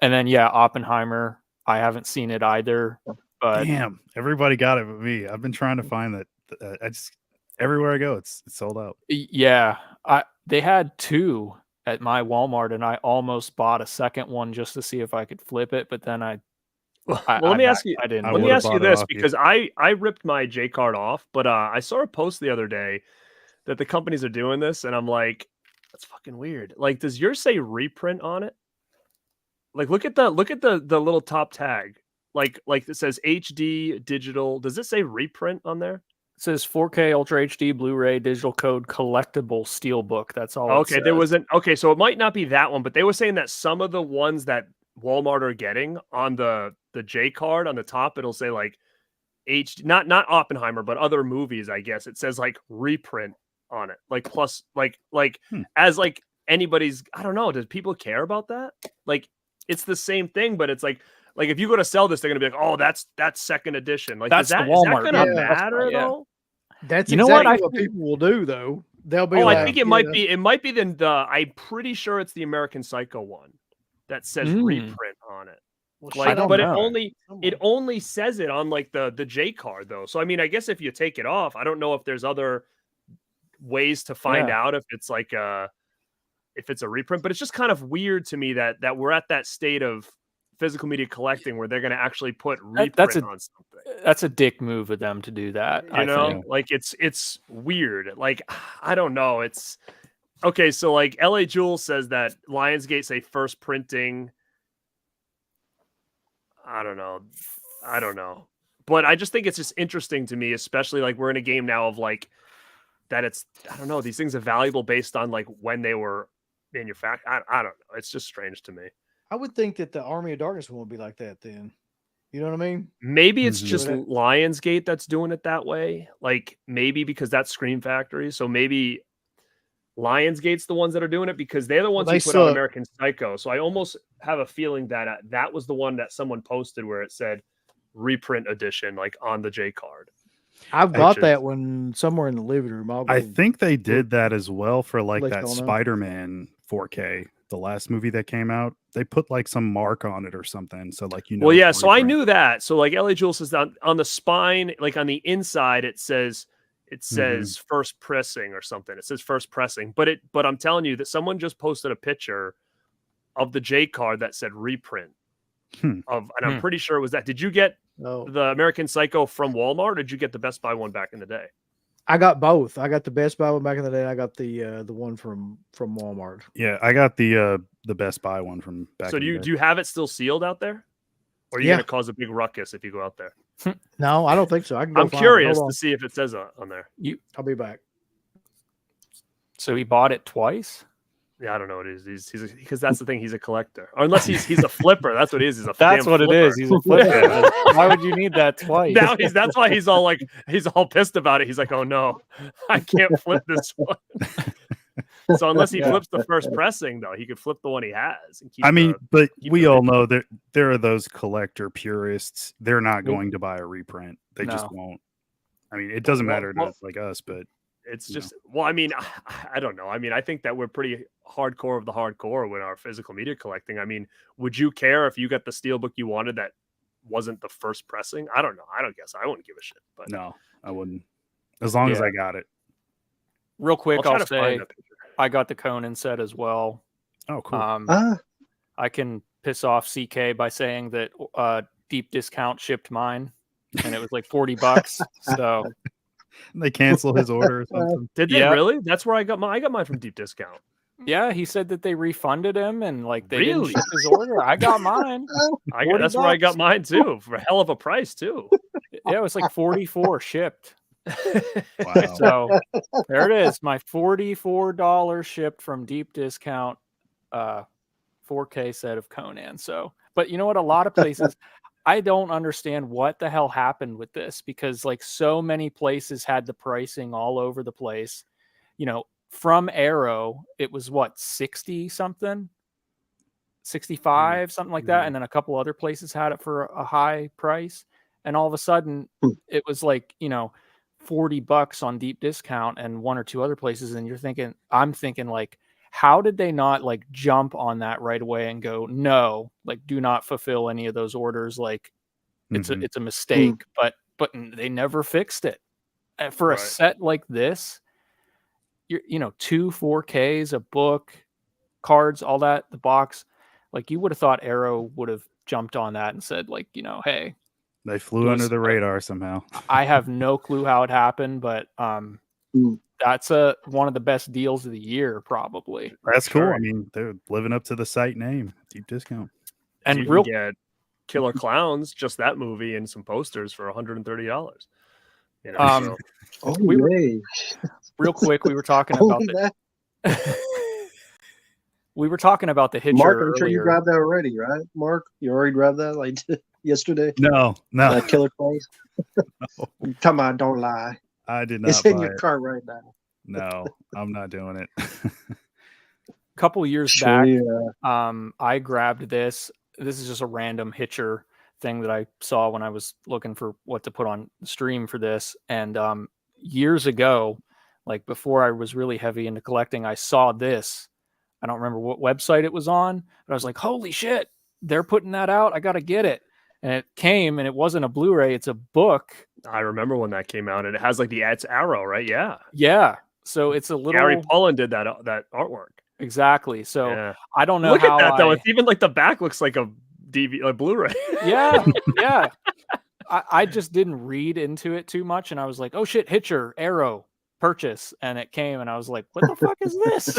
then Oppenheimer, I haven't seen it either. But damn, everybody got it but me. I've been trying to find that. I just everywhere I go, it's sold out. Yeah, they had 2 at my Walmart, and I almost bought a second one just to see if I could flip it. But then let me ask you. I didn't. Let me ask you this, because I ripped my J card off, but I saw a post the other day that the companies are doing this, and I'm like, that's fucking weird. Like, does yours say reprint on it? Like, look at the little top tag. Like it says HD digital. Does it say reprint on there? It says 4K Ultra HD Blu-ray digital code collectible steelbook. That's all. Okay, there wasn't. Okay, so it might not be that one, but they were saying that some of the ones that Walmart are getting on the J card on the top, it'll say like HD, not Oppenheimer, but other movies. I guess it says like reprint on it, like plus like as like anybody's. I don't know. Does people care about that? Like, it's the same thing, but it's like if you go to sell this, they're gonna be like, oh, that's second edition. Like, that's is that Walmart. gonna matter though? That's what people will do though. They'll be. Oh, like, I think it might be. It might be the. I'm pretty sure it's the American Psycho one that says reprint on it. Like, but know. it only says it on like the J card though. So I mean, I guess if you take it off, I don't know if there's other ways to find out if it's like if it's a reprint. But it's just kind of weird to me that we're at that state of physical media collecting where they're going to actually put reprint on something. That's a dick move of them to do that. You know, like it's weird. Like, I don't know. It's okay. So like LA Jules says that Lionsgate say first printing. I don't know. But I just think it's just interesting to me, especially like we're in a game now of like that it's, I don't know, these things are valuable based on like when they were manufactured. I don't know. It's just strange to me. I would think that the Army of Darkness one would be like that then. You know what I mean? Maybe it's just Lionsgate that's doing it that way. Like maybe because that's Scream Factory. So maybe Lionsgate's the ones that are doing it because they're the ones who put out American Psycho. So I almost have a feeling that that was the one that someone posted where it said reprint edition, like on the J card. I've got that one somewhere in the living room. I think they did that as well for like that Spider-Man 4K. The last movie that came out, they put like some mark on it or something. So like, you know, well, yeah. So I knew that. So like LA Jules says that on the spine, like on the inside, it says first pressing or something. It says first pressing, but I'm telling you that someone just posted a picture of the J card that said reprint and I'm pretty sure it was that. Did you get the American Psycho from Walmart or did you get the Best Buy one back in the day? I got both. I got the Best Buy one back in the day. I got the one from Walmart. Yeah, I got the Best Buy one from back. So do you have it still sealed out there, or are you gonna cause a big ruckus if you go out there? No, I don't think so. I'm curious to see if it says on there. I'll be back. So he bought it twice. Yeah, I don't know what it is. He's because that's the thing. He's a collector, or unless he's a flipper. That's what it is. He's a that's what flipper. It is. He's a flipper. Why would you need that twice? Now that's why he's all pissed about it. He's like, oh no, I can't flip this one. So unless he flips the first pressing, though, he could flip the one he has. And keep but we all know that there are those collector purists. They're not going to buy a reprint. They just won't. I mean, it doesn't matter to like us, but. It's just, well, I mean, I don't know. I mean, I think that we're pretty hardcore of the hardcore with our physical media collecting. I mean, would you care if you got the Steelbook you wanted that wasn't the first pressing? I don't know. I don't guess I wouldn't give a shit. But no, I wouldn't. As long as I got it. Real quick, I'll say I got the Conan set as well. Oh, cool. I can piss off CK by saying that Deep Discount shipped mine, and it was like $40. So. They cancel his order or something. Did they really? That's where I got mine from Deep Discount. Yeah, he said that they refunded him and like they didn't ship his order. I got mine. That's where I got mine too, for a hell of a price too. Yeah, it was like 44 shipped. Wow. So there it is. My $44 shipped from Deep Discount 4K set of Conan. So, but you know what? A lot of places I don't understand what the hell happened with this because like so many places had the pricing all over the place. You know, from Arrow, it was what, 60 something, 65, something like that. And then a couple other places had it for a high price. And all of a sudden it was like, you know, $40 on Deep Discount and one or two other places. And I'm thinking like, How did they not like jump on that right away and go, no, like do not fulfill any of those orders? Like it's a mistake, but they never fixed it. And for a set like this, you know, 2 4Ks, a book, cards, all that, the box, like you would have thought Arrow would have jumped on that and said, like, you know, hey, They flew under the radar somehow. I have no clue how it happened, but that's one of the best deals of the year, probably. That's cool. I mean, they're living up to the site name. Deep discount. And you can get Killer Clowns, just that movie, and some posters for $130. You know, real quick, we were talking about we were talking about the Hitcher. Mark, I'm sure you grabbed that already, right? Mark, you already grabbed that like yesterday? No. Killer Clowns. No. Come on, don't lie. I did not. It's in your car right now. No, I'm not doing it. A couple years back, I grabbed this. This is just a random Hitcher thing that I saw when I was looking for what to put on stream for this. And years ago, like before I was really heavy into collecting, I saw this. I don't remember what website it was on, but I was like, holy shit, they're putting that out. I got to get it. And it came, and it wasn't a Blu-ray. It's a book. I remember when that came out, and it has like the Arrow, right? Yeah. Yeah. So it's a little. Gary Pullen did that artwork. Exactly. So I don't know Look how at that, though. It's even like the back looks like a Blu-ray. Yeah. Yeah. I just didn't read into it too much, and I was like, oh shit, Hitcher, Arrow, purchase, and it came, and I was like, what the fuck is this?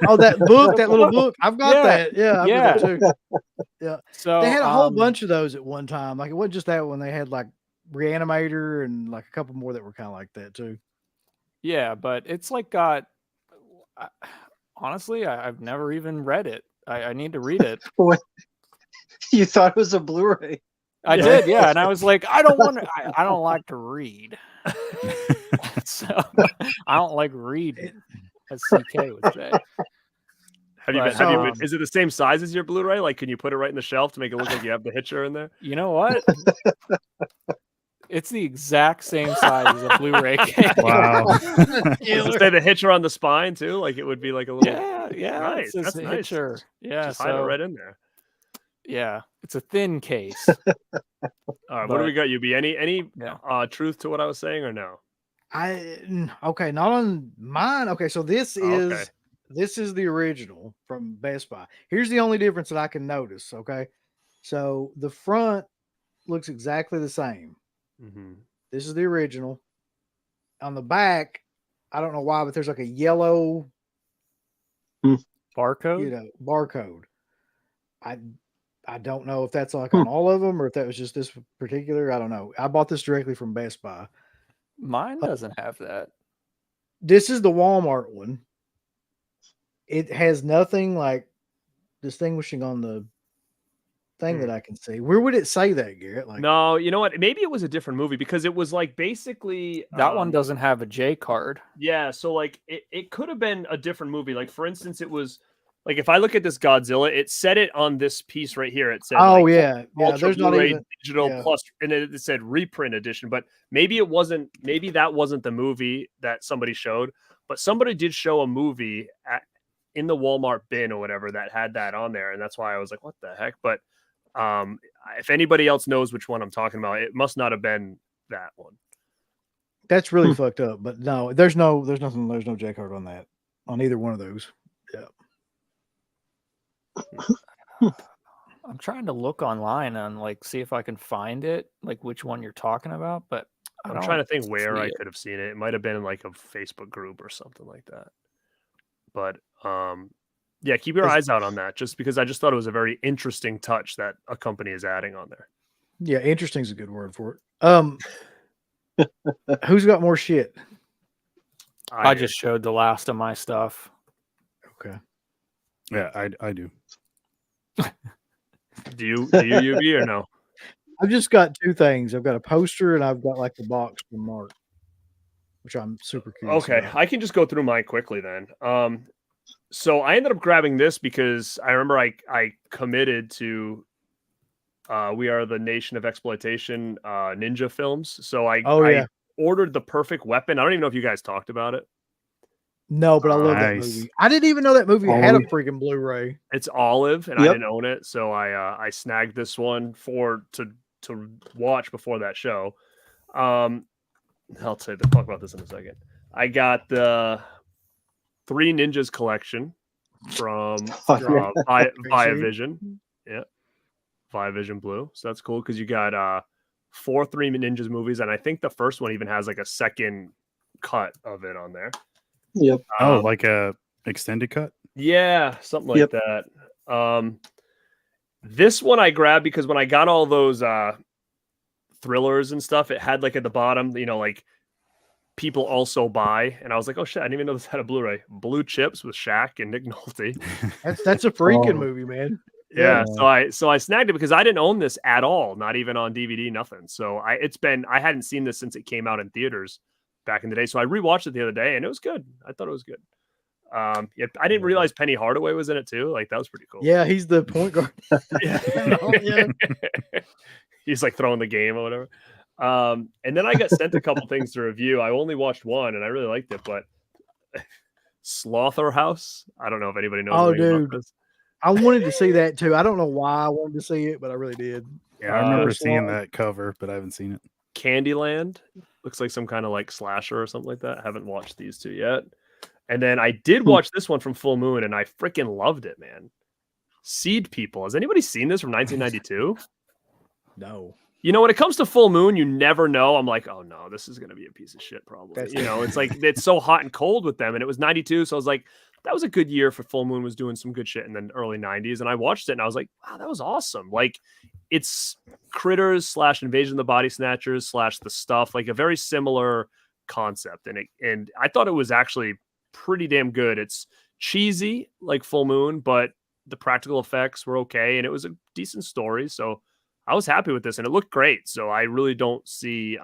Oh, that book, that little book. I've got that. Yeah. Yeah. I've got that too. Yeah. So they had a whole bunch of those at one time. Like it wasn't just that one. They had like Reanimator and like a couple more that were kind of like that too. Yeah, but it's like got. Honestly, I've never even read it. I need to read it. You thought it was a Blu-ray? I did, yeah. And I was like, I don't like to read. So I don't like reading, as CK would say. Is it the same size as your Blu-ray? Like, can you put it right in the shelf to make it look like you have the Hitcher in there? You know what? It's the exact same size as a Blu-ray case. Wow. Does it say the Hitcher on the spine too? Like it would be like a little. Yeah. Nice. That's nice. Hitcher. Yeah. Just hide it right in there. Yeah, it's a thin case. All right, what do we got, UB? Any truth to what I was saying or no? Okay, not on mine. Okay, so this is the original from Best Buy. Here's the only difference that I can notice. Okay, so the front looks exactly the same. Mm-hmm. This is the original. On the back, I don't know why, but there's like a yellow barcode. Barcode. I don't know if that's like on all of them or if that was just this particular. I don't know. I bought this directly from Best Buy. Mine doesn't have that. This is the Walmart one. It has nothing like distinguishing on the thing that I can see. Where would it say that, Garrett? Like, no, you know what? Maybe it was a different movie because it was like basically that one doesn't have a J card. Yeah, so like it could have been a different movie. Like for instance, it was like if I look at this Godzilla, it said it on this piece right here. It said, there's not even digital plus, and it said reprint edition. But maybe it wasn't. Maybe that wasn't the movie that somebody showed. But somebody did show a movie in the Walmart bin or whatever that had that on there, and that's why I was like, what the heck? But if anybody else knows which one I'm talking about, it must not have been that one. That's really fucked up. But no, there's no J card on that, on either one of those. Yeah. I'm trying to look online and like see if I can find it, like which one you're talking about, but I'm trying to think where I could have seen it. It might have been in like a Facebook group or something like that. But yeah, keep your eyes out on that, just because I just thought it was a very interesting touch that a company is adding on there. Yeah, interesting is a good word for it. Who's got more shit? I just showed the last of my stuff. Okay. Yeah, I do. Do you UV or no? I've just got two things. I've got a poster and I've got like the box from Mark, which I'm super curious about. I can just go through mine quickly then. So I ended up grabbing this because I remember I committed to We Are the Nation of Exploitation ninja films. So I ordered the perfect weapon. I don't even know if you guys talked about it. No, but I love that Nice. movie. I didn't even know that movie had a freaking Blu-ray. It's Olive, and I Yep. didn't own it, so I snagged this one to watch before that show. I'll talk about this in a second. I got the Three Ninjas collection from Via Vision. Yeah, Via Vision Blue. So that's cool because you got 4 Three Ninjas movies, and I think the first one even has like a second cut of it on there. Yep. Like a extended cut? Yeah, something like that. This one I grabbed because when I got all those thrillers and stuff, it had like at the bottom, like people also buy, and I was like, oh shit, I didn't even know this had a Blu-ray. Blue Chips with Shaq and Nick Nolte. That's a freaking movie, man. Yeah, so I snagged it because I didn't own this at all, not even on DVD, nothing. So I hadn't seen this since it came out in theaters back in the day. So I rewatched it the other day, and it was good. I thought it was good. I didn't realize Penny Hardaway was in it too. Like that was pretty cool. Yeah, he's the point guard. Yeah. He's like throwing the game or whatever. And then I got sent a couple things to review. I only watched one, and I really liked it. But Slaughterhouse, I don't know if anybody knows. Oh, anything about dude. this. I wanted to see that too. I don't know why I wanted to see it, but I really did. Yeah, I remember First seeing one. that cover, but I haven't seen it. Candyland looks like some kind of like slasher or something like that. I haven't watched these two yet. And then I did watch this one from Full Moon, and I freaking loved it, man. Seed People. Has anybody seen this from 1992? No. When it comes to Full Moon, you never know. I'm like, oh no, this is going to be a piece of shit probably. That's It's like, it's so hot and cold with them. And it was 92. So I was like, that was a good year for Full Moon, was doing some good shit in the early 90s. And I watched it and I was like, wow, that was awesome. Like it's Critters / Invasion of the Body Snatchers / The Stuff, like a very similar concept. And I thought it was actually pretty damn good. It's cheesy like Full Moon, but the practical effects were okay. And it was a decent story. So I was happy with this and it looked great. So I really don't see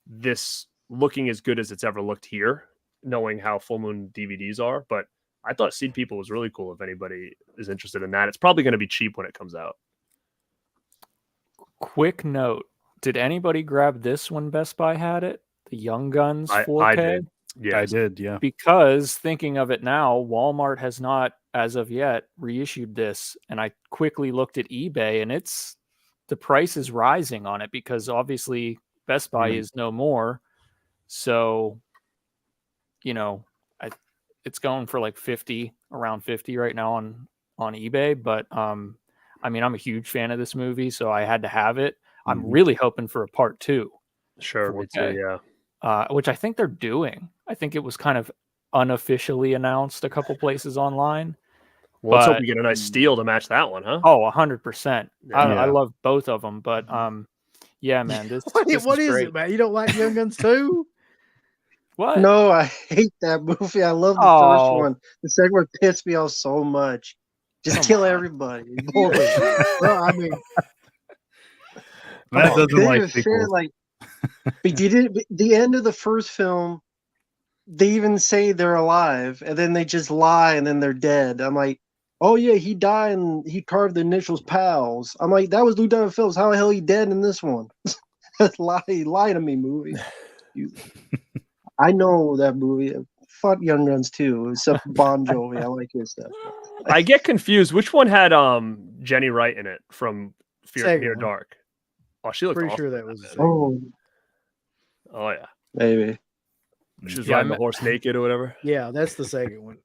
this looking as good as it's ever looked here, knowing how Full Moon DVDs are. But I thought Seed People was really cool. If anybody is interested in that, it's probably going to be cheap when it comes out. Quick note. Did anybody grab this when Best Buy had it? The Young Guns 4K? I did. Yeah, I did. Yeah. Because thinking of it now, Walmart has not, as of yet, reissued this. And I quickly looked at eBay, and the price is rising on it because obviously Best Buy is no more. So, it's going for like around 50 right now on eBay. But I'm a huge fan of this movie, so I had to have it. I'm really hoping for a part 2. Sure, me too. Yeah. Which I think they're doing. I think it was kind of unofficially announced a couple places online. Well, let's hope we get a nice steal to match that one, huh? Oh, 100%. Yeah. I love both of them, but yeah, man, this What is is great. it, man? You don't like Young Guns too? What? No, I hate that movie. I love the first one. The second one pissed me off so much. Just kill everybody. Well, I mean, That doesn't They like were fair, sequels. like, but the end of the first film, they even say they're alive, and then they just lie, and then they're dead. I'm like, oh yeah, he died and he carved the initials pals. I'm like, that was Lou Diamond Phillips. How the hell he dead in this one? lie to me, movie. I know that movie. Fuck Young Guns too, except Bon Jovi. I like his stuff. I get confused. Which one had Jenny Wright in it from Second Near one. Dark? Oh, she looked pretty awesome sure in that was. movie. Oh, Oh yeah, maybe. she was Yeah, riding the horse naked or whatever. Yeah, that's the second one.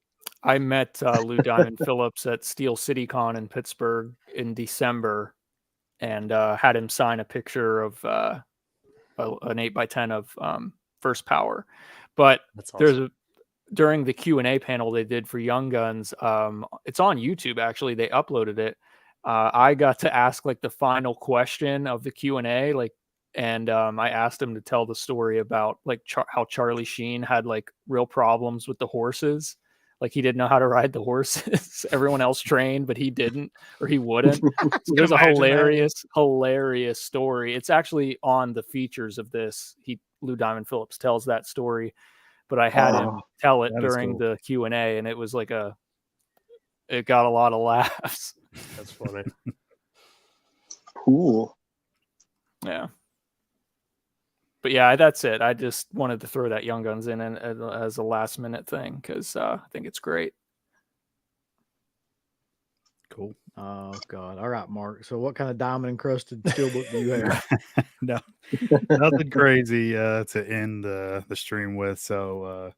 I met Lou Diamond Phillips at Steel City Con in Pittsburgh in December and had him sign a picture of an 8x10 of First Power. But That's awesome. during the Q&A panel they did for Young Guns, it's on YouTube actually. They uploaded it. I got to ask like the final question of the Q&A, and I asked him to tell the story about like how Charlie Sheen had like real problems with the horses. Like he didn't know how to ride the horses. Everyone else trained, but he didn't, or he wouldn't. So there's a hilarious story. It's actually on the features of this. Lou Diamond Phillips tells that story, but I had him tell it during the Q&A, and it was like it got a lot of laughs. That's funny. Cool. Yeah. But yeah, that's it. I just wanted to throw that Young Guns in as a last minute thing because I think it's great. Cool. Oh God! All right, Mark. So, what kind of diamond encrusted steelbook do you have? No, nothing crazy to end the stream with. So,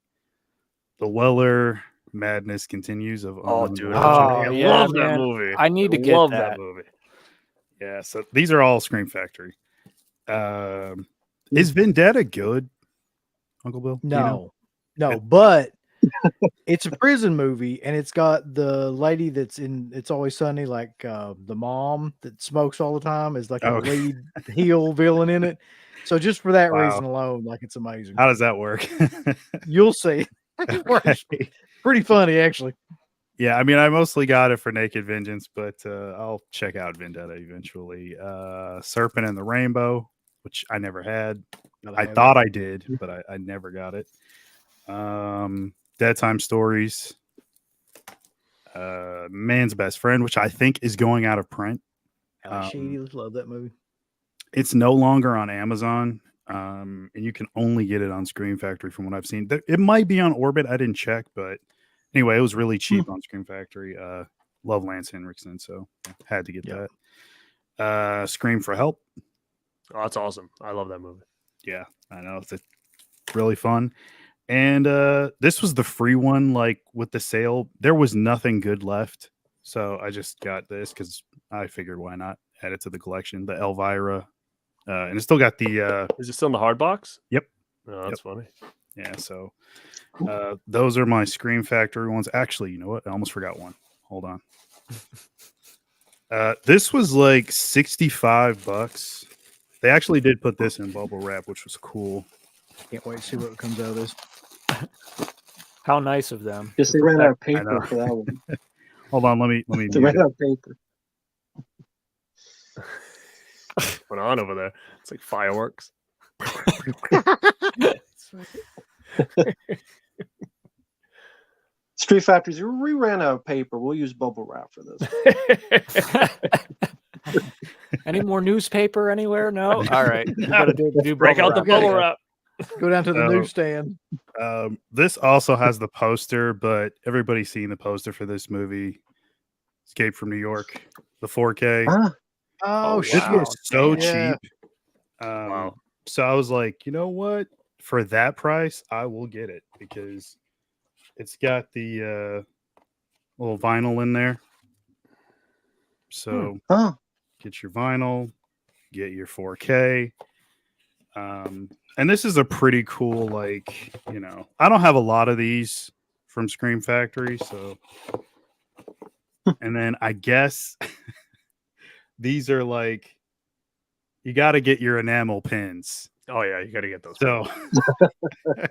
the Weller madness continues of Oh, Unknown dude, Voyager. I yeah, love that man. movie. I need to get love that. movie. Yeah, so these are all Scream Factory. Is Vendetta good, Uncle Bill? Do you know? No, but it's a prison movie, and it's got the lady that's in It's Always Sunny, like the mom that smokes all the time, is like a Okay. lead heel villain in it. So just for that Wow. reason alone, like it's amazing. How does that work? You'll see. It works Okay. pretty funny, actually. Yeah, I mean, I mostly got it for Naked Vengeance, but I'll check out Vendetta eventually. Serpent and the Rainbow, which I never had. I thought I did, but I never got it. Dead Time Stories. Man's Best Friend, which I think is going out of print. She love that movie. It's no longer on Amazon, and you can only get it on Scream Factory from what I've seen. It might be on Orbit. I didn't check, but anyway, it was really cheap on Scream Factory. Love Lance Henriksen, so had to get that. Scream for Help. Oh, that's awesome. I love that movie. Yeah, I know. It's really fun. And this was the free one, like with the sale. There was nothing good left. So I just got this because I figured why not add it to the collection. The Elvira. And it still got the... Is it still in the hard box? Yep. Oh, that's funny. Yeah, so those are my Scream Factory ones. Actually, you know what? I almost forgot one. Hold on. This was like $65. They actually did put this in bubble wrap, which was cool. Can't wait to see what comes out of this. How nice of them. Just they ran out of I paper know. for that one. Hold on, let me They mute ran it. out of paper. What's going on over there? It's like fireworks. Street Factories, we ran out of paper. We'll use bubble wrap for this. Any more newspaper anywhere? No. All right. We gotta do Break out the bubble wrap. Go down to the So- newsstand. This also has the poster, but everybody's seen the poster for this movie, Escape from New York, the 4K. Huh? Oh, This shit. was so Yeah. cheap. Wow. So I was like, you know what? For that price, I will get it because it's got the little vinyl in there. So Huh? get your vinyl, get your 4K. And this is a pretty cool, like, you know, I don't have a lot of these from Scream Factory, so. And then I guess these are like, you got to get your enamel pins. Oh yeah, you got to get those. So,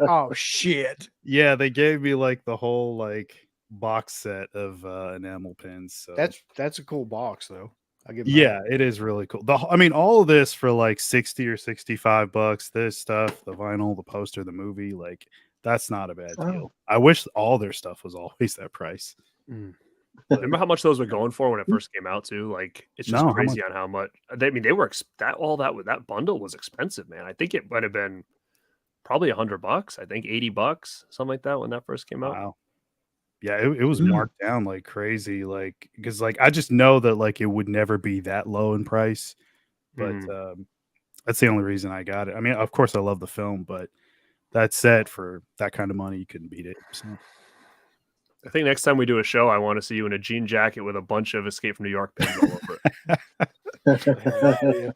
Oh, shit. yeah, they gave me like the whole like box set of enamel pins. So That's a cool box, though. I'll give yeah, it is really cool. I mean, all of this for like 60 or $65. This stuff, the vinyl, the poster, the movie, like that's not a bad deal. I wish all their stuff was always that price. Remember how much those were going for when it first came out too? Like it's just No, how crazy on how much. I mean, they were that bundle was expensive, man. I think it might have been probably $100. I think $80, something like that when that first came out. Wow. Yeah, it was marked down like crazy, like because like I just know that like it would never be that low in price, but that's the only reason I got it. I mean, of course, I love the film, but that said, for that kind of money, you couldn't beat it. So. I think next time we do a show, I want to see you in a jean jacket with a bunch of Escape from New York pins all over it.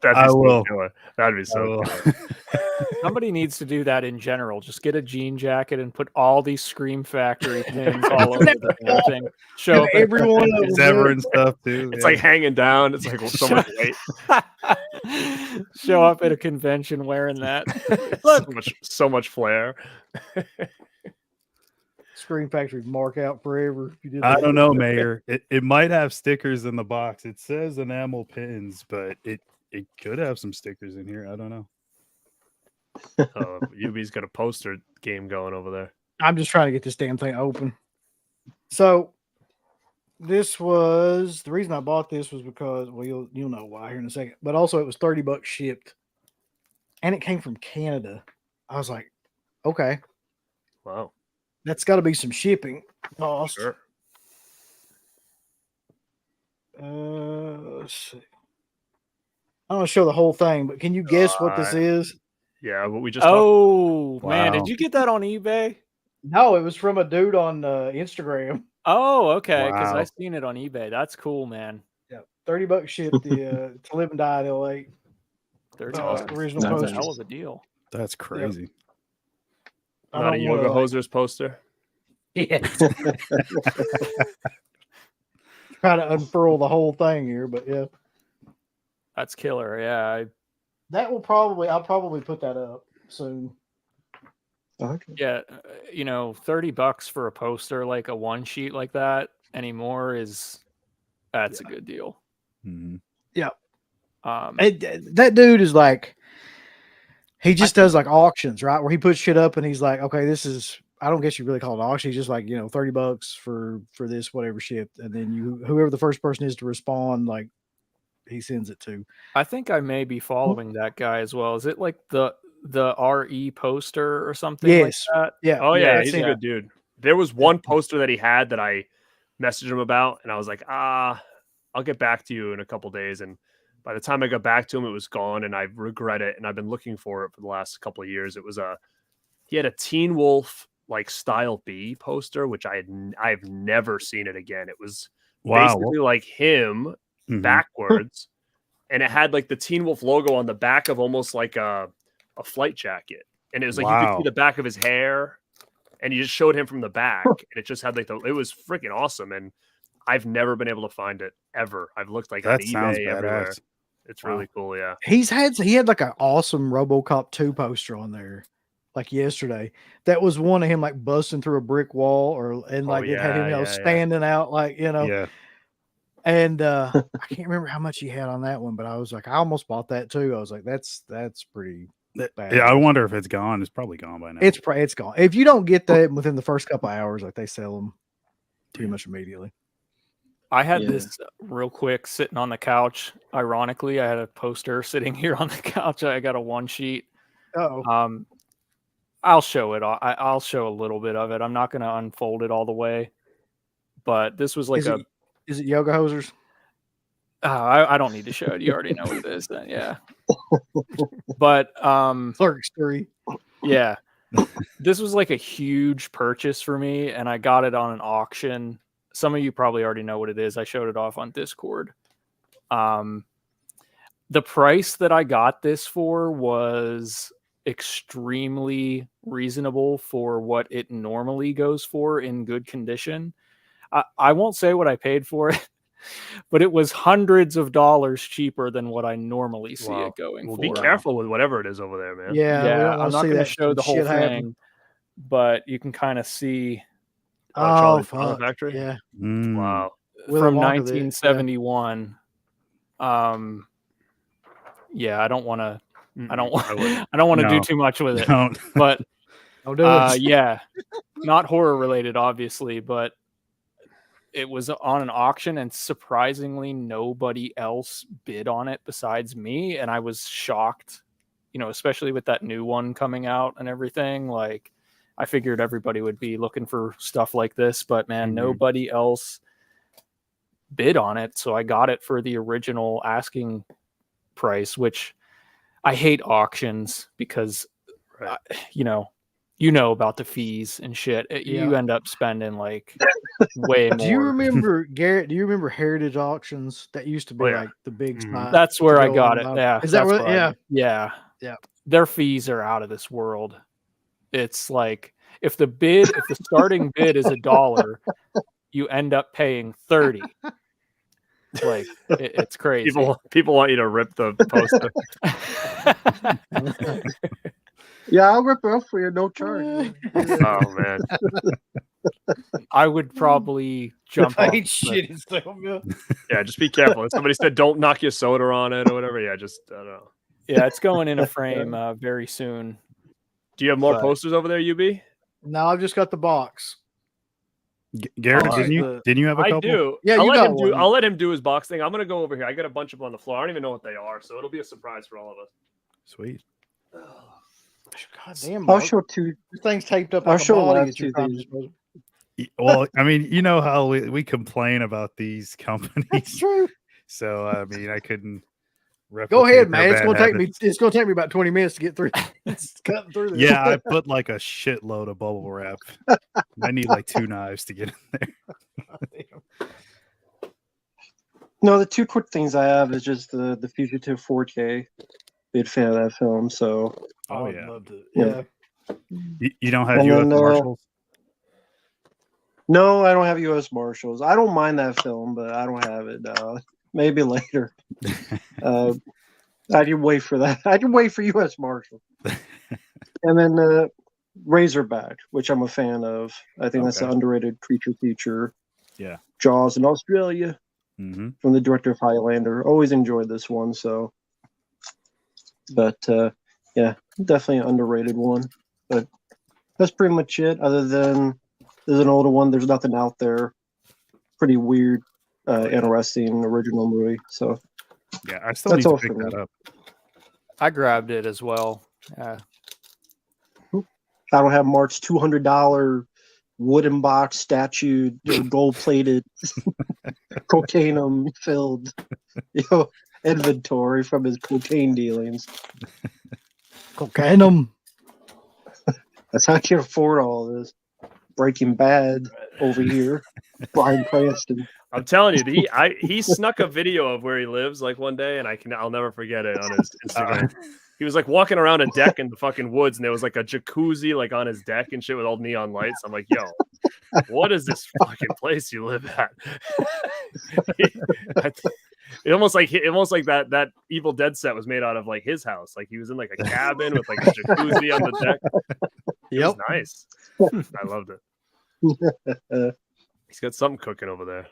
I will. That'd be so cool. Somebody needs to do that in general. Just get a jean jacket and put all these Scream Factory pins all over the thing. Show up at- everyone Severin stuff too. It's like hanging down. It's like so much weight. Show up at a convention wearing that. so much flair. Screen Factory mark out forever. If you did I that. don't know, Mayor. It might have stickers in the box. It says enamel pins, but it could have some stickers in here. I don't know. UB's got a poster game going over there. I'm just trying to get this damn thing open. So this was the reason I bought this was because, well, you'll know why here in a second, but also it was $30 shipped. and it came from Canada. I was like, okay, Wow. that's got to be some shipping cost. Sure. Let's see. I don't want to show the whole thing, but can you guess what this is? Yeah, what we just talked Oh man, Wow. did you get that on eBay? No, it was from a dude on Instagram. Oh, okay, because Wow. I seen it on eBay. That's cool, man. Yeah, $30 shipped the To Live and Die in LA. $30. Original That's a poster. hell of a deal. That's crazy. Not a Yoga Hosers poster. Yeah. Try to unfurl the whole thing here, but yeah. That's killer. Yeah, I'll probably put that up soon. Okay. yeah. $30 for a poster like a one sheet like that anymore that's a good deal. Mhm. That dude is like, he just does like auctions, right? Where he puts shit up and he's like, okay, this is, I don't guess you really call it auction. He's just like, $30 for this, whatever shit. And then whoever the first person is to respond, like he sends it to. I think I may be following that guy as well. Is it like the RE poster or something Yes. like that? Yeah. Oh yeah, that's he's a him. good dude. There was one poster that he had that I messaged him about, and I was like, I'll get back to you in a couple days. And by the time I got back to him, it was gone, and I regret it. And I've been looking for it for the last couple of years. It was he had a Teen Wolf like Style B poster, which I've never seen it again. It was Wow. basically like him Mhm. backwards, and it had like the Teen Wolf logo on the back of almost like a flight jacket, and it was like you could Wow. see the back of his hair, and you just showed him from the back, and it just had like it was freaking awesome. And I've never been able to find it ever. I've looked like on That sounds eBay everywhere. badass. It's Wow. really cool. Yeah. He had like an awesome RoboCop 2 poster on there, like yesterday. That was one of him like busting through a brick wall, it had him yeah. standing out like Yeah. And I can't remember how much he had on that one, but I was like, I almost bought that too. I was like, that's pretty bad. Yeah, I wonder if it's gone. It's probably gone by now. It's gone. If you don't get that within the first couple of hours, like they sell them pretty much immediately. I had this real quick sitting on the couch. Ironically, I had a poster sitting here on the couch. I got a one sheet. Oh, I'll show it. I'll show a little bit of it. I'm not going to unfold it all the way, but this was like is it Yoga Hosers? I don't need to show it. You already know what it is. Then yeah. But Clerks 3. yeah, this was like a huge purchase for me, and I got it on an auction. Some of you probably already know what it is. I showed it off on Discord. The price that I got this for was extremely reasonable for what it normally goes for in good condition. I won't say what I paid for it, but it was hundreds of dollars cheaper than what I normally see it going Well, for. be careful with whatever it is over there, man. Yeah, we don't I'm wanna not see going to that show the whole shit thing, happen. but you can kind of see Charlie's fuck. Chocolate Factory? Yeah. Mm. Wow. Willy from Wonka did, yeah. 1971. Yeah, I don't want to. I don't want to do No. too much with it. Don't. But Don't do it. yeah, not horror related, obviously, but it was on an auction, and surprisingly, nobody else bid on it besides me, and I was shocked. Especially with that new one coming out and everything. Like, I figured everybody would be looking for stuff like this, but man, nobody else bid on it. So I got it for the original asking price, which I hate auctions because, you know about the fees and shit. You end up spending like way more. Do you remember, Garrett? Do you remember Heritage Auctions? That used to be like the big spot. That's where I got it. Yeah. Is that where? Yeah. Yeah. Yeah. Their fees are out of this world. It's like if the starting bid is $1, you end up paying 30. Like it's crazy. People want you to rip the poster. Yeah, I'll rip it off for you, no charge. Oh man. I would probably jump off. Shit is so good. Yeah, just be careful. If somebody said don't knock your soda on it or whatever, I don't know. Yeah, it's going in a frame very soon. Do you have more posters over there, UB? No, I've just got the box. Garrett, didn't you have a couple? I do. Yeah, I'll let him do his box thing. I'm gonna go over here. I got a bunch of them on the floor. I don't even know what they are, so it'll be a surprise for all of us. Sweet. God damn, I'll Mark. show two. This thing's taped up I'll like a show body. last That you're two trying to things. dispose of. Well, I mean, you know how we complain about these That's companies. true. So I mean, I couldn't. Go ahead, replicate man. their It's gonna bad take me. habits. It's gonna take me about 20 minutes to get through. It's cutting through this. Yeah, I put like a shitload of bubble wrap. I need like 2 knives to get in there. No, the two quick things I have is just the Fugitive 4K. Big fan of that film, so Oh, I'd yeah. love to. Yeah. Yeah. You don't have And U.S. then, Marshals? no, I don't have U.S. Marshals. I don't mind that film, but I don't have it. Maybe later. I can wait for that. I can wait for U.S. Marshals. And then Razorback, which I'm a fan of. I think that's an Okay. underrated creature feature. Yeah. Jaws in Australia Mm-hmm. from the director of Highlander. Always enjoyed this one. So, but yeah, definitely an underrated one. But that's pretty much it. Other than there's an older one. There's nothing out there. Pretty weird, interesting original movie. So Yeah, I still That's need all to pick for me. that up. I grabbed it as well. I don't have Mark's $200 wooden box statue, gold plated, cocaine filled, inventory from his cocaine dealings. Cocaine. That's how I can afford all this. Breaking Bad over here. Bryan Cranston. I'm telling you, he snuck a video of where he lives like one day, and I'll never forget it on his Instagram. He was like walking around a deck in the fucking woods, and there was like a jacuzzi like on his deck and shit with all neon lights. I'm like, yo, what is this fucking place you live at? It almost like that Evil Dead set was made out of like his house. Like he was in like a cabin with like a jacuzzi on the deck. It was nice. I loved it. He's got something cooking over there.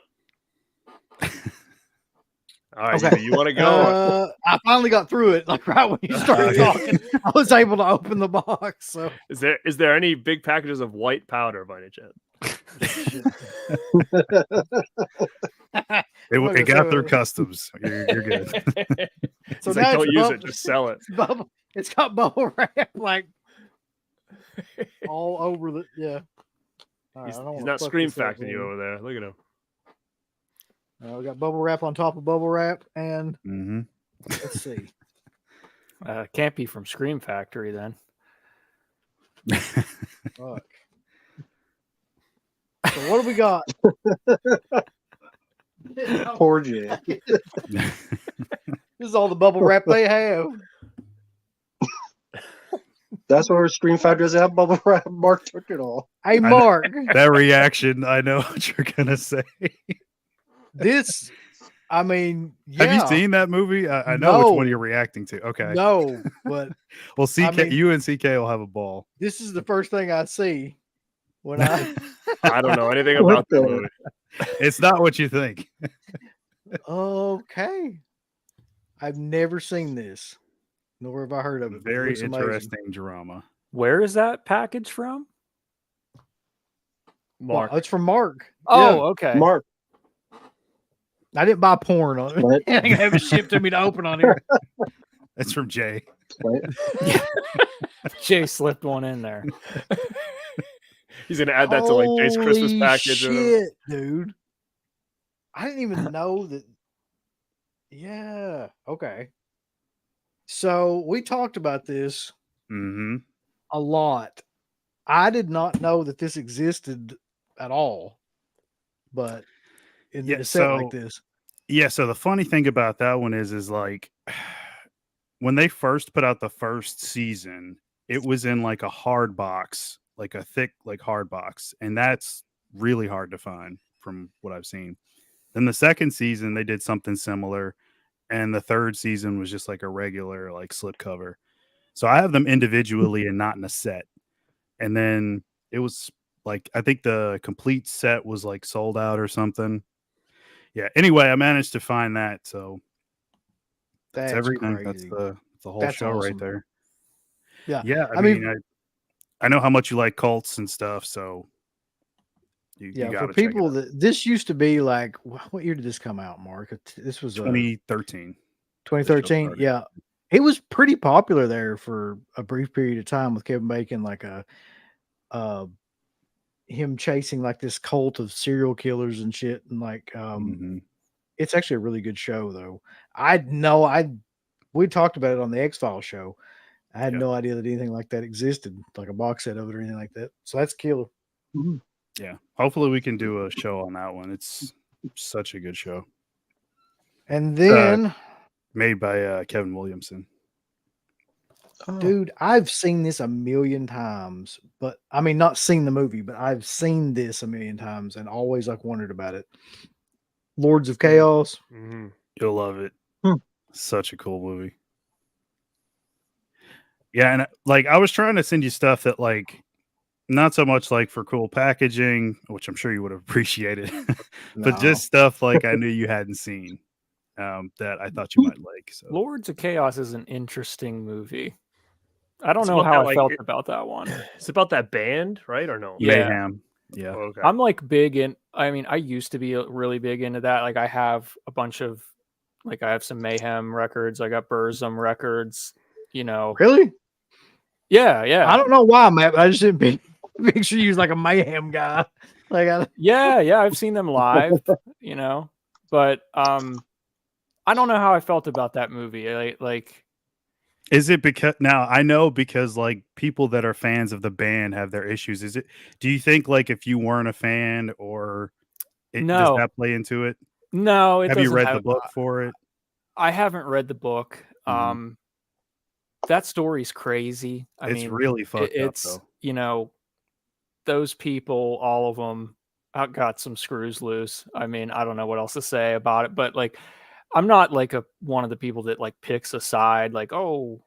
All right, Okay. you want to go? I finally got through it. Like right when you started talking, I was able to open the box. So Is there any big packages of white powder by any chance? It got through customs. You're good. So He's now like, don't it's use bubble- it, just sell it. It's got bubble wrap like all over the All right, He's I don't wanna not fuck scream this up, facting you man. over there. Look at him. We got bubble wrap on top of bubble wrap, and Mm-hmm. let's see. Can't be from Scream Factory then. Fuck. So what do we got? Poor Jay. This is all the bubble wrap they have. That's why our Scream Factory doesn't have bubble wrap. Mark took it all. Hey, know. Mark, That reaction, I know what you're gonna say. this, I mean, yeah. Have you seen that movie? I know No. which one you're reacting to. Okay. No, but Well, CK, mean- you and CK will have a ball. this is the first thing I see when I. I don't know anything What about the the- movie. It's not what you think. Okay. I've never seen this, nor have I heard of it. but it Very looks amazing. interesting drama. Where is that package from? Mark. Well, it's from Mark. Oh, okay. Mark, I didn't buy porn on it. what? I ain't gonna have it shipped to me to open on here. It's from Jay. What? Jay slipped one in there. He's gonna add that to like Jay's Christmas Holy package. or whatever. Shit, dude. I didn't even know that. Yeah. Okay. So we talked about this Mm-hmm. a lot. I did not know that this existed at all, but in Yeah, a set like so- this, Yeah, so the funny thing about that one is like when they first put out the first season, it was in like a hard box, like a thick, like hard box, and that's really hard to find from what I've seen. Then the second season, they did something similar, and the third season was just like a regular like slipcover. So I have them individually and not in a set. And then it was like I think the complete set was like sold out or something. Yeah. Anyway, I managed to find that. So that's it's everything. crazy. That's the whole That's show awesome. right there. Yeah. Yeah. I I mean, mean- I know how much you like cults and stuff. So you Yeah, gotta for check it people out. that this used to be like, what year did this come out, Mark? This was 2013. 2013. started. Yeah. He was pretty popular there for a brief period of time with Kevin Bacon, like him chasing like this cult of serial killers and shit, and like it's actually a really good show though. We talked about it on the X-Files show. I had no idea that anything like that existed, like a box set of it or anything like that. So that's killer. Yeah. Hopefully we can do a show on that one. It's such a good show. And then made by Kevin Williamson. Dude, I've seen this a million times, but I mean, not seen the movie, but I've seen this a million times and always like wondered about it. Lords of Chaos. You'll love it. Such a cool movie. Yeah, and like I was trying to send you stuff that like not so much like for cool packaging, which I'm sure you would have appreciated, but just stuff like I knew you hadn't seen that I thought you might like. So Lords of Chaos is an interesting movie. I don't know how I felt about that one. It's about that band, right? Or no? Mayhem. Yeah. Oh, okay. I'm like big in, I mean, I used to be really big into that. Like I have a bunch of, like I have some Mayhem records. I got Burzum records, you know. Really? Yeah. I don't know why, Matt, but I just didn't picture you as like a Mayhem guy. Like, yeah, I've seen them live, you know, but I don't know how I felt about that movie. Like, is it because now I know because like people that are fans of the band have their issues. Is it? Do you think like if you weren't a fan or does that play into it? No, have you read the book for it? I haven't read the book. That story's crazy. I mean, really fucked up though. You know, those people, all of them, got some screws loose. I mean, I don't know what else to say about it, but like, I'm not like one of the people that like picks a side, like, oh,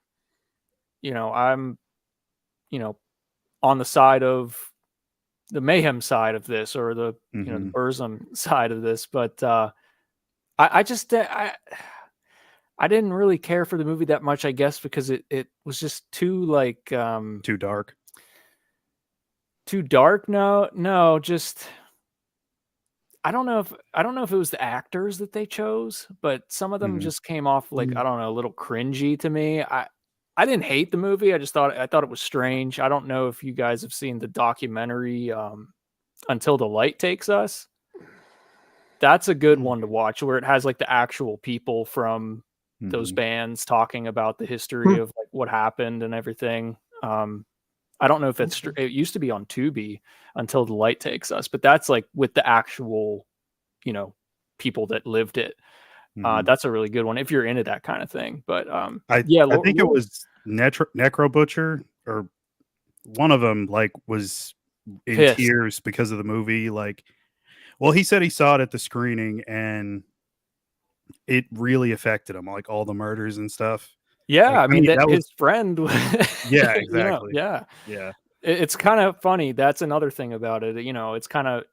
you know, I'm, you know, on the side of the Mayhem side of this or the, you know, the Burzum side of this. But I didn't really care for the movie that much, I guess, because it was just too like too dark. Too dark? No, just I don't know if it was the actors that they chose, but some of them just came off like I don't know, a little cringy to me. I didn't hate the movie. I thought it was strange. I don't know if you guys have seen the documentary Until the Light Takes Us. That's a good one to watch, where it has like the actual people from those bands talking about the history of like what happened and everything. I don't know if it used to be on Tubi, Until the Light Takes Us, but that's like with the actual, you know, people that lived it. That's a really good one if you're into that kind of thing. But I think it was Necro Butcher or one of them like was in tears because of the movie. Like, well, he said he saw it at the screening and it really affected him, like all the murders and stuff. Yeah, like, I mean that his friend. Yeah, exactly. You know, yeah. It's kind of funny. That's another thing about it. You know, it's kind of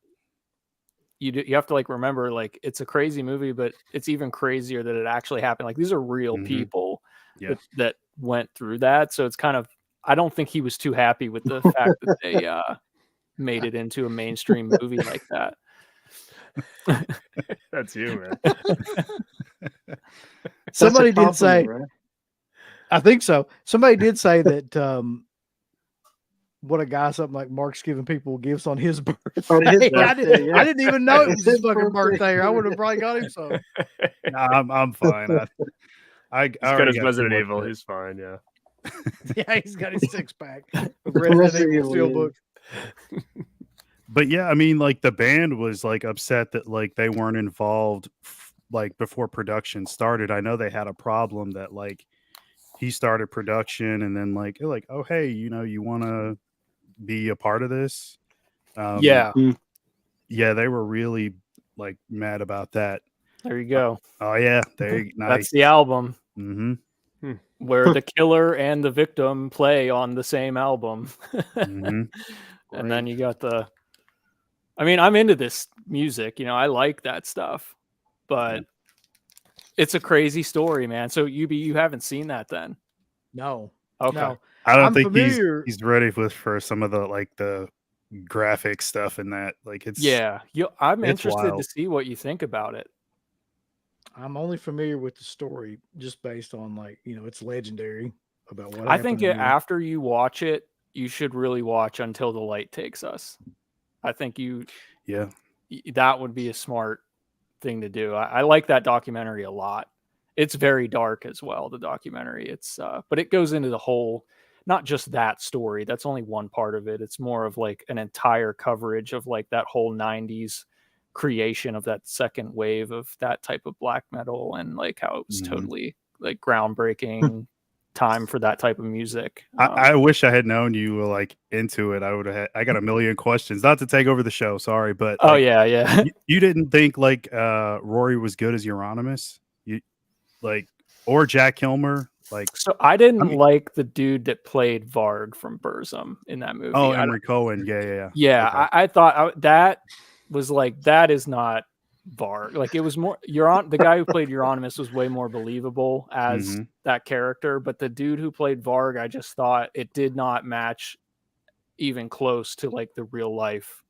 you have to like remember, like it's a crazy movie, but it's even crazier that it actually happened. Like these are real people that went through that. So it's kind of, I don't think he was too happy with the fact that they made it into a mainstream movie like that. That's you, man. Somebody did say, right? I think so. Somebody did say that what a guy, something like Mark's giving people gifts on his birthday. I didn't even know it was his fucking birthday. Or I would have probably got him some. Nah, I'm fine. He's got his Resident Evil. He's fine. Yeah. Yeah, he's got his 6-pack of Resident Evil Steelbook. But yeah, I mean, like the band was like upset that like they weren't involved like before production started. I know they had a problem that like he started production and then like oh hey, you know, you want to be a part of this? Yeah, they were really like mad about that. There you go. Oh yeah, nice. That's the album. Where the killer and the victim play on the same album. And then you got I mean, I'm into this music, you know, I like that stuff, but it's a crazy story, man. So you haven't seen that then? No. Okay. No. I don't think he's ready for some of the like the graphic stuff and that. Like it's I'm interested wild to see what you think about it. I'm only familiar with the story just based on like, it's legendary about what I happened. think after you watch it, you should really watch Until the Light Takes Us. I think that would be a smart thing to do. I like that documentary a lot. It's very dark as well, the documentary. It's but it goes into the whole, not just that story. That's only one part of it. It's more of like an entire coverage of like that whole 90s creation of that second wave of that type of black metal, and like how it was totally like groundbreaking time for that type of music. I wish I had known you were like into it. I got a million questions, not to take over the show, sorry, but yeah. You didn't think like Rory was good as Euronymous, or Jack Kilmer, like? So I didn't like the dude that played Varg from Burzum in that movie. Oh, Henry Cohen. Yeah. Okay. I thought that was like, that is not Varg. Like, it was more the guy who played Euronymous was way more believable as that character, but the dude who played Varg, I just thought it did not match even close to like the real life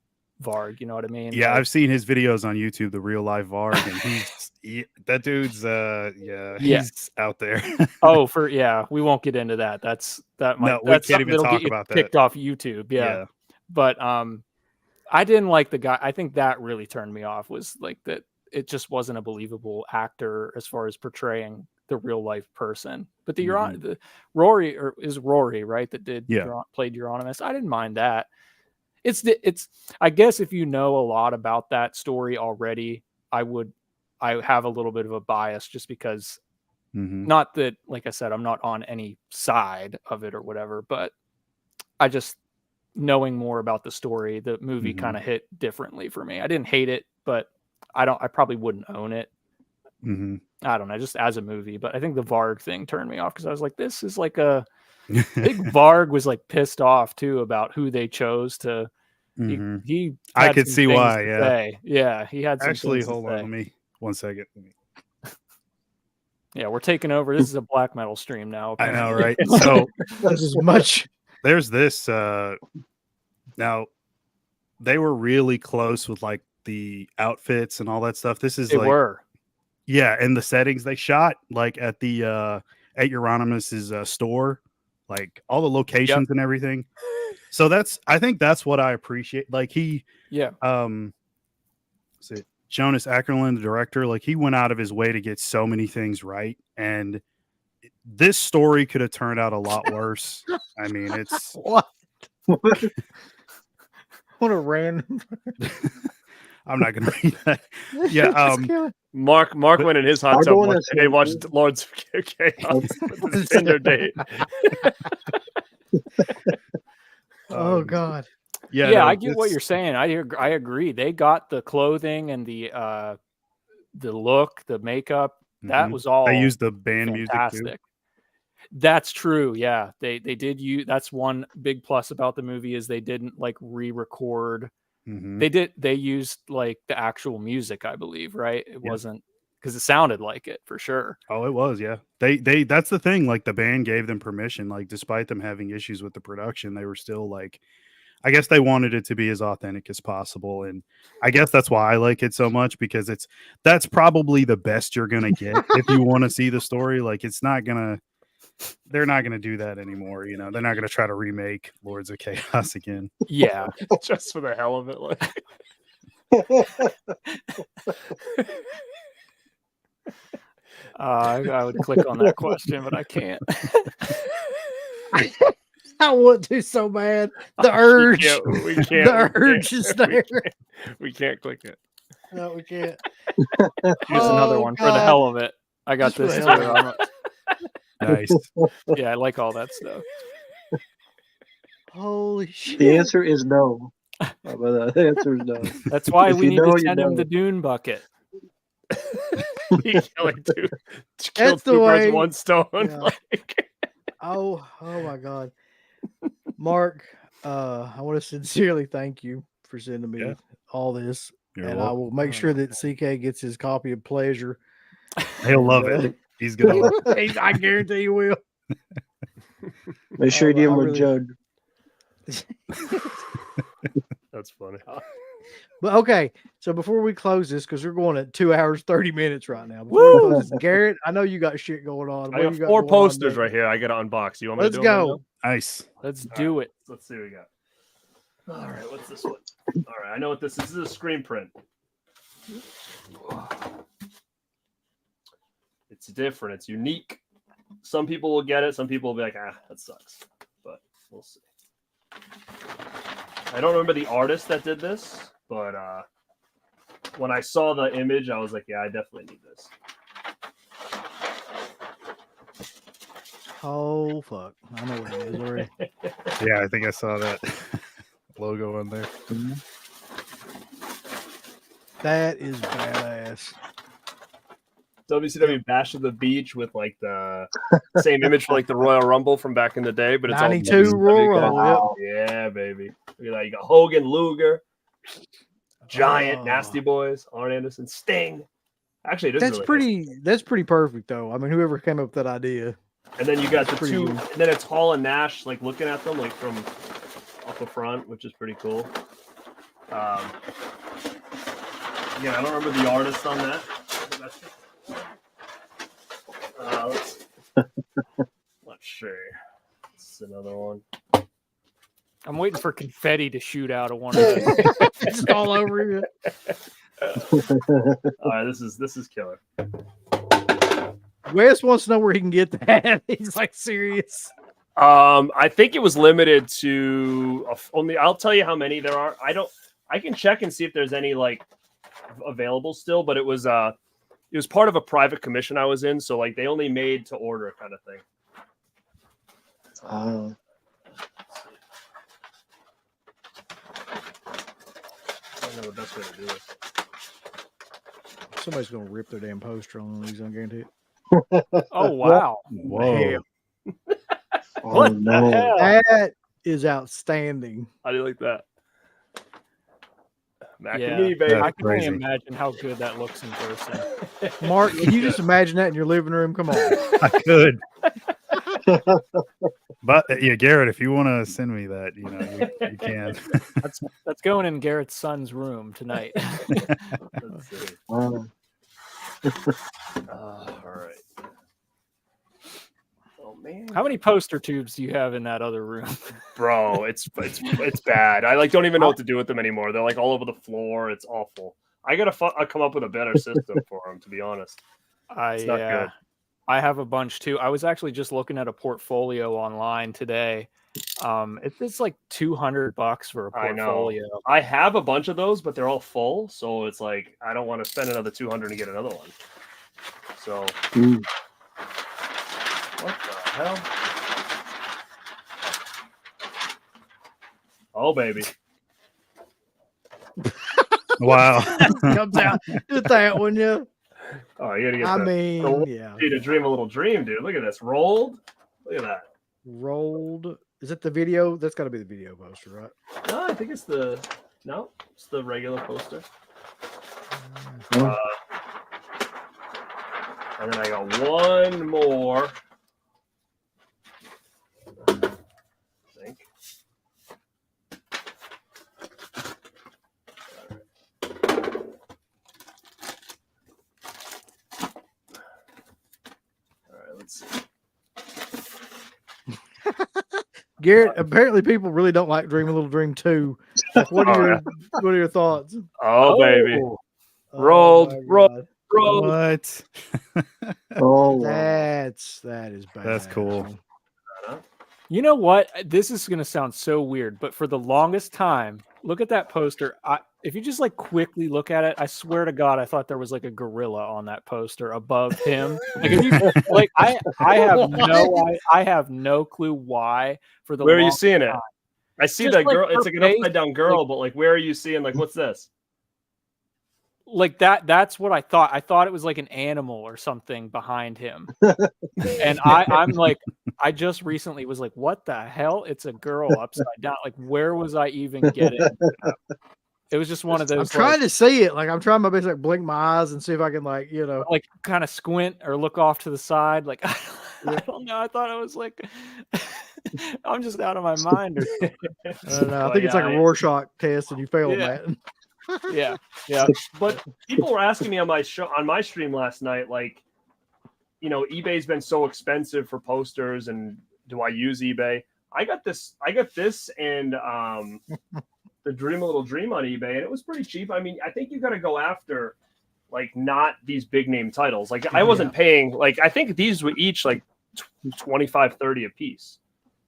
Varg. You know what I mean? Yeah, like, I've seen his videos on YouTube, the real life Varg, and that dude's he's out there. We won't get into that. That's we can't even talk about that. Kicked off YouTube. Yeah. But I didn't like the guy. I think that really turned me off, was like that it just wasn't a believable actor as far as portraying the real life person. But the Rory, or is Rory, right? That played Euronymous. I didn't mind that. It's I guess if you know a lot about that story already, I have a little bit of a bias just because, not that, like I said, I'm not on any side of it or whatever, but I just, knowing more about the story, the movie kind of hit differently for me. I didn't hate it, but I probably wouldn't own it. I don't know, just as a movie. But I think the Varg thing turned me off, because I was like, this is like a big Varg was like pissed off too about who they chose to. He I could see why. Yeah, he had some actually. Hold on, let me 1 second. Yeah, we're taking over. This is a black metal stream now. Apparently. I know, right? So that's as much. There's this. Now, they were really close with like the outfits and all that stuff. This is they were. Yeah, and the settings they shot like at the at Euronymous' store, like all the locations and everything. So I think that's what I appreciate. Like Jonas Ackerlund, the director, like he went out of his way to get so many things right, and this story could have turned out a lot worse. I mean, it's what a random. I'm not going to read that. Yeah. Mark went in his hot tub and they watched Lords of Chaos with his Tinder date. Oh God. Yeah, I get what you're saying. I agree. They got the clothing and the look, the makeup. That was all. They used the band fantastic. Music too. That's true. Yeah, they did use. That's one big plus about the movie, is they didn't like re-record. They used like the actual music, I believe, right? It wasn't, because it sounded like it for sure. Oh, it was, yeah. They that's the thing, like the band gave them permission, like despite them having issues with the production, they were still like, I guess they wanted it to be as authentic as possible. And I guess that's why I like it so much, because that's probably the best you're gonna get if you want to see the story. Like they're not gonna do that anymore, you know. They're not gonna try to remake Lords of Chaos again. Yeah. Just for the hell of it. Like I would click on that question, but I can't. I want to so bad. The urge. We can't. The urge is there. We can't click it. No, we can't. Here's another one for the hell of it. I got this too. Nice. Yeah, I like all that stuff. Holy shit. The answer is no. The answer is no. That's why we need to send him the Dune bucket. Kill two That's the birds, way. one stone. Yeah. Like. Oh my God. Mark, I want to sincerely thank you for sending me all this. You're and welcome. I will make sure that CK gets his copy of Pleasure. He'll love it. He's gonna love it. I guarantee you will. Make sure you deal with Judd. That That's funny. But okay, so before we close this, because we're going at 2 hours 30 minutes right now. Before we close this, Garrett, I know you got shit going on. I got 4 posters right here. I got to unbox. You want me Let's to do them right go. now? Nice. Let's do it. Let's see what we got. All right, what's this one? All right, I know what this is. This is a screen print. It's different. It's unique. Some people will get it. Some people will be like, that sucks. But we'll see. I don't remember the artist that did this, but when I saw the image, I was like, yeah, I definitely need this. Oh, fuck. I know what it is already. Yeah, I think I saw that logo on there. That is badass. WCW Bash of the Beach with like the same image for like the Royal Rumble from back in the day, but it's 92 all Royal Rumble. Wow. Yeah, baby. Look at that. You got Hogan, Luger, Giant, Nasty Boys, Arn Anderson, Sting. Actually, That's pretty perfect though. I mean, whoever came up with that idea. And then you got the pretty two, cool. and then it's Hall and Nash like looking at them like from up the front, which is pretty cool. Yeah, I don't remember the artist on that. Let's see. This is another one. I'm waiting for confetti to shoot out of one of those. It's all over you. All right, this is killer. Wes wants to know where he can get that. He's like serious. I think it was limited to only. I'll tell you how many there are. I can check and see if there's any like available still, but it was part of a private commission I was in, so like they only made to order kind of thing. Oh. I don't know the best way to do it. Somebody's gonna rip their damn poster on these, I guarantee it. Oh wow! Whoa. What Oh, the hell? That is outstanding. How do you like that? Mac Yeah. and me, baby. I can only Crazy. imagine how good that looks in person. Mark, can you just imagine that in your living room? Come on. I could. But yeah, Garrett, if you want to send me that, you can. That's going in Garrett's son's room tonight. Let's see. wow. All right. Oh man, How many poster tubes do you have in that other room? bro, it's bad. I like don't even know what to do with them anymore. They're like all over the floor. It's awful. I gotta come up with a better system for them. To be honest, it's not good. I have a bunch too. I was actually just looking at a portfolio online today. It's like $200 for a I know. portfolio. I have a bunch of those, but they're all full. So it's like I don't want to spend another $200 to get another one. So Mm. what the hell? Oh baby. Wow. Comes out with that one, yeah. Oh, you gotta get I that. mean, yeah. Need to dream a little dream, dude. Look at this. Rolled. Look at that. Rolled. Is it the video? That's got to be the video poster, right? No, I think it's the regular poster. Oh. And then I got one more. I think. All right, let's see. Garrett, apparently people really don't like Dream a Little Dream 2. Like, what are your thoughts? Oh, baby. Oh, Rolled, my rolled. God. Bro, What? Oh, wow. That is bad. That's cool. You know what? This is going to sound so weird, but for the longest time, look at that poster. If you just like quickly look at it, I swear to God, I thought there was like a gorilla on that poster above him. Like, if you, like I have no clue why. For the where are you longest seeing it? time. I see Just that like girl. her It's like an face, upside down girl, but like, where are you seeing? Like, what's this? Like that's what I thought. I thought it was like an animal or something behind him. And I'm like, I just recently was like, what the hell? It's a girl upside down. Like, where was I even getting that? It was just one of those. I'm trying to see it. Like, I'm trying my best to like blink my eyes and see if I can like, like kind of squint or look off to the side. Like, I don't know. I thought it was like I'm just out of my mind. Or I don't know. I think it's like a Rorschach test, and you failed that. Yeah. But people were asking me on my stream last night, like, eBay's been so expensive for posters, and do I use eBay? I got this and the Dream a Little Dream on eBay, and it was pretty cheap. I mean, I think you got to go after like not these big name titles. Like I wasn't paying, like I think these were each like 25, 30 a piece.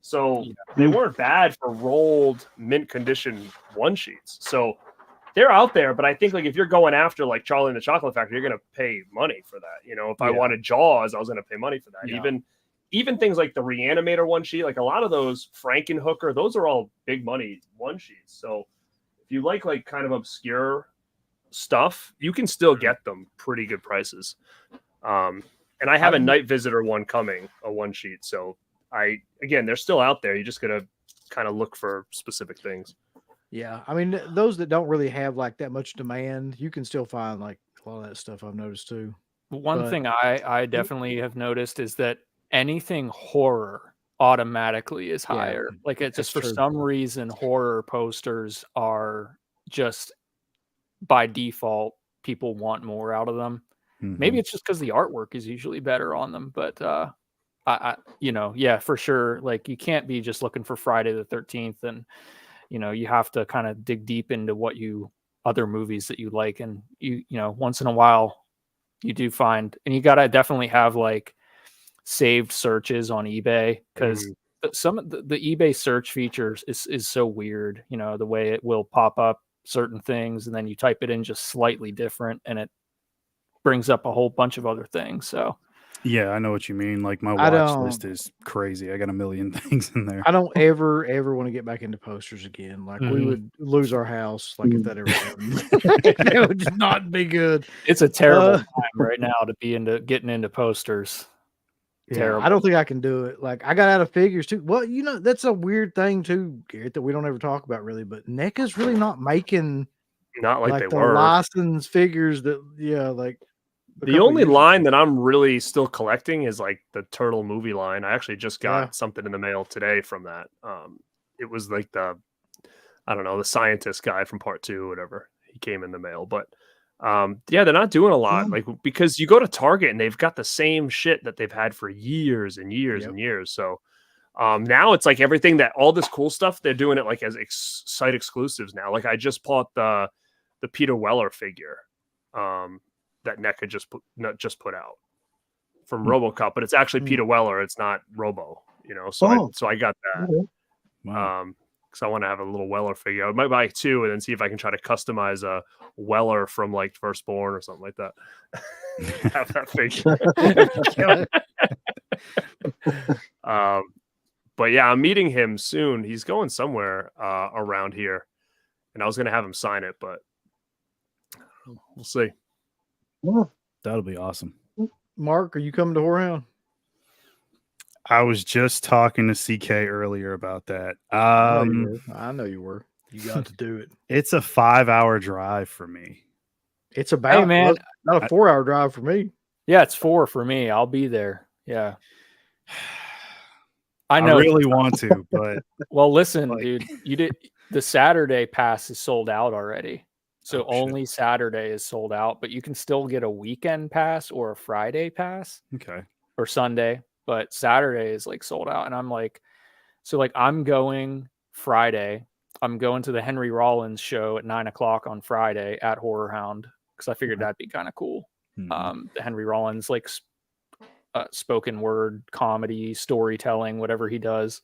So they weren't bad for rolled mint condition one sheets. So they're out there, but I think like if you're going after like Charlie and the Chocolate Factory, you're going to pay money for that. If I wanted Jaws, I was going to pay money for that. Yeah. Even things like the Reanimator one sheet, like a lot of those Frankenhooker, those are all big money one sheets. So if you like kind of obscure stuff, you can still get them pretty good prices. And I have a Night Visitor one coming, a one sheet. So they're still out there. You just got to kind of look for specific things. Yeah. I mean, those that don't really have like that much demand, you can still find like a lot of that stuff I've noticed too. One thing I definitely have noticed is that anything horror automatically is higher. Like it's just for some reason, horror posters are just by default, people want more out of them. Maybe it's just because the artwork is usually better on them, but for sure. Like you can't be just looking for Friday the 13th, and you have to kind of dig deep into other movies that you like, and once in a while you do find, and you gotta definitely have like saved searches on eBay, because some of the eBay search features is so weird. The way it will pop up certain things, and then you type it in just slightly different, and it brings up a whole bunch of other things. So yeah, I know what you mean. Like my watch list is crazy. I got a million things in there. I don't ever want to get back into posters again. Like we would lose our house. Like if that ever happened, it would just not be good. It's a terrible time right now to be getting into posters. Terrible. I don't think I can do it. Like I got out of figures too. Well, that's a weird thing too, Garrett, that we don't ever talk about really. But NECA's really not making like they the were licensed figures that like. The only line that I'm really still collecting is like the Turtle movie line. I actually just got something in the mail today from that. It was like the scientist guy from part 2 or whatever. He came in the mail, but they're not doing a lot. Like because you go to Target and they've got the same shit that they've had for years and years and years. So now it's like everything all this cool stuff, they're doing it like as site exclusives now. Like I just bought the Peter Weller figure. That NECA just put out from RoboCop, but it's actually Peter Weller. It's not Robo, So I got that. Because I want to have a little Weller figure. I might buy 2 and then see if I can try to customize a Weller from like Firstborn or something like that. Have that figure. But yeah, I'm meeting him soon. He's going somewhere around here, and I was going to have him sign it, but we'll see. That'll be awesome. Mark, are you coming to Whorehound? I was just talking to CK earlier about that. I know you were. You got to do it. It's a 5-hour drive for me. It's about not a 4-hour drive for me. Yeah, it's 4 for me. I'll be there. Yeah. I know. I really want to, but well, listen, dude, the Saturday pass is sold out already. So only Saturday is sold out, but you can still get a weekend pass or a Friday pass. Okay. Or Sunday, but Saturday is like sold out. And I'm like, I'm going Friday. I'm going to the Henry Rollins show at 9:00 on Friday at Whorehound, because I figured that'd be kind of cool. The Henry Rollins, like spoken word comedy, storytelling, whatever he does.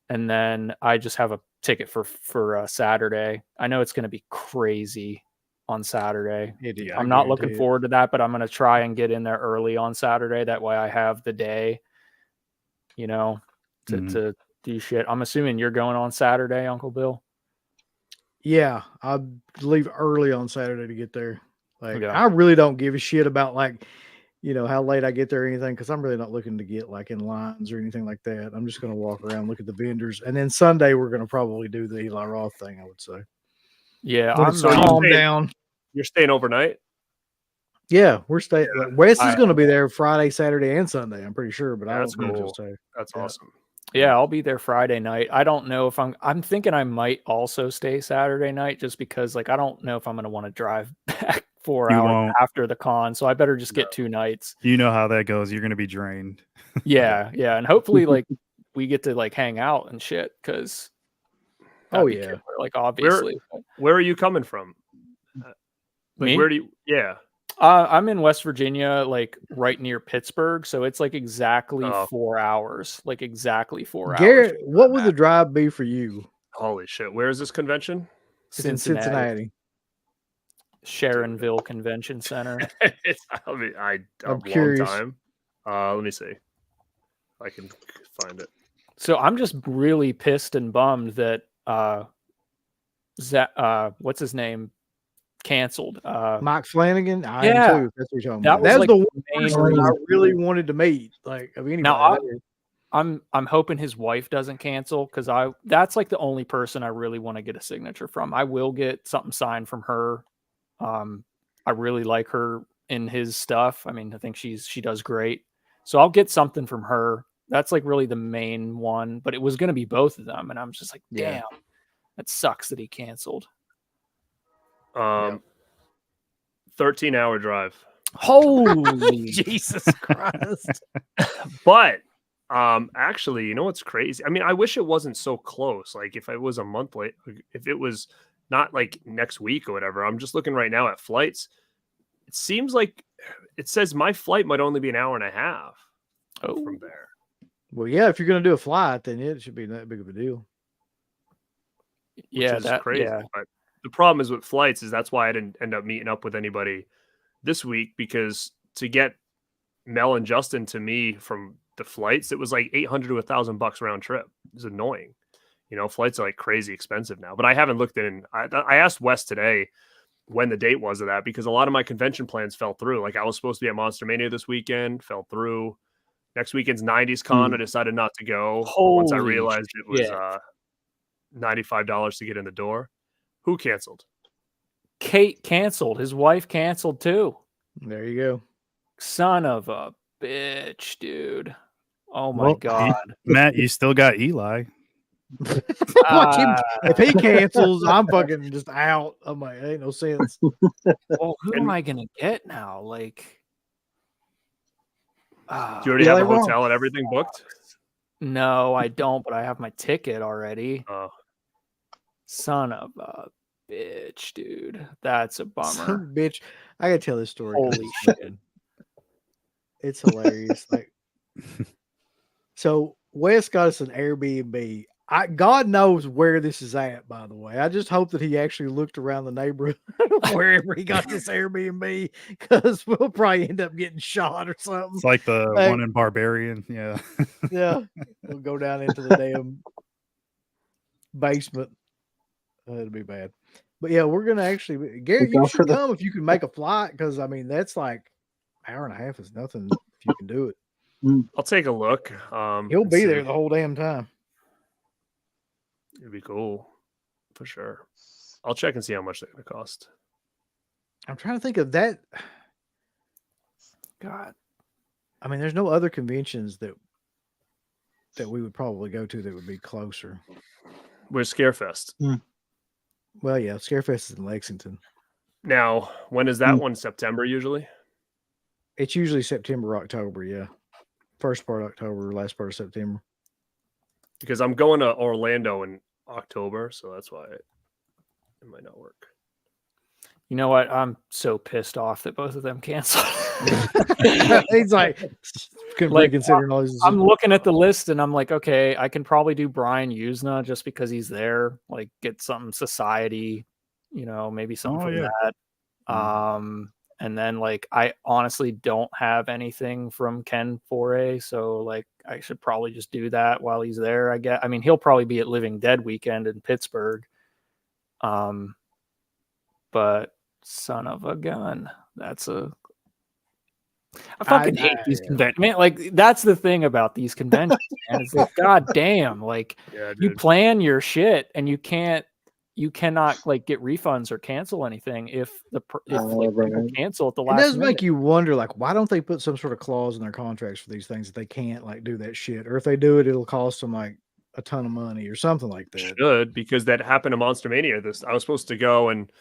And then I just have a ticket for Saturday. I know it's going to be crazy on Saturday. I'm not looking forward to that, but I'm going to try and get in there early on Saturday. That way I have the day, to do shit. I'm assuming you're going on Saturday, Uncle Bill. Yeah, I leave early on Saturday to get there. Like I really don't give a shit about how late I get there or anything, because I'm really not looking to get like in lines or anything like that. I'm just going to walk around, look at the vendors, and then Sunday we're going to probably do the Eli Roth thing, I would say. Yeah, calm down. You're staying overnight? Yeah, we're staying. Yeah. Wes is going to be there Friday, Saturday, and Sunday. I'm pretty sure, but I That's don't know. cool. Just say. That's Yeah. awesome. Yeah, I'll be there Friday night. I don't know if I'm thinking I might also stay Saturday night just because like I don't know if I'm gonna want to drive back 4 You hours won't. after the con. So I better just No. get 2 nights. You know how that goes. You're gonna be drained. Yeah, yeah. And hopefully like we get to like hang out and shit because Oh, yeah. like obviously. Where are you coming from? Like, Me? where do you? Yeah. I'm in West Virginia, like right near Pittsburgh, so it's like exactly Oh. 4 hours. Like exactly 4 hours. Garrett, from what would that. the drive be for you? Holy shit! Where is this convention? It's in Cincinnati. Sharonville Convention Center. I'm I'm curious. Time. Let me see. I can find it. So I'm just really pissed and bummed that what's his name canceled. Mike Flanagan. I Yeah. am too. That's what you're talking That about. was, That's like, the the one main person I reason. really wanted to meet. Like of anybody. Now, I'm hoping his wife doesn't cancel because that's like the only person I really want to get a signature from. I will get something signed from her. I really like her in his stuff. I mean, I think she does great. So I'll get something from her. That's like really the main one, but it was going to be both of them. And I'm just like, Yeah. damn, that sucks that he canceled. 13-hour drive. Holy Jesus Christ. But actually, you know what's crazy? I mean, I wish it wasn't so close. Like if it was a month late, if it was not like next week or whatever. I'm just looking right now at flights. It seems like it says my flight might only be an hour and a half from there. Well, yeah, if you're going to do a flight, then it should be that big of a deal. Yeah, Which is that crazy. yeah. But the problem is with flights is that's why I didn't end up meeting up with anybody this week, because to get Mel and Justin to me from the flights, it was like $800 to $1,000 round trip. It's annoying. You know, flights are like crazy expensive now, but I haven't looked in. I asked Wes today when the date was of that, because a lot of my convention plans fell through. Like I was supposed to be at Monster Mania this weekend, fell through. Next weekend's 90s Con. I decided not to go once I Holy realized it was shit. $95 to get in the door. Who canceled? Kate canceled. His wife canceled too. There you go. Son of a bitch, dude. Oh my god. Matt, you still got Eli. Watch him. If he cancels, I'm fucking just out. I'm like, ain't no sense. Well, who am I gonna get now? Like, Do you already have a Eli hotel and everything booked? no, I don't, but I have my ticket already. Oh, Son of a bitch, dude. That's a bummer. Son, bitch. I gotta tell this story. Holy shit. It's hilarious. Like, so Wes got us an Airbnb. God knows where this is at, by the way. I just hope that he actually looked around the neighborhood wherever he got this Airbnb, because we'll probably end up getting shot or something. It's like the Like- one in Barbarian. Yeah. Yeah, we'll go down into the damn basement. It'll be bad. But yeah, we're gonna actually, Garrett, you should come if you can make a flight, because I mean that's like an hour and a half is nothing if you can do it. I'll take a look. He'll and be see. there the whole damn time. It'd be cool for sure. I'll check and see how much they're going to cost. I'm trying to think of that. God, I mean, there's no other conventions that we would probably go to that would be closer. Where's Scarefest? Well, yeah, Scarefest is in Lexington. Now, when is that one? September usually? It's usually September, October. Yeah, first part of October, last part of September. Because I'm going to Orlando in October, so that's why it might not work. You know what? I'm so pissed off that both of them canceled. He's like, considering all this. I'm looking at the list and I'm like, okay, I can probably do Brian Usna just because he's there. Like, get something society, you know, maybe something from that. And then like I honestly don't have anything from Ken Foray, so like I should probably just do that while he's there. I mean, he'll probably be at Living Dead weekend in Pittsburgh. But son of a gun, I fucking hate these conventions. Man, like that's the thing about these conventions, man. It's like, god damn, like Yeah, you dude. plan your shit and you can't you cannot like get refunds or cancel anything if people right. cancel at the It last does minute. make you wonder, like, why don't they put some sort of clause in their contracts for these things that they can't like do that shit, or if they do it, it'll cost them like a ton of money or something like that. Should, because that happened to Monster Mania. I was supposed to go, and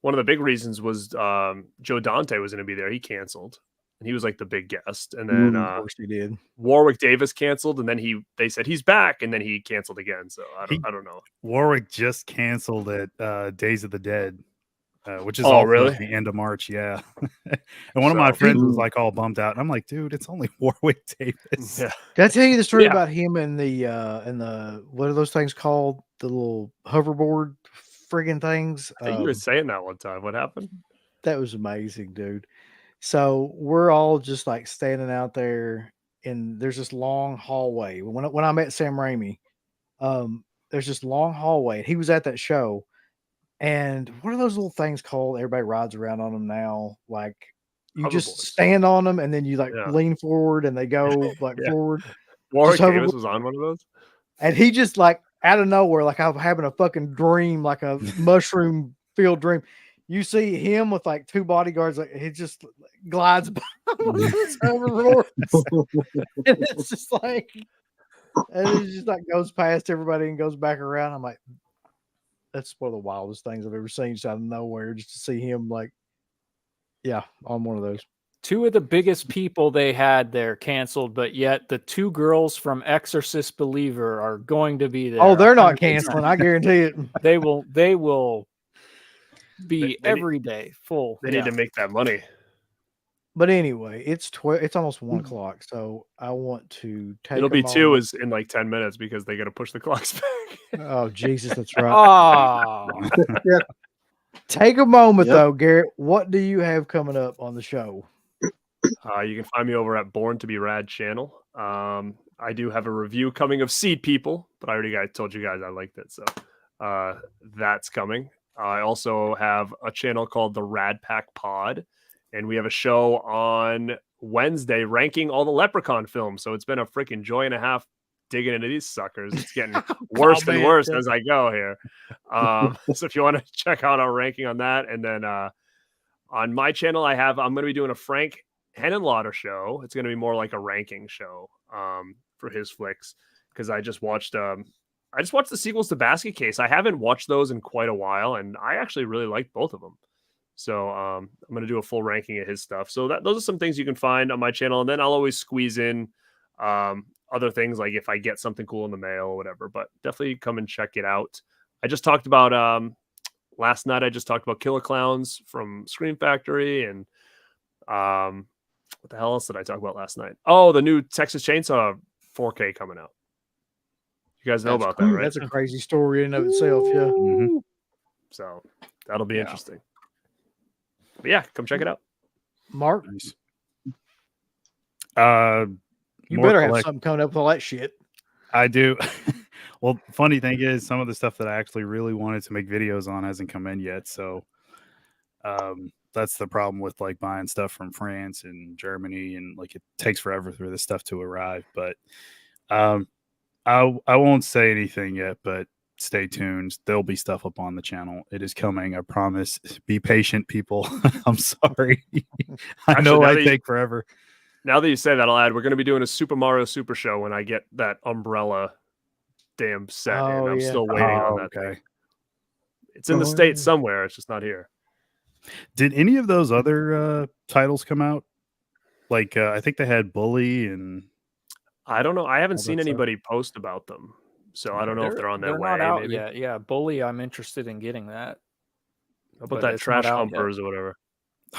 one of the big reasons was Joe Dante was going to be there. He canceled, and he was like the big guest. And then Of course he did. Warwick Davis canceled, and then they said he's back, and then he canceled again. So I don't know. Warwick just canceled at Days of the Dead, which is really the end of March. Yeah, and one of my friends was like all bummed out, and I'm like, dude, it's only Warwick Davis. Yeah. Did I tell you the story about him and the what are those things called? The little hoverboard friggin' things. I think you were saying that one time. What happened? That was amazing, dude. So we're all just like standing out there, and there's this long hallway. When I met Sam Raimi, there's this long hallway. He was at that show, and what are those little things called? Everybody rides around on them now. Like you just stand on them, and then you like lean forward, and they go like forward. Warwick Davis was on one of those, and he just like out of nowhere, like I'm having a fucking dream, like a mushroom filled dream. You see him with like two bodyguards, like he just glides by this hoverboard. And it's just like, and it just like goes past everybody and goes back around. I'm like, that's one of the wildest things I've ever seen, just out of nowhere, just to see him like, on one of those. Two of the biggest people they had there canceled, but yet the two girls from Exorcist Believer are going to be there. Oh, they're not canceling. I guarantee it. They will be every day full. They need to make that money. But anyway, it's almost 1 o'clock, so I want to take. It'll be 2 is in like 10 minutes because they got to push the clocks back. Oh Jesus, that's right. Oh. Take a moment though, Garrett. What do you have coming up on the show? You can find me over at Born to Be Rad channel. I do have a review coming of Seed People, but I already told you guys I liked it, so that's coming. I also have a channel called the Rad Pack Pod, and we have a show on Wednesday ranking all the Leprechaun films. So it's been a freaking joy and a half digging into these suckers. It's getting worse and worse as I go here. So if you want to check out our ranking on that, and then on my channel, I'm going to be doing a Frank Henenlotter show. It's going to be more like a ranking show for his flicks, because I just watched the sequels to Basket Case. I haven't watched those in quite a while, and I actually really liked both of them. So I'm going to do a full ranking of his stuff. So those are some things you can find on my channel, and then I'll always squeeze in other things, like if I get something cool in the mail or whatever. But definitely come and check it out. I just talked about last night. I just talked about Killer Clowns from Scream Factory, and what the hell else did I talk about last night? Oh, the new Texas Chainsaw 4K coming out. You guys know about that, right? That's a crazy story in and of itself, yeah. Mm-hmm. So that'll be interesting. But yeah, come check it out. Mark, you more better have something coming up with all that shit. I do. Well, funny thing is, some of the stuff that I actually really wanted to make videos on hasn't come in yet. So that's the problem with like buying stuff from France and Germany, and like it takes forever for this stuff to arrive. But I won't say anything yet, but stay tuned. There'll be stuff up on the channel. It is coming. I promise. Be patient, people. I'm sorry. I know I take forever. Now that you say that, I'll add, we're going to be doing a Super Mario Super Show when I get that Umbrella damn set in. I'm still waiting on that thing. It's in the States somewhere. It's just not here. Did any of those other titles come out? Like, I think they had Bully and... I don't know. I haven't seen anybody post about them, so I don't know if they're on their way. Not out maybe. yet. Yeah, Bully. I'm interested in getting that. How about that Trash Humpers or whatever?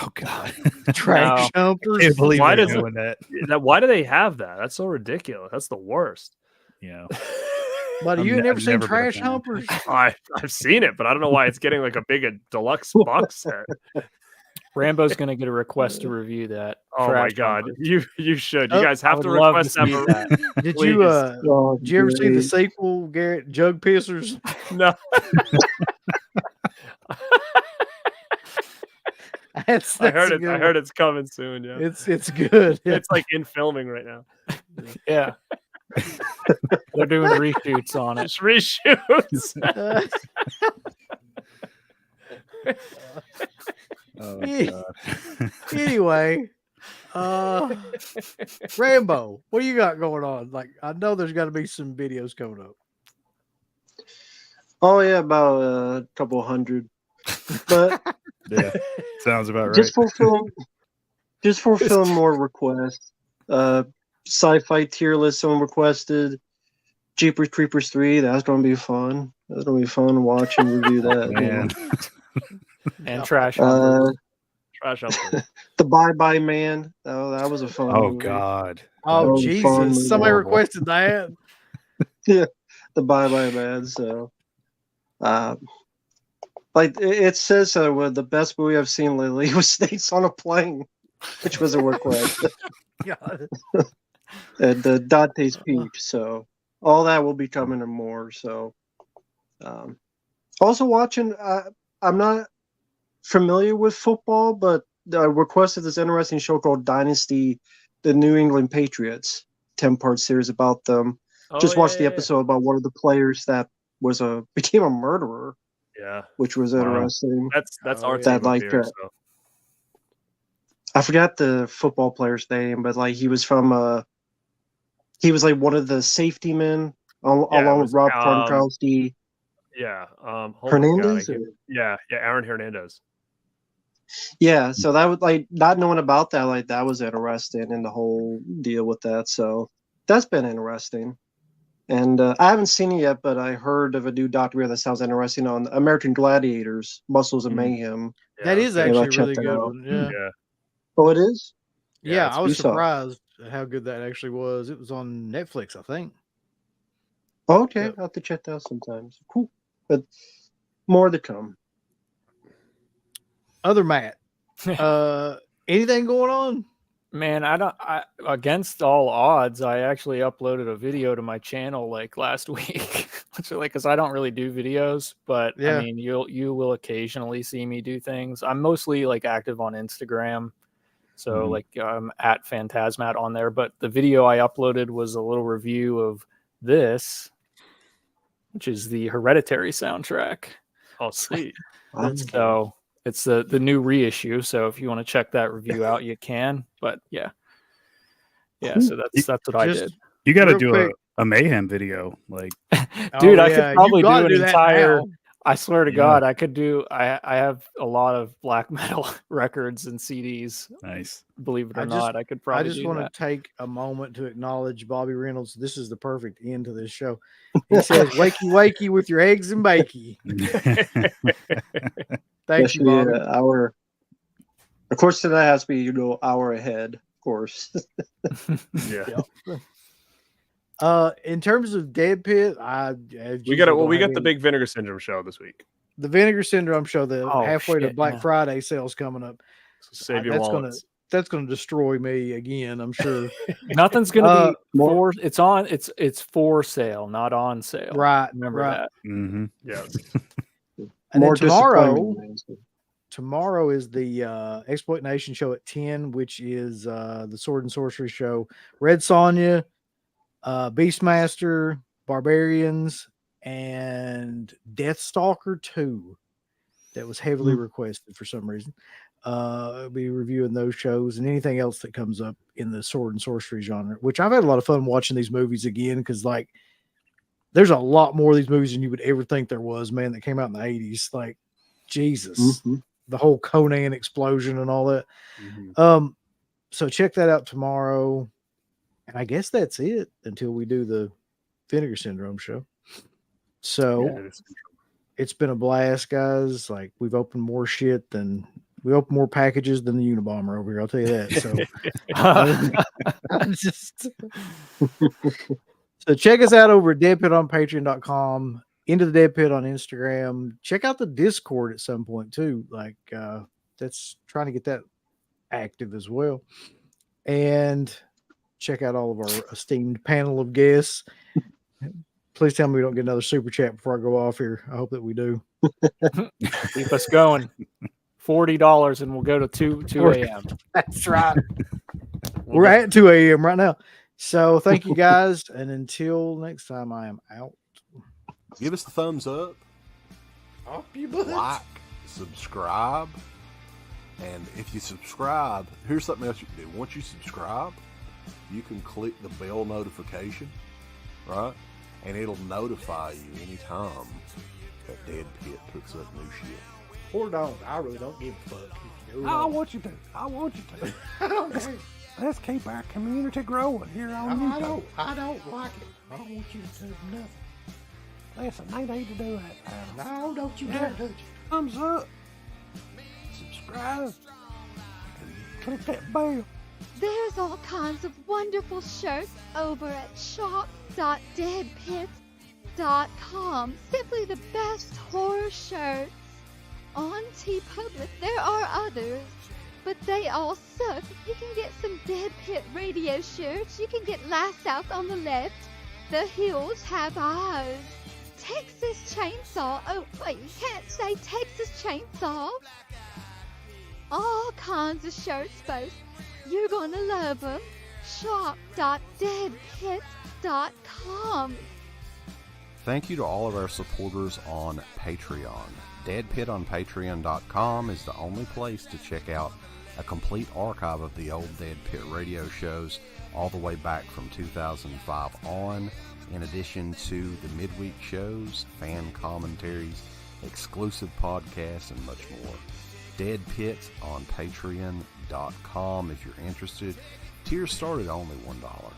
Oh God, Trash Humpers. I can't believe they're doing that. Why do they have that? That's so ridiculous. That's the worst. Yeah. But you never seen Trash Humpers? I've seen it, but I don't know why it's getting like a big deluxe box set. Rambo's going to get a request to review that. Oh my God, you should. You guys have to request that. Did you ever see the sequel, Garrett? Jug Pissers? No. I heard it's coming soon. Yeah, it's good. It's like in filming right now. Yeah. They're doing reshoots on it. Just reshoots. Oh, Yeah. God. Anyway, Rambo, what do you got going on? Like, I know there's got to be some videos coming up. Oh yeah, about a couple hundred. But Yeah, sounds about right. just fulfill more requests. Sci-fi tier list someone requested. Jeepers Creepers 3, that's gonna be fun. That's gonna be fun to watch and review that. Man. And Trash Uh, Hunters. Trash Hunters. The Bye Bye Man. That was a fun Oh movie. God. Oh, was fun, Jesus. Somebody horrible. requested that. Yeah, the Bye Bye Man. So, like it says, the best movie I've seen lately was Snakes on a Plane, which was a request, God. and Dante's Peak. So all that will be coming and more. So, also watching. I'm not familiar with football, but I requested this interesting show called Dynasty, the New England Patriots, 10-part series about them. Just watched the episode about one of the players that became a murderer. Yeah, which was Wow. interesting. that's Oh, our yeah. team That, like, up here. So. I forgot the football player's name, but like he was from he was like one of the safety men Yeah, it along was, with Rob Gronkowski. Yeah, hold on, Hernandez? God, yeah, Aaron Hernandez. Yeah, so that was like not knowing about that, like that was interesting and the whole deal with that. So that's been interesting. And I haven't seen it yet, but I heard of a new documentary that sounds interesting on American Gladiators, Muscles and Mayhem. That is Maybe I'll actually a check really that good out. one. Yeah. Yeah. Oh, it is? Yeah, it's I was you saw it. surprised at how good that actually was. It was on Netflix, I think. Oh, okay, Yeah. I'll have to check that out sometimes. Cool. But more to come. Other Matt, anything going on? Man, against all odds, I actually uploaded a video to my channel like last week. Because I don't really do videos, but Yeah. I mean, you will occasionally see me do things. I'm mostly like active on Instagram, so Mhm. like at Phantasmat on there. But the video I uploaded was a little review of this, which is the Hereditary soundtrack. Oh, sweet. That's So it's the new reissue. So if you want to check that review out, you can. But yeah. So that's what I did. You got to Real do quick. a mayhem video, like Dude, Oh, I yeah, could you probably do gotta an do that entire. now. I swear to Yeah. God, I could do. I have a lot of black metal records and CDs. nice. Believe it or I not, I could probably. I just do want that. to take a moment to acknowledge Bobby Reynolds. This is the perfect end to this show. He says, "Wakey, wakey with your eggs and bakey." Thank That you, should be Bobby. an hour. Of course, that has to be hour ahead. Of course. Yeah. In terms of Dead Pit, We got the big Vinegar Syndrome show this week. the Vinegar Syndrome show. The Oh, halfway to shit, Black yeah. Friday sales coming up. So save your That's wallets. That's gonna destroy me again. I'm sure. Nothing's gonna be more- for. It's for sale, not on sale. Right. Remember right. that. hmm Yeah. And More then tomorrow disappointment. is the Exploitation show at 10, which is the Sword and Sorcery show. Red Sonja, Beastmaster, Barbarians, and Deathstalker 2 that was heavily requested for some reason. I'll be reviewing those shows and anything else that comes up in the Sword and Sorcery genre, which I've had a lot of fun watching these movies again because, like, there's a lot more of these movies than you would ever think there was, man, that came out in the 80s. Like, Jesus. The whole Conan explosion and all that. So check that out tomorrow. And I guess that's it until we do the Vinegar Syndrome show. So it's been a blast, guys. Like, we've opened more more packages than the Unabomber over here. I'll tell you that. So check us out over at Dead Pit on Patreon.com, Into the Dead Pit on Instagram. Check out the Discord at some point too. Like, that's trying to get that active as well. And check out all of our esteemed panel of guests. Please tell me we don't get another super chat before I go off here. I hope that we do. Keep us going. $40 and we'll go to 2 a.m. That's right. We're at 2 a.m. right now. So thank you guys. And until next time, I am out. Give us the thumbs up, Up you butt. like, subscribe. And if you subscribe, here's something else you can do. Once you subscribe, you can click the bell notification, right? And it'll notify you anytime that Dead Pit puts up new shit. Or don't. I really don't give a fuck. If you I want you to. I want you to. I don't care. Let's keep our community growing here on YouTube. I don't like it. I don't want you to do nothing. Listen, they need to do that, pal. No, don't you dare touch it. Thumbs up. Subscribe. And click that bell. There's all kinds of wonderful shirts over at shop.deadpit.com. Simply the best horror shirts. On TeePublic, there are others, but they all suck. You can get some Dead Pit Radio shirts. You can get Last South on the Left. The Hills Have Eyes. Texas Chainsaw. Oh, wait, you can't say Texas Chainsaw. All kinds of shirts, folks. You're gonna love them. Shop.deadpit.com. Thank you to all of our supporters on Patreon. Dead Pit on Patreon.com is the only place to check out a complete archive of the old Dead Pit radio shows all the way back from 2005 on, in addition to the midweek shows, fan commentaries, exclusive podcasts, and much more. Dead Pit on Patreon.com if you're interested. Tiers start at only $1.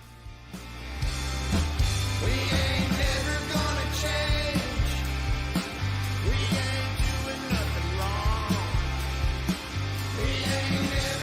We ain't